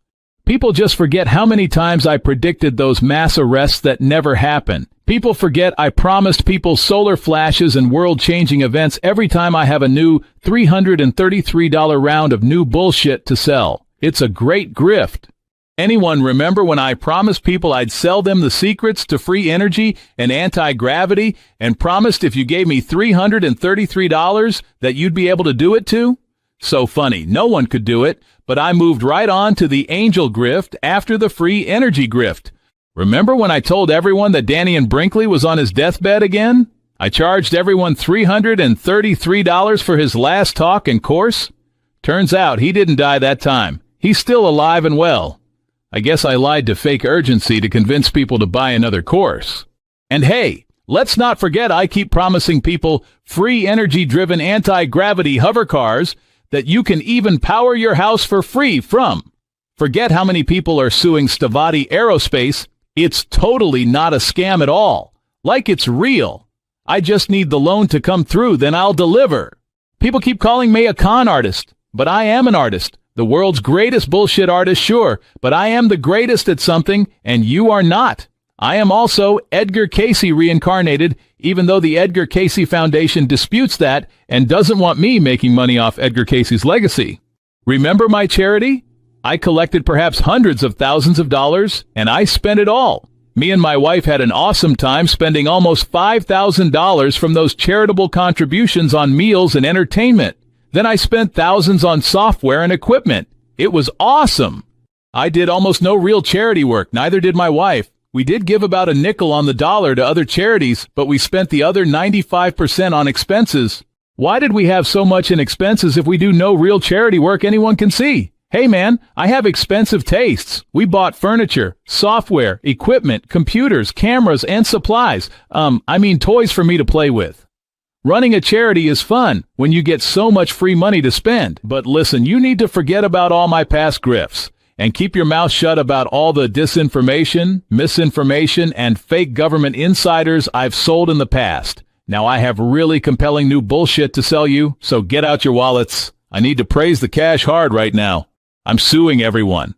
People just forget how many times I predicted those mass arrests that never happened. People forget I promised people solar flashes and world-changing events every time I have a new $333 round of new bullshit to sell. It's a great grift. Anyone remember when I promised people I'd sell them the secrets to free energy and anti-gravity and promised if you gave me $333 that you'd be able to do it too? So funny, no one could do it, but I moved right on to the angel grift after the free energy grift. Remember when I told everyone that Danny and Brinkley was on his deathbed again? I charged everyone $333 for his last talk and course. Turns out he didn't die that time. He's still alive and well. I guess I lied to fake urgency to convince people to buy another course. And hey, let's not forget I keep promising people free energy-driven anti-gravity hover cars that you can even power your house for free from. Forget how many people are suing Stavati Aerospace. It's totally not a scam at all. Like it's real. I just need the loan to come through, then I'll deliver. People keep calling me a con artist, but I am an artist. The world's greatest bullshit artist, sure, but I am the greatest at something, and you are not. I am also Edgar Casey reincarnated, even though the Edgar Casey Foundation disputes that and doesn't want me making money off Edgar Casey's legacy. Remember my charity? I collected perhaps hundreds of thousands of dollars, and I spent it all. Me and my wife had an awesome time spending almost $5,000 from those charitable contributions on meals and entertainment. Then I spent thousands on software and equipment. It was awesome. I did almost no real charity work, neither did my wife. We did give about a nickel on the dollar to other charities, but we spent the other 95% on expenses. Why did we have so much in expenses if we do no real charity work anyone can see? Hey man, I have expensive tastes. We bought furniture, software, equipment, computers, cameras, and supplies. Toys for me to play with. Running a charity is fun when you get so much free money to spend. But listen, you need to forget about all my past grifts and keep your mouth shut about all the disinformation, misinformation, and fake government insiders I've sold in the past. Now I have really compelling new bullshit to sell you, so get out your wallets. I need to praise the cash hard right now. I'm suing everyone.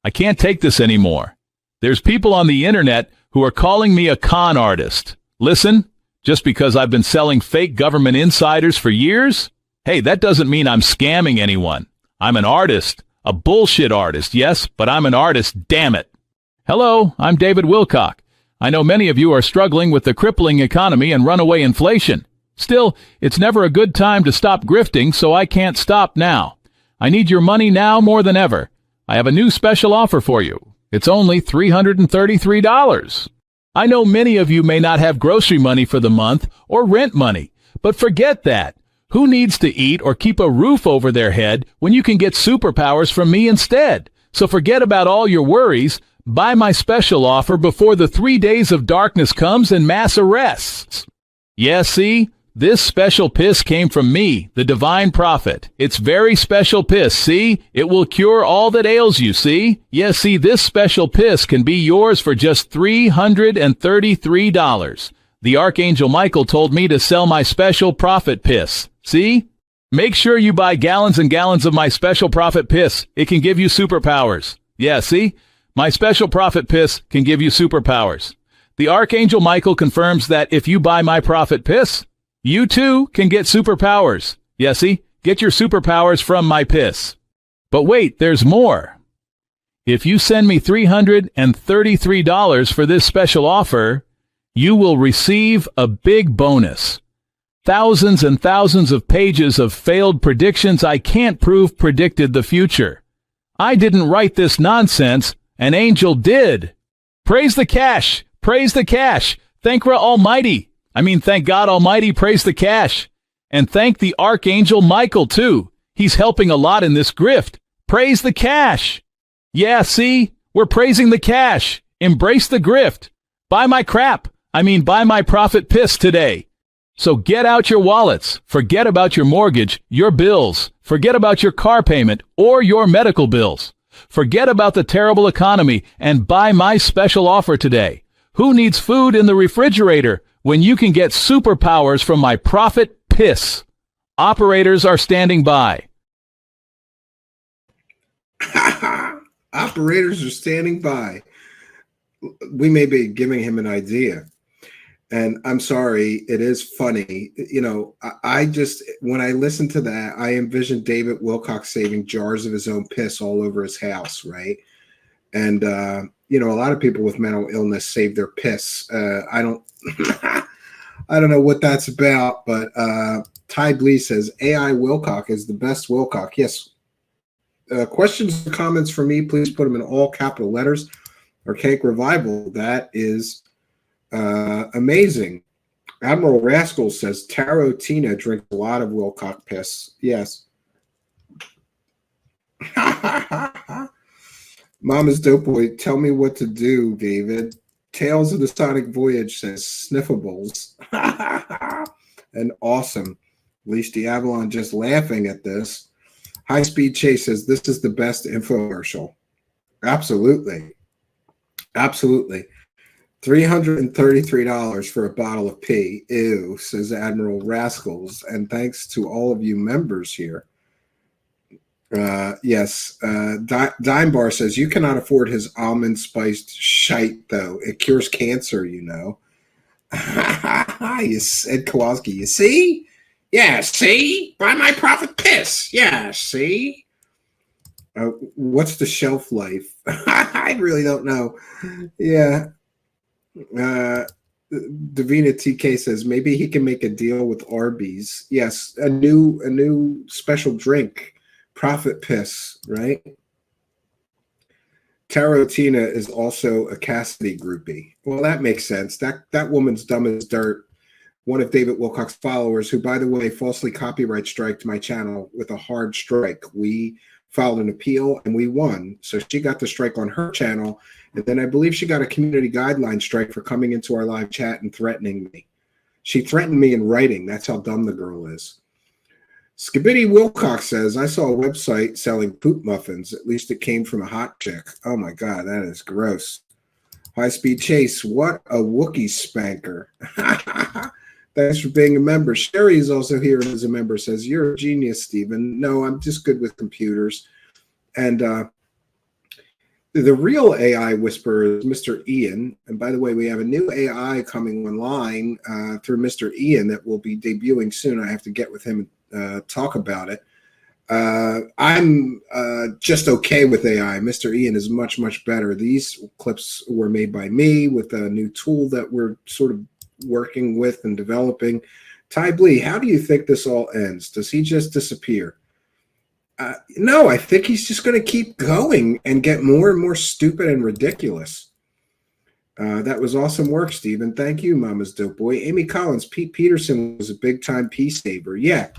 I can't take this anymore. There's people on the internet who are calling me a con artist. Listen, just because I've been selling fake government insiders for years? Hey, that doesn't mean I'm scamming anyone. I'm an artist. A bullshit artist, yes, but I'm an artist, damn it. Hello, I'm David Wilcock. I know many of you are struggling with the crippling economy and runaway inflation. Still, it's never a good time to stop grifting, so I can't stop now. I need your money now more than ever. I have a new special offer for you. It's only $333. I know many of you may not have grocery money for the month or rent money, but forget that. Who needs to eat or keep a roof over their head when you can get superpowers from me instead? So forget about all your worries. Buy my special offer before the 3 days of darkness comes and mass arrests. Yeah, see? This special piss came from me, the divine prophet. It's very special piss, see? It will cure all that ails you, see? Yeah, see, this special piss can be yours for just $333. The Archangel Michael told me to sell my special prophet piss. See? Make sure you buy gallons and gallons of my special prophet piss. It can give you superpowers. Yeah, see? My special prophet piss can give you superpowers. The Archangel Michael confirms that if you buy my prophet piss, you too can get superpowers. Yeah, see? Get your superpowers from my piss. But wait, there's more. If you send me $333 for this special offer, you will receive a big bonus. Thousands and thousands of pages of failed predictions I can't prove predicted the future. I didn't write this nonsense. An angel did. Praise the cash. Praise the cash. Thank God Almighty. Thank God Almighty. Praise the cash. And thank the Archangel Michael, too. He's helping a lot in this grift. Praise the cash. Yeah, see? We're praising the cash. Embrace the grift. Buy my crap. Buy my prophet piss today. So get out your wallets. Forget about your mortgage, your bills. Forget about your car payment or your medical bills. Forget about the terrible economy and buy my special offer today. Who needs food in the refrigerator when you can get superpowers from my prophet piss? Operators are standing by. Operators are standing by. We may be giving him an idea. And I'm sorry, it is funny. I just, when I listen to that, I envision David Wilcock saving jars of his own piss all over his house, right? And, a lot of people with mental illness save their piss. I don't know what that's about, but Ty Lee says, AI Wilcock is the best Wilcock. Yes. Questions or comments for me, please put them in all capital letters. Archaic Revival, that is amazing. Admiral Rascal says Taro Tina drinks a lot of Wilcock piss. Yes. Mama's Dope Boy, tell me what to do, David. Tales of the Sonic Voyage says sniffables. And awesome. At least the Avalon just laughing at this. High Speed Chase says this is the best infomercial. Absolutely. Absolutely. $333 for a bottle of pee. Ew, says Admiral Rascals. And thanks to all of you members here. Yes. Dime Bar says you cannot afford his almond spiced shite though. It cures cancer, you know. You said Kowalski. You see? Yeah, see? Buy my profit piss. Yeah, see? What's the shelf life? I really don't know. Yeah. Davina TK says maybe he can make a deal with Arby's. Yes, a new special drink, profit piss, right? Tarotina is also a Cassidy groupie. Well, that makes sense. That woman's dumb as dirt. One of David Wilcock's followers, who, by the way, falsely copyright striked my channel with a hard strike. We filed an appeal and we won. So she got the strike on her channel. And then I believe she got a community guideline strike for coming into our live chat and threatening me. She threatened me in writing. That's how dumb the girl is. Skibidi Wilcock says, I saw a website selling poop muffins. At least it came from a hot chick. Oh my God, that is gross. High Speed Chase, what a Wookiee spanker. Thanks for being a member. Sherry is also here as a member, says, you're a genius, Stephen. No, I'm just good with computers. And the real AI whisperer is Mr. Ian. And by the way, we have a new AI coming online through Mr. Ian that will be debuting soon. I have to get with him and talk about it. I'm just okay with AI. Mr. Ian is much, much better. These clips were made by me with a new tool that we're sort of working with and developing. Ty Blee, how do you think this all ends? Does he just disappear? No, I think he's just going to keep going and get more and more stupid and ridiculous. That was awesome work, Stephen. Thank you, Mama's Dope Boy. Amy Collins, Pete Peterson was a big-time peace saver. Yeah.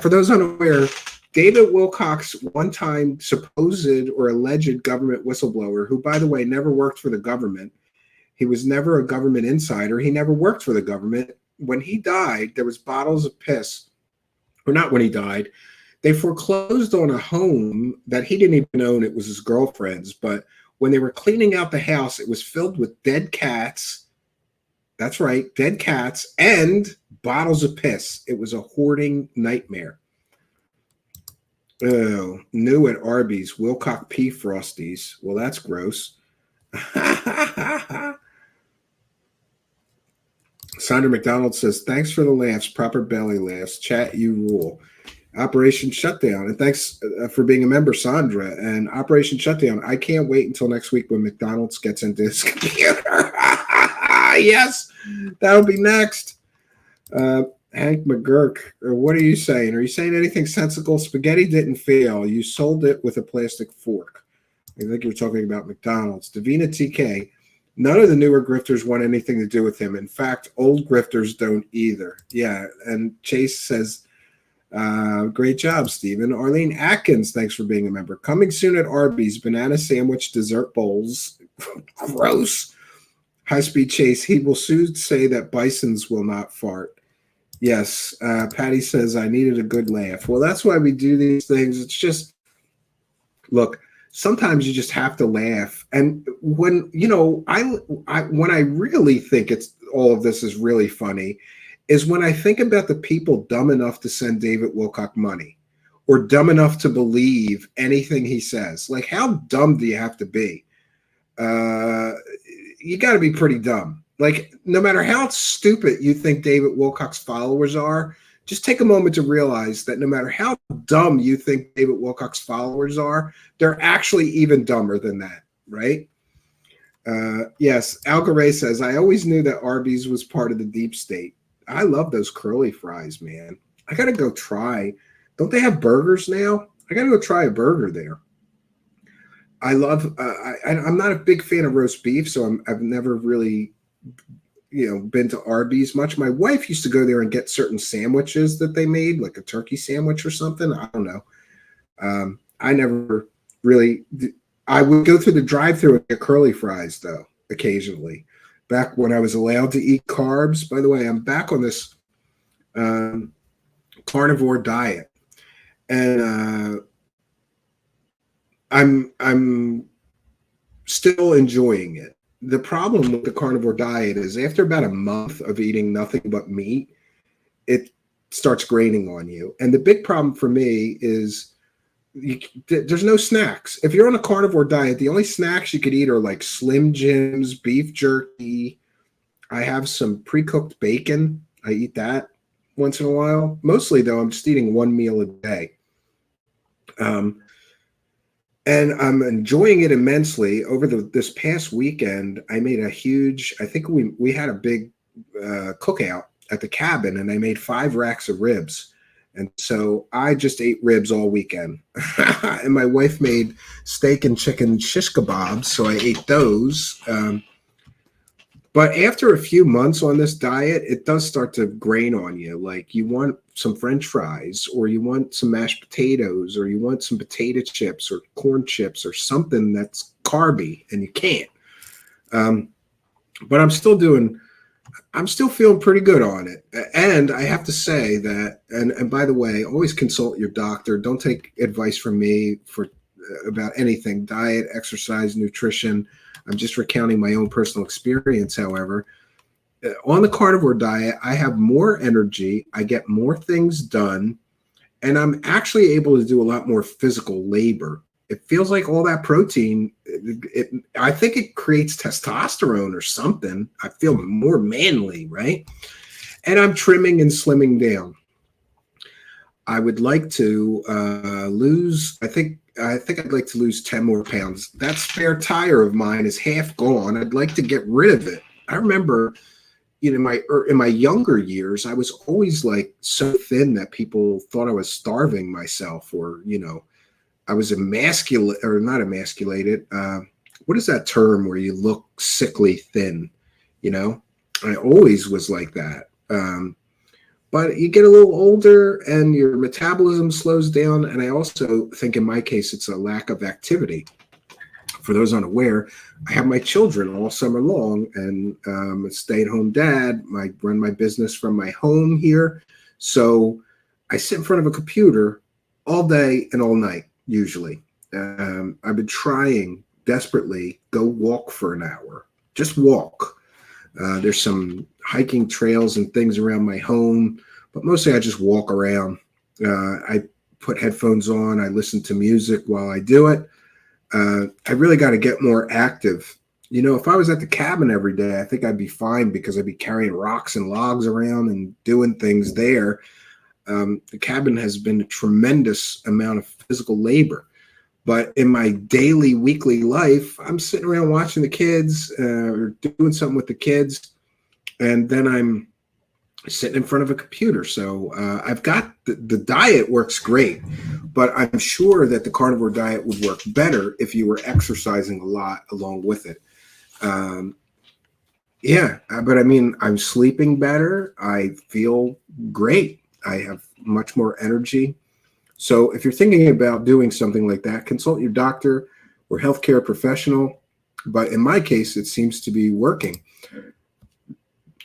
For those unaware, David Wilcock's one-time supposed or alleged government whistleblower, who, by the way, never worked for the government. He was never a government insider. He never worked for the government. When he died, there was bottles of piss. Or not when he died. They foreclosed on a home that he didn't even own. It was his girlfriend's. But when they were cleaning out the house, it was filled with dead cats. That's right, dead cats and bottles of piss. It was a hoarding nightmare. Oh, new at Arby's, Wilcock P. Frosties. Well, that's gross. Sandra McDonald says, thanks for the laughs, proper belly laughs. Chat, you rule. Operation Shutdown. And thanks for being a member, Sandra. And Operation Shutdown, I can't wait until next week when McDonald's gets into his computer. Yes, that'll be next. Hank McGurk, what are you saying? Are you saying anything sensible? Spaghetti didn't fail. You sold it with a plastic fork. I think you're talking about McDonald's. Davina TK, none of the newer grifters want anything to do with him. In fact, old grifters don't either. Yeah, and Chase says, great job, Stephen. Arlene Atkins, thanks for being a member. Coming soon at Arby's, banana sandwich dessert bowls. Gross. High Speed Chase, he will soon say that bisons will not fart. Yes, Patty says, I needed a good laugh. Well, that's why we do these things. It's just, look, sometimes you just have to laugh. And when, you know, when I really think it's all of this is really funny is when I think about the people dumb enough to send David Wilcock money or dumb enough to believe anything he says. Like, how dumb do you have to be? You got to be pretty dumb. Like, no matter how stupid you think David Wilcock's followers are, just take a moment to realize that no matter how dumb you think David Wilcock's followers are, they're actually even dumber than that, right? Yes, Algaray says, I always knew that Arby's was part of the deep state. I love those curly fries, man. I got to go try. Don't they have burgers now? I got to go try a burger there. I love, I'm not a big fan of roast beef, so I've never really, been to Arby's much. My wife used to go there and get certain sandwiches that they made, like a turkey sandwich or something. I don't know. I never really, I would go through the drive-thru and get curly fries, though, occasionally. Back when I was allowed to eat carbs. By the way, I'm back on this carnivore diet. And I'm still enjoying it. The problem with the carnivore diet is after about a month of eating nothing but meat, it starts graining on you. And the big problem for me is there's no snacks. If you're on a carnivore diet, the only snacks you could eat are like Slim Jims, beef jerky. I have some pre-cooked bacon. I eat that once in a while. Mostly, though, I'm just eating one meal a day. And I'm enjoying it immensely. Over this past weekend, I made a huge, I think we had a big cookout at the cabin, and I made 5 racks of ribs. And so I just ate ribs all weekend. And my wife made steak and chicken shish kebabs, so I ate those. But after a few months on this diet, it does start to grain on you. Like you want some French fries, or you want some mashed potatoes, or you want some potato chips or corn chips or something that's carby, and you can't. But I'm still feeling pretty good on it. And I have to say that, and by the way, always consult your doctor. Don't take advice from me about anything, diet, exercise, nutrition. I'm just recounting my own personal experience, however. On the carnivore diet, I have more energy, I get more things done, and I'm actually able to do a lot more physical labor. It feels like all that protein, I think it creates testosterone or something. I feel more manly, right? And I'm trimming and slimming down. I would like to lose, I think I'd like to lose 10 more pounds. That spare tire of mine is half gone. I'd like to get rid of it. I remember, in my younger years, I was always like so thin that people thought I was starving myself, or, I was emasculate, or not emasculated. What is that term where you look sickly thin? I always was like that. But you get a little older and your metabolism slows down. And I also think in my case, it's a lack of activity. For those unaware, I have my children all summer long, and I'm a stay-at-home dad. I run my business from my home here. So I sit in front of a computer all day and all night, usually. I've been trying desperately, go walk for an hour. Just walk. There's some hiking trails and things around my home, but mostly I just walk around. I put headphones on. I listen to music while I do it. I really got to get more active. If I was at the cabin every day, I think I'd be fine because I'd be carrying rocks and logs around and doing things there. The cabin has been a tremendous amount of physical labor. But in my daily, weekly life, I'm sitting around watching the kids or doing something with the kids. And then I'm sitting in front of a computer. So I've got the diet works great, but I'm sure that the carnivore diet would work better if you were exercising a lot along with it. But I mean, I'm sleeping better. I feel great. I have much more energy. So if you're thinking about doing something like that, consult your doctor or healthcare professional. But in my case, it seems to be working.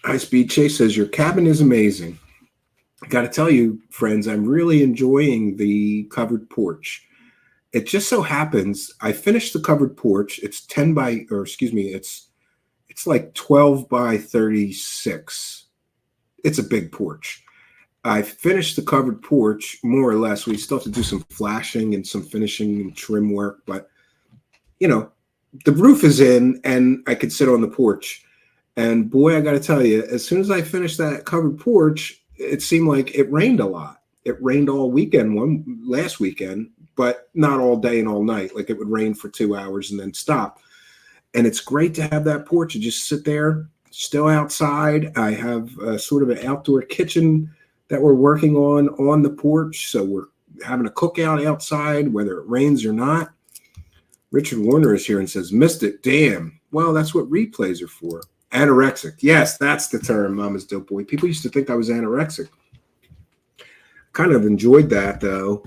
High Speed Chase says, your cabin is amazing. I got to tell you, friends, I'm really enjoying the covered porch. It just so happens I finished the covered porch. It's it's like 12 by 36. It's a big porch. I finished the covered porch more or less. We still have to do some flashing and some finishing and trim work, but the roof is in and I could sit on the porch. And boy, I got to tell you, as soon as I finished that covered porch, it seemed like it rained a lot. It rained all weekend, last weekend, but not all day and all night. Like it would rain for 2 hours and then stop. And it's great to have that porch and just sit there, still outside. I have sort of an outdoor kitchen that we're working on the porch. So we're having a cookout outside, whether it rains or not. Richard Warner is here and says, missed it. Damn. Well, that's what replays are for. Anorexic. Yes, that's the term, Mama's Dope Boy. People used to think I was anorexic. Kind of enjoyed that, though.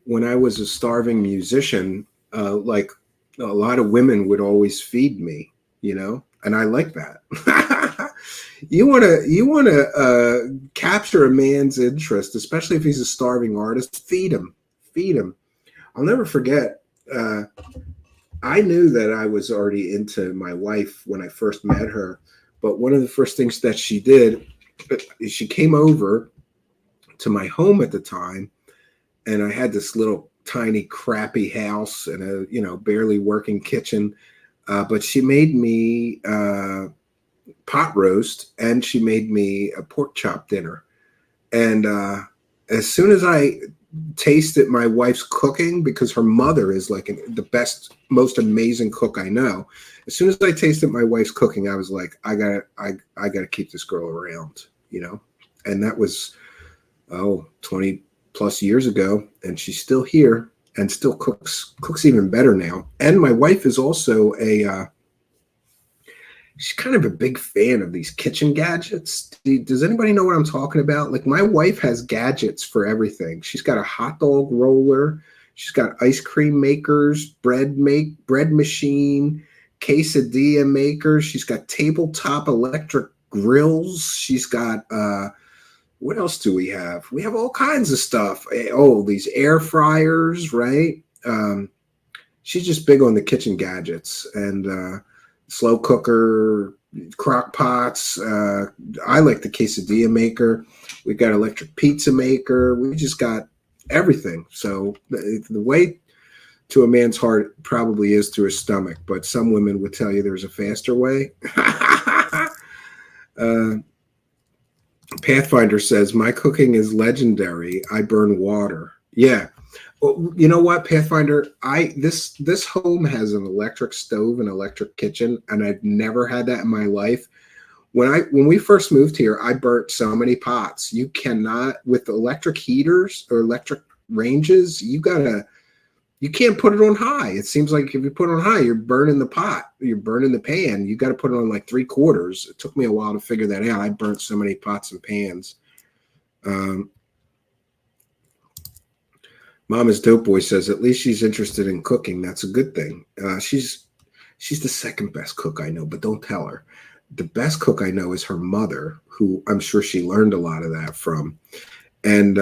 When I was a starving musician, like a lot of women would always feed me, and I like that. You want to capture a man's interest, especially if he's a starving artist. Feed him. I'll never forget. I knew that I was already into my wife when I first met her, but one of the first things that she did, she came over to my home at the time, and I had this little tiny, crappy house and a barely working kitchen. But she made me pot roast, and she made me a pork chop dinner. And as soon as I tasted my wife's cooking, because her mother is like the best, most amazing cook I know. As soon as I tasted my wife's cooking, I was like, I gotta keep this girl around, And that was 20 plus years ago, and she's still here and still cooks even better now. And my wife is also she's kind of a big fan of these kitchen gadgets. Does anybody know what I'm talking about? Like, my wife has gadgets for everything. She's got a hot dog roller. She's got ice cream makers, bread machine, quesadilla makers. She's got tabletop electric grills. She's got, what else do we have? We have all kinds of stuff. Oh, these air fryers, right? She's just big on the kitchen gadgets, and slow cooker, crock pots. I like the quesadilla maker. We've got electric pizza maker. We just got everything. So the way to a man's heart probably is through his stomach, but some women would tell you there's a faster way. Pathfinder says, my cooking is legendary. I burn water. Yeah. Well, you know what, Pathfinder? This home has an electric stove and electric kitchen, and I've never had that in my life. When we first moved here, I burnt so many pots. You cannot, with electric heaters or electric ranges, you can't put it on high. It seems like if you put it on high, you're burning the pot, you're burning the pan. You got to put it on like 3/4. It took me a while to figure that out. I burnt so many pots and pans. Mama's Dope Boy says, at least she's interested in cooking. That's a good thing. She's the second best cook I know, but don't tell her. The best cook I know is her mother, who I'm sure she learned a lot of that from. And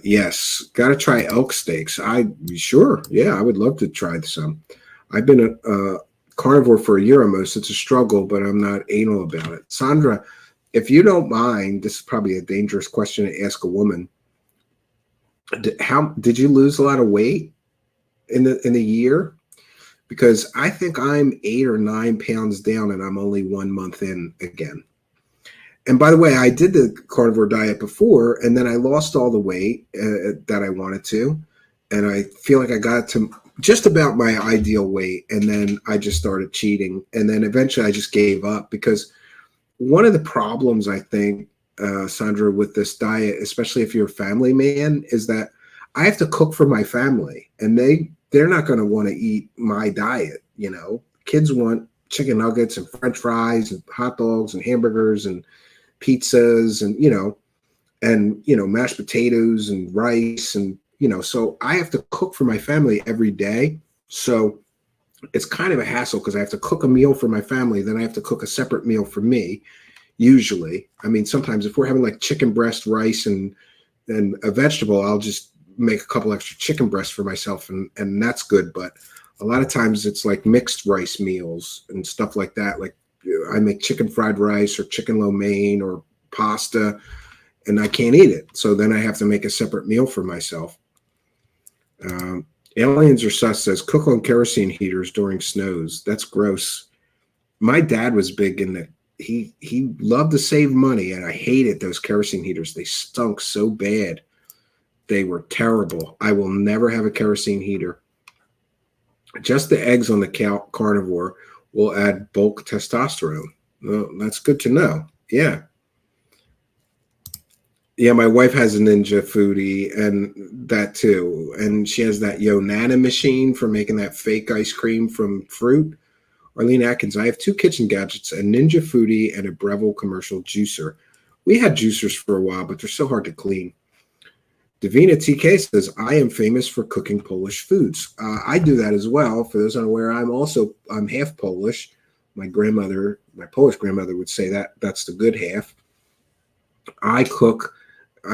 yes, got to try elk steaks. Sure. Yeah, I would love to try some. I've been a carnivore for a year almost. It's a struggle, but I'm not anal about it. Sandra, if you don't mind, this is probably a dangerous question to ask a woman. How did you lose a lot of weight in the year? Because I think I'm 8 or 9 pounds down, and I'm only 1 month in again. And by the way, I did the carnivore diet before, and then I lost all the weight that I wanted to, and I feel like I got to just about my ideal weight, and then I just started cheating, and then eventually I just gave up, because one of the problems, I think, Sandra, with this diet, especially if you're a family man, is that I have to cook for my family, and they're not going to want to eat my diet. Kids want chicken nuggets and French fries and hot dogs and hamburgers and pizzas and mashed potatoes and rice, and so I have to cook for my family every day. So it's kind of a hassle, because I have to cook a meal for my family, then I have to cook a separate meal for me. Usually, I mean, sometimes if we're having like chicken breast, rice, and a vegetable, I'll just make a couple extra chicken breasts for myself, and that's good. But a lot of times it's like mixed rice meals and stuff like that. Like I make chicken fried rice or chicken lo mein or pasta, and I can't eat it. So then I have to make a separate meal for myself. Aliens or Sus says, cook on kerosene heaters during snows. That's gross. My dad was big in the he loved to save money, and I hated those kerosene heaters. They stunk so bad. They were terrible. I will never have a kerosene heater. Just the eggs on the carnivore will add bulk testosterone. Well, that's good to know. Yeah. Yeah, my wife has a Ninja Foodie, and that too. And she has that Yonana machine for making that fake ice cream from fruit. Arlene Atkins, I have 2 kitchen gadgets, a Ninja Foodie and a Breville commercial juicer. We had juicers for a while, but they're so hard to clean. Davina TK says, I am famous for cooking Polish foods. I do that as well. For those unaware, I'm half Polish. My Polish grandmother would say that's the good half. I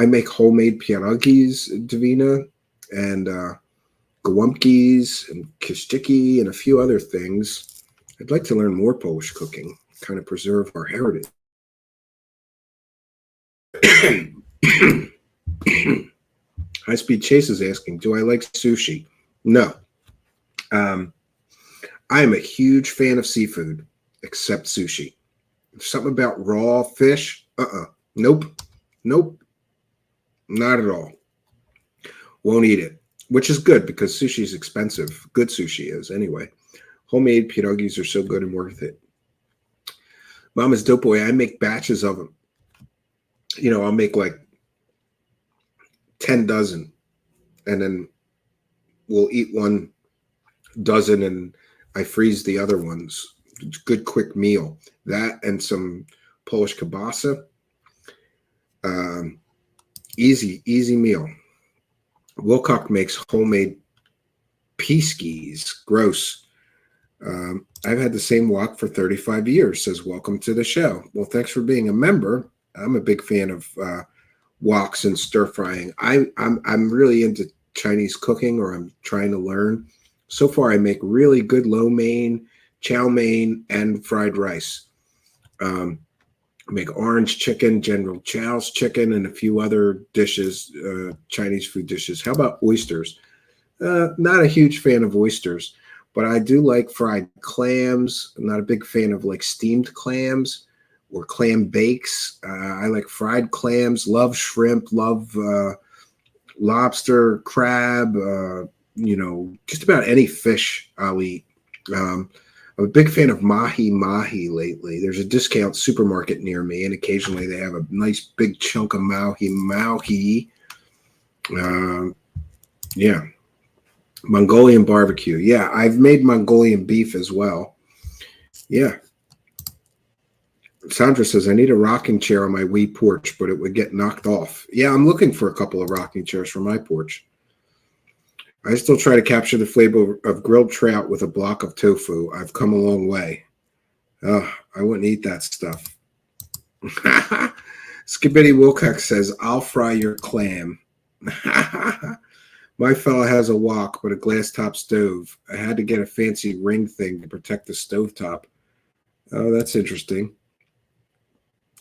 make homemade pierogis, Davina, and gołąbkis and kiszczyki and a few other things. I'd like to learn more Polish cooking, kind of preserve our heritage. High Speed Chase is asking, do I like sushi? No. I am a huge fan of seafood, except sushi. Something about raw fish? Nope. Nope. Not at all. Won't eat it, which is good because sushi is expensive. Good sushi is, anyway. Homemade pierogies are so good and worth it. Mama's Dope Boy, I make batches of them. You know, I'll make like 10 dozen, and then we'll eat 1 dozen and I freeze the other ones. Good quick meal. That and some Polish kielbasa. Easy meal. Wilcock makes homemade piskies. Gross. I've had the same wok for 35 years, says welcome to the show. Well, thanks for being a member. I'm a big fan of woks and stir frying. I'm really into Chinese cooking, or I'm trying to learn. So far, I make really good lo mein, chow mein, and fried rice. I make orange chicken, General Chow's chicken, and a few other dishes, Chinese food dishes. How about oysters? Not a huge fan of oysters, but I do like fried clams. I'm not a big fan of like steamed clams or clam bakes. I like fried clams, love shrimp, love lobster, crab, just about any fish I'll eat. I'm a big fan of mahi lately. There's a discount supermarket near me, and occasionally they have a nice big chunk of mahi. Yeah. Mongolian barbecue. Yeah, I've made Mongolian beef as well. Yeah. Sandra says, I need a rocking chair on my wee porch, but it would get knocked off. Yeah, I'm looking for a couple of rocking chairs for my porch. I still try to capture the flavor of grilled trout with a block of tofu. I've come a long way. I wouldn't eat that stuff. Skibidi Wilcock says, I'll fry your clam. My fella has a wok, but a glass top stove. I had to get a fancy ring thing to protect the stovetop. Oh, that's interesting.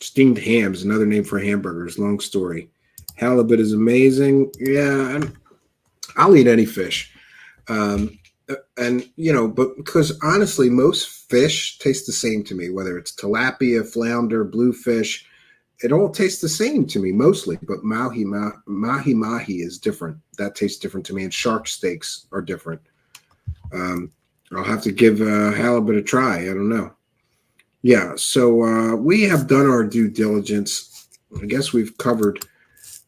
Steamed hams, another name for hamburgers. Long story. Halibut is amazing. Yeah, I'll eat any fish. But because honestly, most fish taste the same to me, whether it's tilapia, flounder, bluefish, it all tastes the same to me mostly, but mahi is different. That tastes different to me, and shark steaks are different. I'll have to give halibut a try. I don't know. Yeah, so we have done our due diligence. I guess we've covered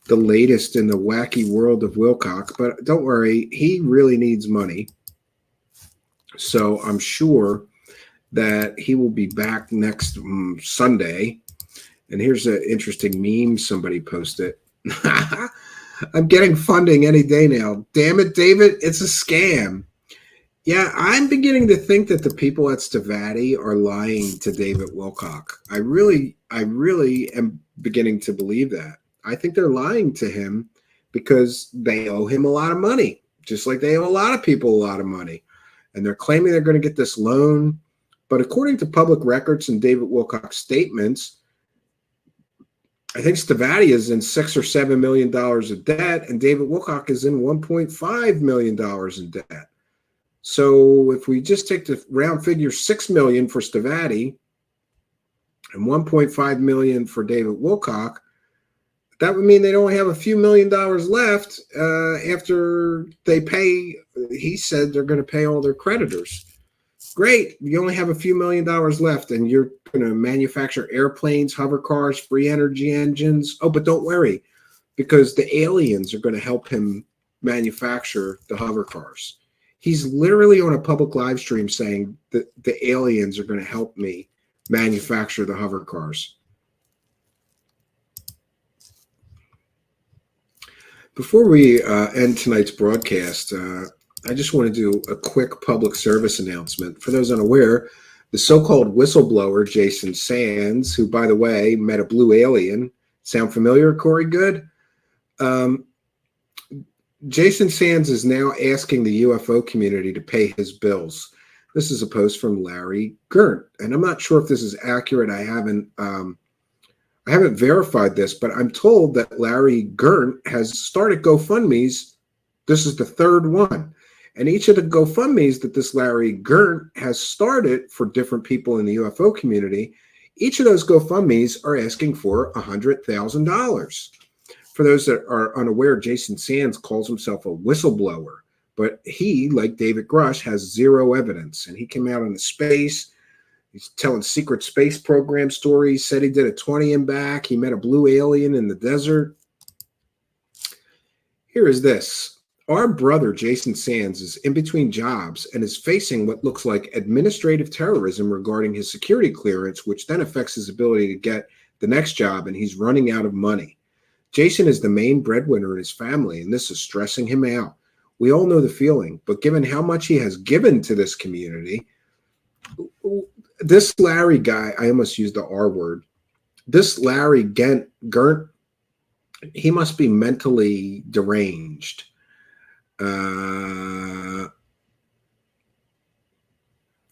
the latest in the wacky world of Wilcock, but don't worry, he really needs money. So I'm sure that he will be back next Sunday. And here's an interesting meme somebody posted. I'm getting funding any day now. Damn it, David, it's a scam. Yeah, I'm beginning to think that the people at Stavati are lying to David Wilcock. I really am beginning to believe that. I think they're lying to him because they owe him a lot of money, just like they owe a lot of people a lot of money. And they're claiming they're going to get this loan. But according to public records and David Wilcock's statements, I think Stavati is in $6 or $7 million of debt, and David Wilcock is in $1.5 million in debt. So if we just take the round figure, $6 million for Stavati and $1.5 million for David Wilcock, that would mean they only have a few $1,000,000 left after they pay. He said they're going to pay all their creditors. Great. You only have a few $1,000,000 left, and you're going to manufacture airplanes, hover cars, free energy engines. Oh, but don't worry, because the aliens are going to help him manufacture the hover cars. He's literally on a public live stream saying that the aliens are going to help me manufacture the hover cars. Before we end tonight's broadcast, I just want to do a quick public service announcement. For those unaware, the so-called whistleblower, Jason Sands, who, by the way, met a blue alien. Sound familiar, Corey Good? Jason Sands is now asking the UFO community to pay his bills. This is a post from Larry Gert, and I'm not sure if this is accurate. I I haven't verified this, but I'm told that Larry Gerndt has started GoFundMe's. This is the third one. And each of the GoFundMe's that this Larry Gerndt has started for different people in the UFO community, each of those GoFundMe's are asking for $100,000. For those that are unaware, Jason Sands calls himself a whistleblower, but he, like David Grush, has zero evidence. And he came out into space. He's telling secret space program stories, said he did a 20 and back. He met a blue alien in the desert. Here is this. Our brother, Jason Sands, is in between jobs and is facing what looks like administrative terrorism regarding his security clearance, which then affects his ability to get the next job, and he's running out of money. Jason is the main breadwinner in his family, and this is stressing him out. We all know the feeling, but given how much he has given to this community, this Larry guy, I almost used the R word, this Larry Gerndt, he must be mentally deranged.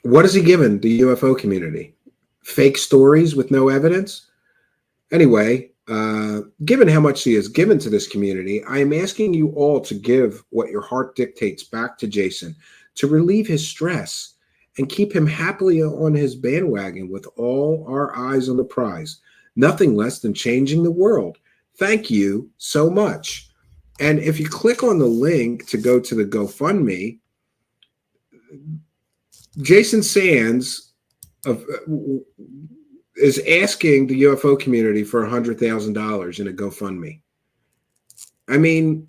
What has he given the UFO community? Fake stories with no evidence? Anyway, given how much he has given to this community, I am asking you all to give what your heart dictates back to Jason to relieve his stress and keep him happily on his bandwagon with all our eyes on the prize. Nothing less than changing the world. Thank you so much. And if you click on the link to go to the GoFundMe, Jason Sands is asking the UFO community for $100,000 in a GoFundMe. I mean,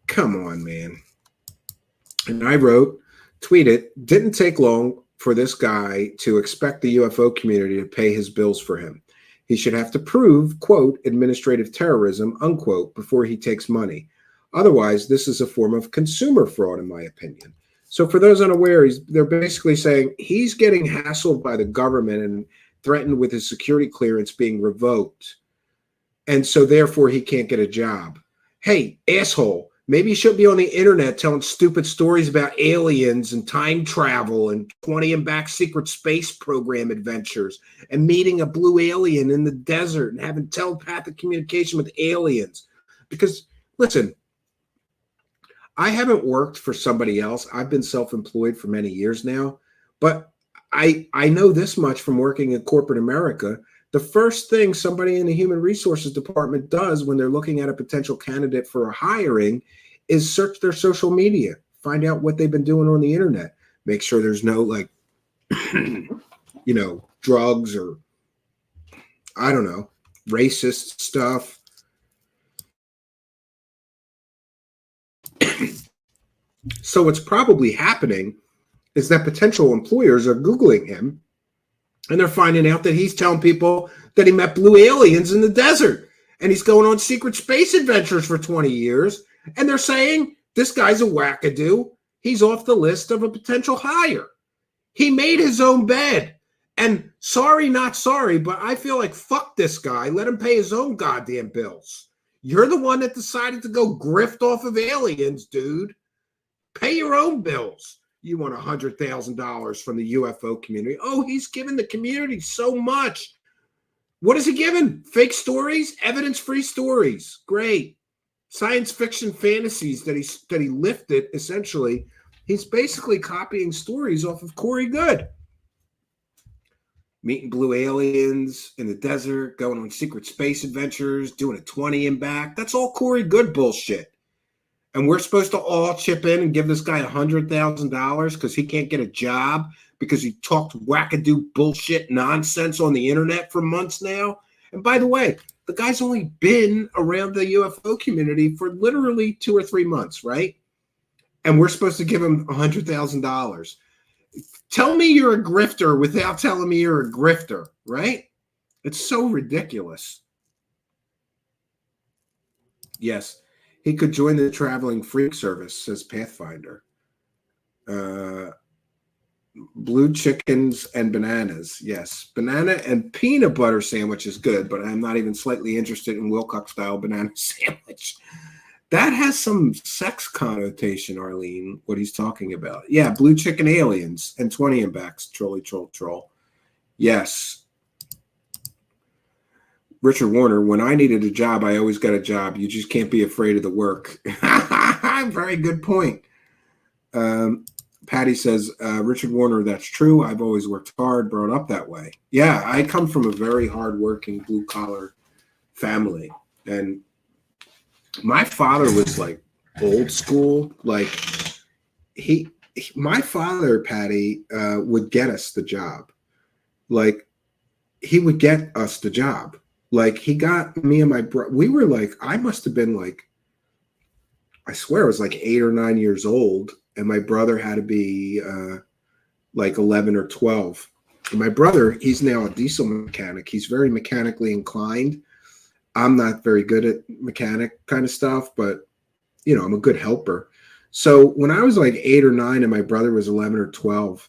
come on, man. And I tweeted, didn't take long for this guy to expect the UFO community to pay his bills for him. He should have to prove, quote, administrative terrorism, unquote, before he takes money. Otherwise, this is a form of consumer fraud, in my opinion. So for those unaware, they're basically saying he's getting hassled by the government and threatened with his security clearance being revoked. And so therefore he can't get a job. Hey, asshole, maybe you shouldn't be on the internet telling stupid stories about aliens and time travel and 20 and back secret space program adventures and meeting a blue alien in the desert and having telepathic communication with aliens. Because, listen, I haven't worked for somebody else. I've been self-employed for many years now, but I know this much from working in corporate America. The first thing somebody in the human resources department does when they're looking at a potential candidate for a hiring is search their social media, find out what they've been doing on the internet, make sure there's no like, drugs or I don't know, racist stuff. So what's probably happening is that potential employers are Googling him and they're finding out that he's telling people that he met blue aliens in the desert and he's going on secret space adventures for 20 years. And they're saying this guy's a wackadoo. He's off the list of a potential hire. He made his own bed. And sorry, not sorry, but I feel like fuck this guy. Let him pay his own goddamn bills. You're the one that decided to go grift off of aliens, dude. Pay your own bills. You want $100,000 from the UFO community. Oh, he's given the community so much. What is he giving? Fake stories? Evidence-free stories. Great. Science fiction fantasies that he lifted, essentially. He's basically copying stories off of Corey Goode. Meeting blue aliens in the desert, going on secret space adventures, doing a 20 and back. That's all Corey Goode bullshit. And we're supposed to all chip in and give this guy $100,000 because he can't get a job because he talked wackadoo bullshit nonsense on the internet for months now. And by the way, the guy's only been around the UFO community for literally 2 or 3 months, right? And we're supposed to give him $100,000. Tell me you're a grifter without telling me you're a grifter, right? It's so ridiculous. Yes. He could join the traveling freak service, says Pathfinder. Blue chickens and bananas. Yes. Banana and peanut butter sandwich is good, but I'm not even slightly interested in Wilcock style banana sandwich. That has some sex connotation, Arlene, what he's talking about. Yeah, blue chicken aliens and 20 and backs. Trolly troll troll. Yes. Richard Warner, when I needed a job, I always got a job. You just can't be afraid of the work. Very good point. Patty says, Richard Warner, that's true. I've always worked hard, brought up that way. Yeah, I come from a very hardworking blue-collar family. And my father was like old school. Like my father, Patty, would get us the job. Like he would get us the job. Like he got me and my brother. We were like, I must have been like, I swear I was like 8 or 9 years old. And my brother had to be like 11 or 12. And my brother, he's now a diesel mechanic. He's very mechanically inclined. I'm not very good at mechanic kind of stuff, but, you know, I'm a good helper. So when I was like 8 or 9 and my brother was 11 or 12,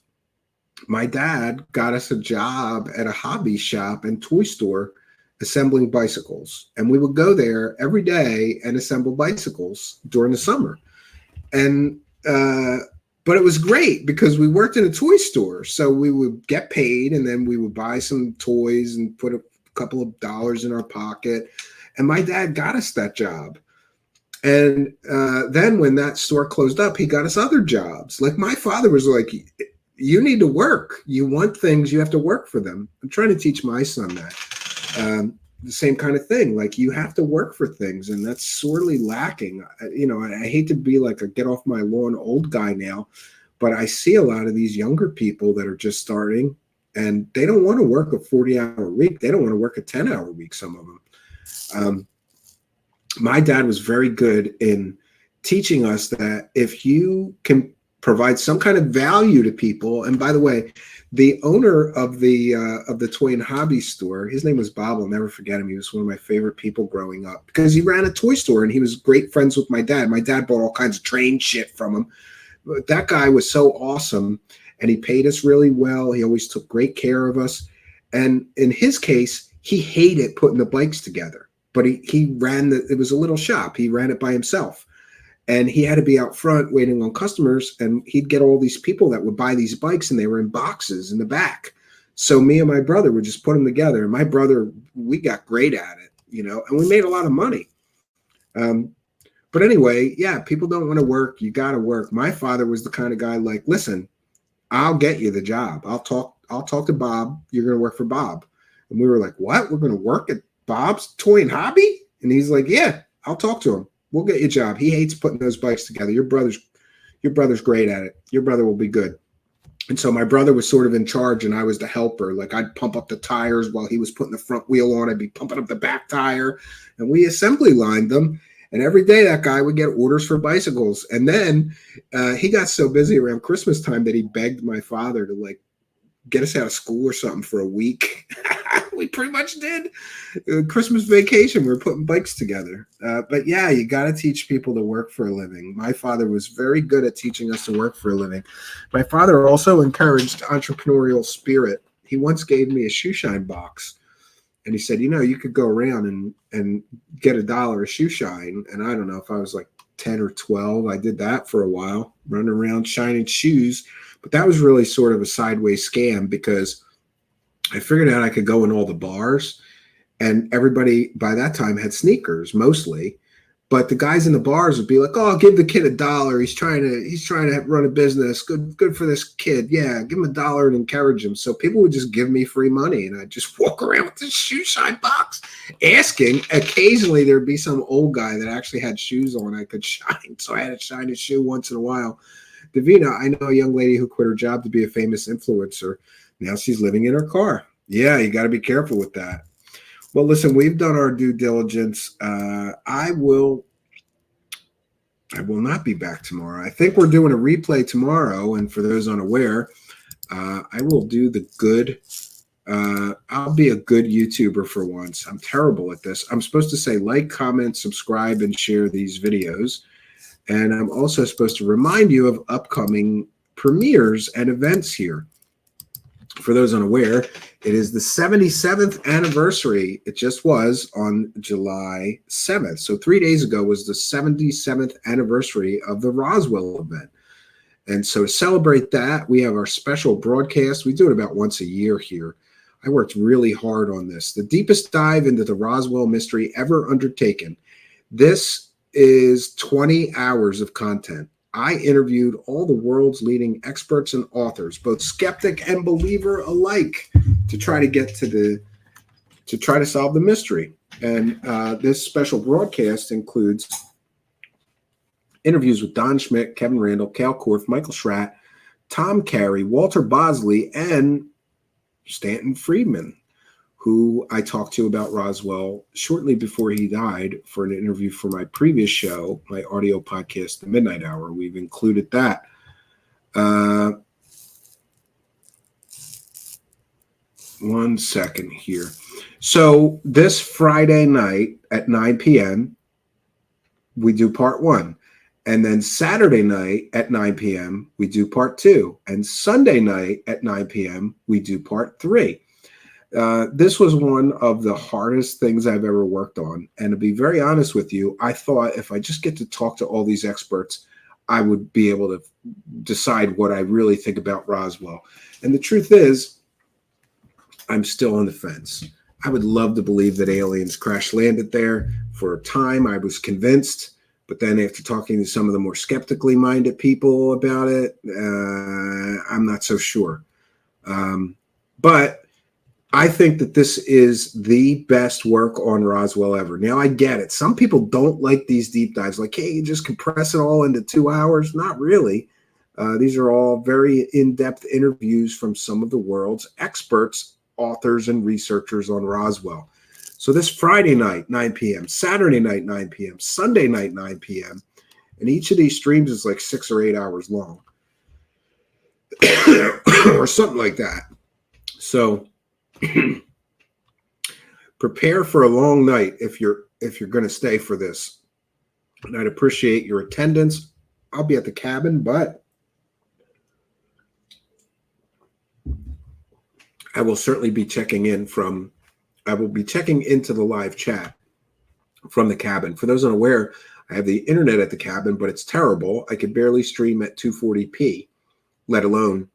my dad got us a job at a hobby shop and toy store assembling bicycles. And we would go there every day and assemble bicycles during the summer. And but it was great because we worked in a toy store. So we would get paid and then we would buy some toys and put a couple of dollars in our pocket. And my dad got us that job. And then when that store closed up, he got us other jobs. Like my father was like, you need to work. You want things, you have to work for them. I'm trying to teach my son that. The same kind of thing. Like you have to work for things, and that's sorely lacking. You know, I hate to be like a get off my lawn old guy now, but I see a lot of these younger people that are just starting and they don't want to work a 40-hour week. They don't want to work a 10-hour week, some of them. My dad was very good in teaching us that if you can provide some kind of value to people, and by the way, the owner of the toy and hobby store, his name was Bob. I'll never forget him. He was one of my favorite people growing up because he ran a toy store and he was great friends with my dad. My dad bought all kinds of train shit from him. But that guy was so awesome and he paid us really well. He always took great care of us. And in his case, he hated putting the bikes together, but he ran it was a little shop. He ran it by himself. And he had to be out front waiting on customers, and he'd get all these people that would buy these bikes, and they were in boxes in the back. So me and my brother would just put them together. And my brother, we got great at it, you know, and we made a lot of money. But anyway, yeah, people don't want to work. You got to work. My father was the kind of guy like, listen, I'll get you the job. I'll talk to Bob. You're going to work for Bob. And we were like, what? We're going to work at Bob's toy and hobby? And he's like, yeah, I'll talk to him. We'll get you a job. He hates putting those bikes together. Your brother's great at it. Your brother will be good. And so my brother was sort of in charge and I was the helper. Like I'd pump up the tires while he was putting the front wheel on. I'd be pumping up the back tire and we assembly lined them. And every day that guy would get orders for bicycles. And then he got so busy around Christmas time that he begged my father to like get us out of school or something for a week. We pretty much did. Christmas vacation, we were putting bikes together. But yeah, you got to teach people to work for a living. My father was very good at teaching us to work for a living. My father also encouraged entrepreneurial spirit. He once gave me a shoe shine box. And he said, you know, you could go around and get $1 a shoe shine. And I don't know if I was like 10 or 12. I did that for a while, running around shining shoes. But that was really sort of a sideways scam because I figured out I could go in all the bars and everybody by that time had sneakers mostly. But the guys in the bars would be like, oh, I'll give the kid $1. He's trying to run a business. Good for this kid. Yeah, give him $1 and encourage him. So people would just give me free money and I'd just walk around with this shoe shine box asking. Occasionally there'd be some old guy that actually had shoes on I could shine. So I had to shine his shoe once in a while. Davina, I know a young lady who quit her job to be a famous influencer. Now she's living in her car. Yeah, you got to be careful with that. Well, listen, we've done our due diligence. I will not be back tomorrow. I think we're doing a replay tomorrow. And for those unaware, I will do the good. I'll be a good YouTuber for once. I'm terrible at this. I'm supposed to say like, comment, subscribe, and share these videos. And I'm also supposed to remind you of upcoming premieres and events here. For those unaware, it is the 77th anniversary. It just was on July 7th. So 3 days ago was the 77th anniversary of the Roswell event. And so to celebrate that, we have our special broadcast. We do it about once a year here I worked really hard on this. The deepest dive into the Roswell mystery ever undertaken. This is 20 hours of content. I interviewed all the world's leading experts and authors, both skeptic and believer alike, to try to get to solve the mystery. And this special broadcast includes interviews with Don Schmidt, Kevin Randall, Cal Korff, Michael Schratt, Tom Carey, Walter Bosley, and Stanton Friedman, who I talked to about Roswell shortly before he died for an interview for my previous show, my audio podcast, The Midnight Hour. We've included that. One second here. So this Friday night at 9 p.m., we do part 1. And then Saturday night at 9 p.m., we do part 2. And Sunday night at 9 p.m., we do part 3. This was one of the hardest things I've ever worked on. And to be very honest with you, I thought if I just get to talk to all these experts, I would be able to decide what I really think about Roswell. And the truth is, I'm still on the fence. I would love to believe that aliens crash landed there. For a time, I was convinced. But then after talking to some of the more skeptically minded people about it, I'm not so sure. But I think that this is the best work on Roswell ever. Now, I get it. Some people don't like these deep dives. Like, hey, you just compress it all into 2 hours. Not really. These are all very in-depth interviews from some of the world's experts, authors, and researchers on Roswell. So this Friday night, 9 p.m., Saturday night, 9 p.m., Sunday night, 9 p.m., and each of these streams is like 6 or 8 hours long or something like that. So prepare for a long night if you're going to stay for this. And I'd appreciate your attendance. I'll be at the cabin, but I will certainly be checking into the live chat from the cabin. For those unaware, I have the internet at the cabin, but it's terrible. I could barely stream at 240p, let alone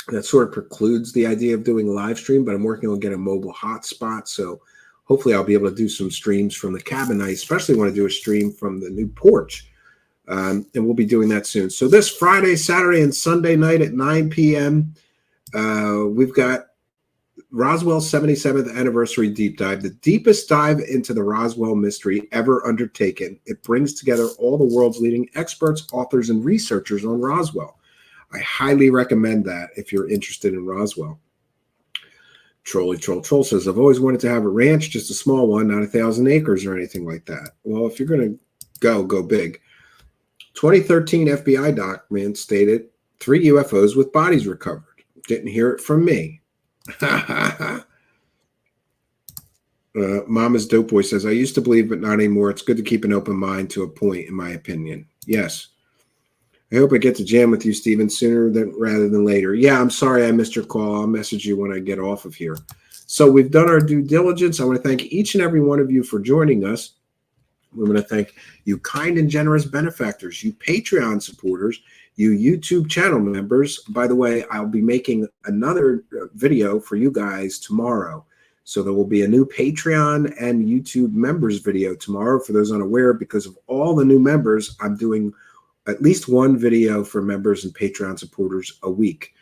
that sort of precludes the idea of doing a live stream, but I'm working on getting a mobile hotspot. So hopefully I'll be able to do some streams from the cabin. I especially want to do a stream from the new porch. And we'll be doing that soon. So this Friday, Saturday, and Sunday night at 9 p.m., we've got Roswell's 77th anniversary deep dive, the deepest dive into the Roswell mystery ever undertaken. It brings together all the world's leading experts, authors, and researchers on Roswell. I highly recommend that if you're interested in Roswell. Troll says, I've always wanted to have a ranch, just a small one, not 1,000 acres or anything like that. Well, if you're going to go big. 2013 FBI document stated 3 UFOs with bodies recovered. Didn't hear it from me. Mama's Dope Boy says, I used to believe, but not anymore. It's good to keep an open mind to a point, in my opinion. Yes. I hope I get to jam with you, Stephen, sooner rather than later. Yeah, I'm sorry I missed your call. I'll message you when I get off of here. So we've done our due diligence. I want to thank each and every one of you for joining us. We want to thank you kind and generous benefactors, you Patreon supporters, you YouTube channel members. By the way, I'll be making another video for you guys tomorrow. So there will be a new Patreon and YouTube members video tomorrow. For those unaware, because of all the new members, I'm doing at least one video for members and Patreon supporters a week.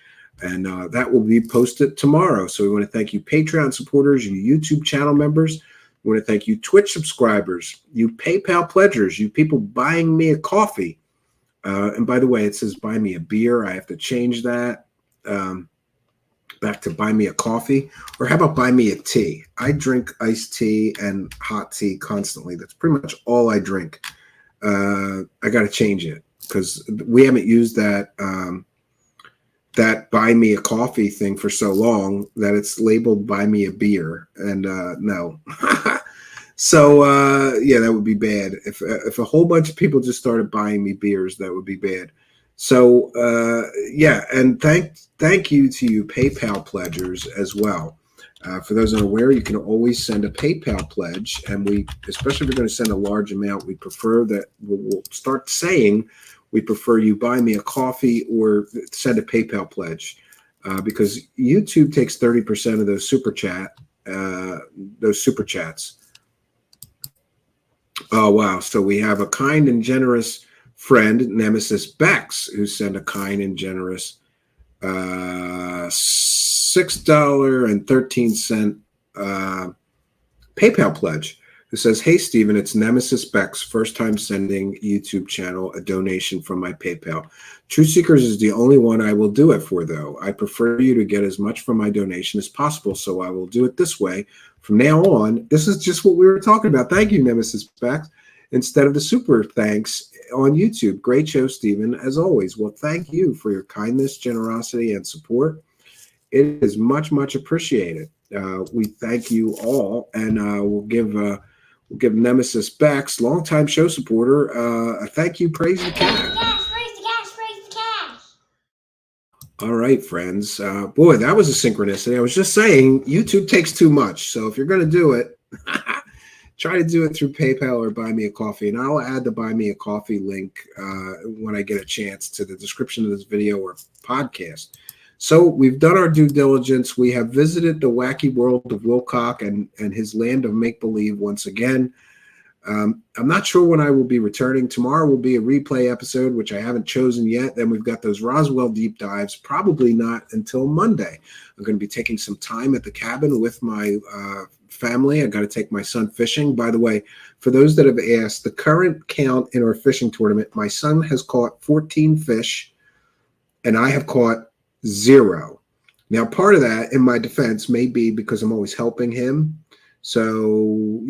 And that will be posted tomorrow. So we want to thank you Patreon supporters, you YouTube channel members. We want to thank you Twitch subscribers, you PayPal pledgers, you people buying me a coffee. And by the way, it says buy me a beer. I have to change that back to buy me a coffee. Or how about buy me a tea? I drink iced tea and hot tea constantly. That's pretty much all I drink. I got to change it because we haven't used that that buy me a coffee thing for so long that it's labeled buy me a beer. And no. So, yeah, that would be bad. If a whole bunch of people just started buying me beers, that would be bad. So, yeah, and thank you to you PayPal pledgers as well. For those unaware, you can always send a PayPal pledge, and especially if you're going to send a large amount, we prefer that we'll start saying we prefer you buy me a coffee or send a PayPal pledge. because YouTube takes 30% of those super chats. Oh, wow. So we have a kind and generous friend, Nemesis Bex, who sent a kind and generous $6.13 PayPal pledge, who says, "Hey, Stephen, it's Nemesis Bex. First time sending YouTube channel a donation from my PayPal. Truth Seekers is the only one I will do it for, though. I prefer you to get as much from my donation as possible, so I will do it this way. From now on," this is just what we were talking about. Thank you, Nemesis Bex. "Instead of the super thanks on YouTube. Great show, Stephen, as always." Well, thank you for your kindness, generosity, and support. It is much, much appreciated. We thank you all, and we'll give Nemesis Bex, longtime show supporter, a thank you. Praise the cat. All right, friends. Boy, that was a synchronicity. I was just saying, YouTube takes too much. So if you're going to do it, try to do it through PayPal or Buy Me a Coffee. And I'll add the Buy Me a Coffee link when I get a chance to the description of this video or podcast. So we've done our due diligence. We have visited the wacky world of Wilcock and his land of make-believe once again. I'm not sure when I will be returning. Tomorrow will be a replay episode, which I haven't chosen yet. Then we've got those Roswell deep dives, probably not until Monday. I'm going to be taking some time at the cabin with my family. I got to take my son fishing. By the way, for those that have asked, the current count in our fishing tournament, my son has caught 14 fish, and I have caught 0. Now, part of that, in my defense, may be because I'm always helping him. So,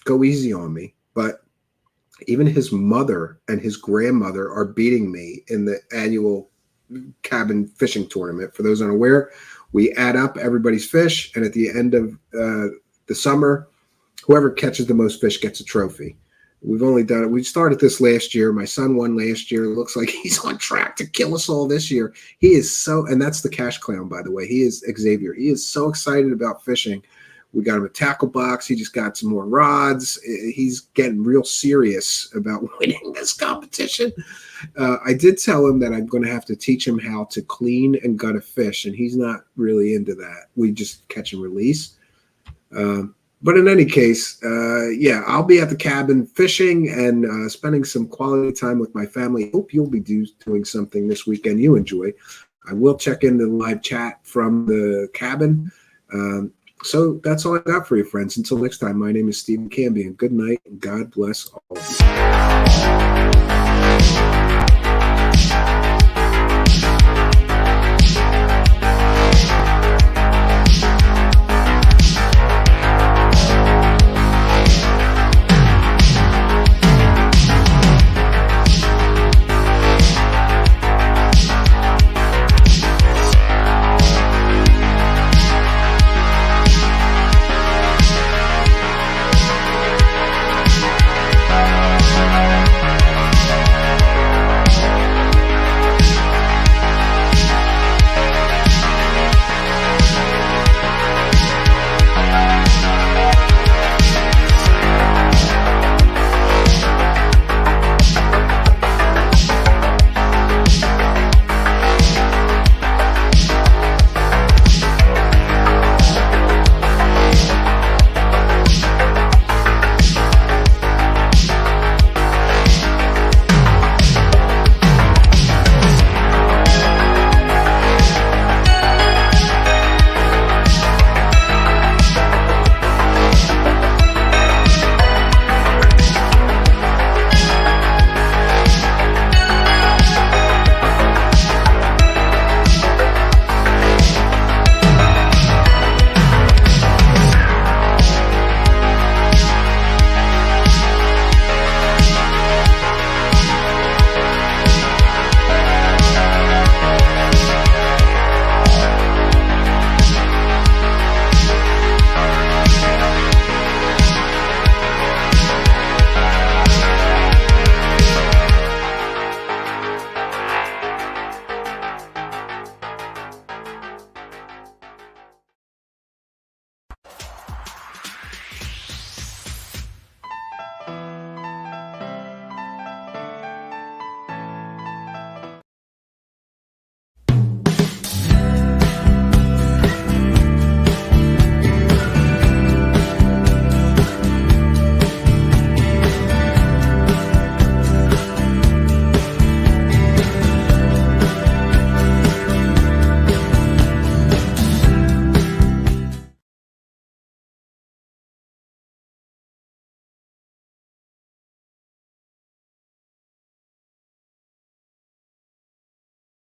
go easy on me. But even his mother and his grandmother are beating me in the annual cabin fishing tournament. For those unaware, we add up everybody's fish, and at the end of the summer, whoever catches the most fish gets a trophy. We've only done it. We started this last year. My son won last year. It looks like he's on track to kill us all this year. He is so, and that's the cash clown, by the way. He is Xavier. He is so excited about fishing. We got him a tackle box. He just got some more rods. He's getting real serious about winning this competition. I did tell him that I'm going to have to teach him how to clean and gut a fish, and he's not really into that. We just catch and release. But in any case, yeah, I'll be at the cabin fishing and spending some quality time with my family. Hope you'll be doing something this weekend you enjoy. I will check in the live chat from the cabin. So that's all I got for you, friends. Until next time, my name is Stephen Cambion. Good night, and God bless all of you.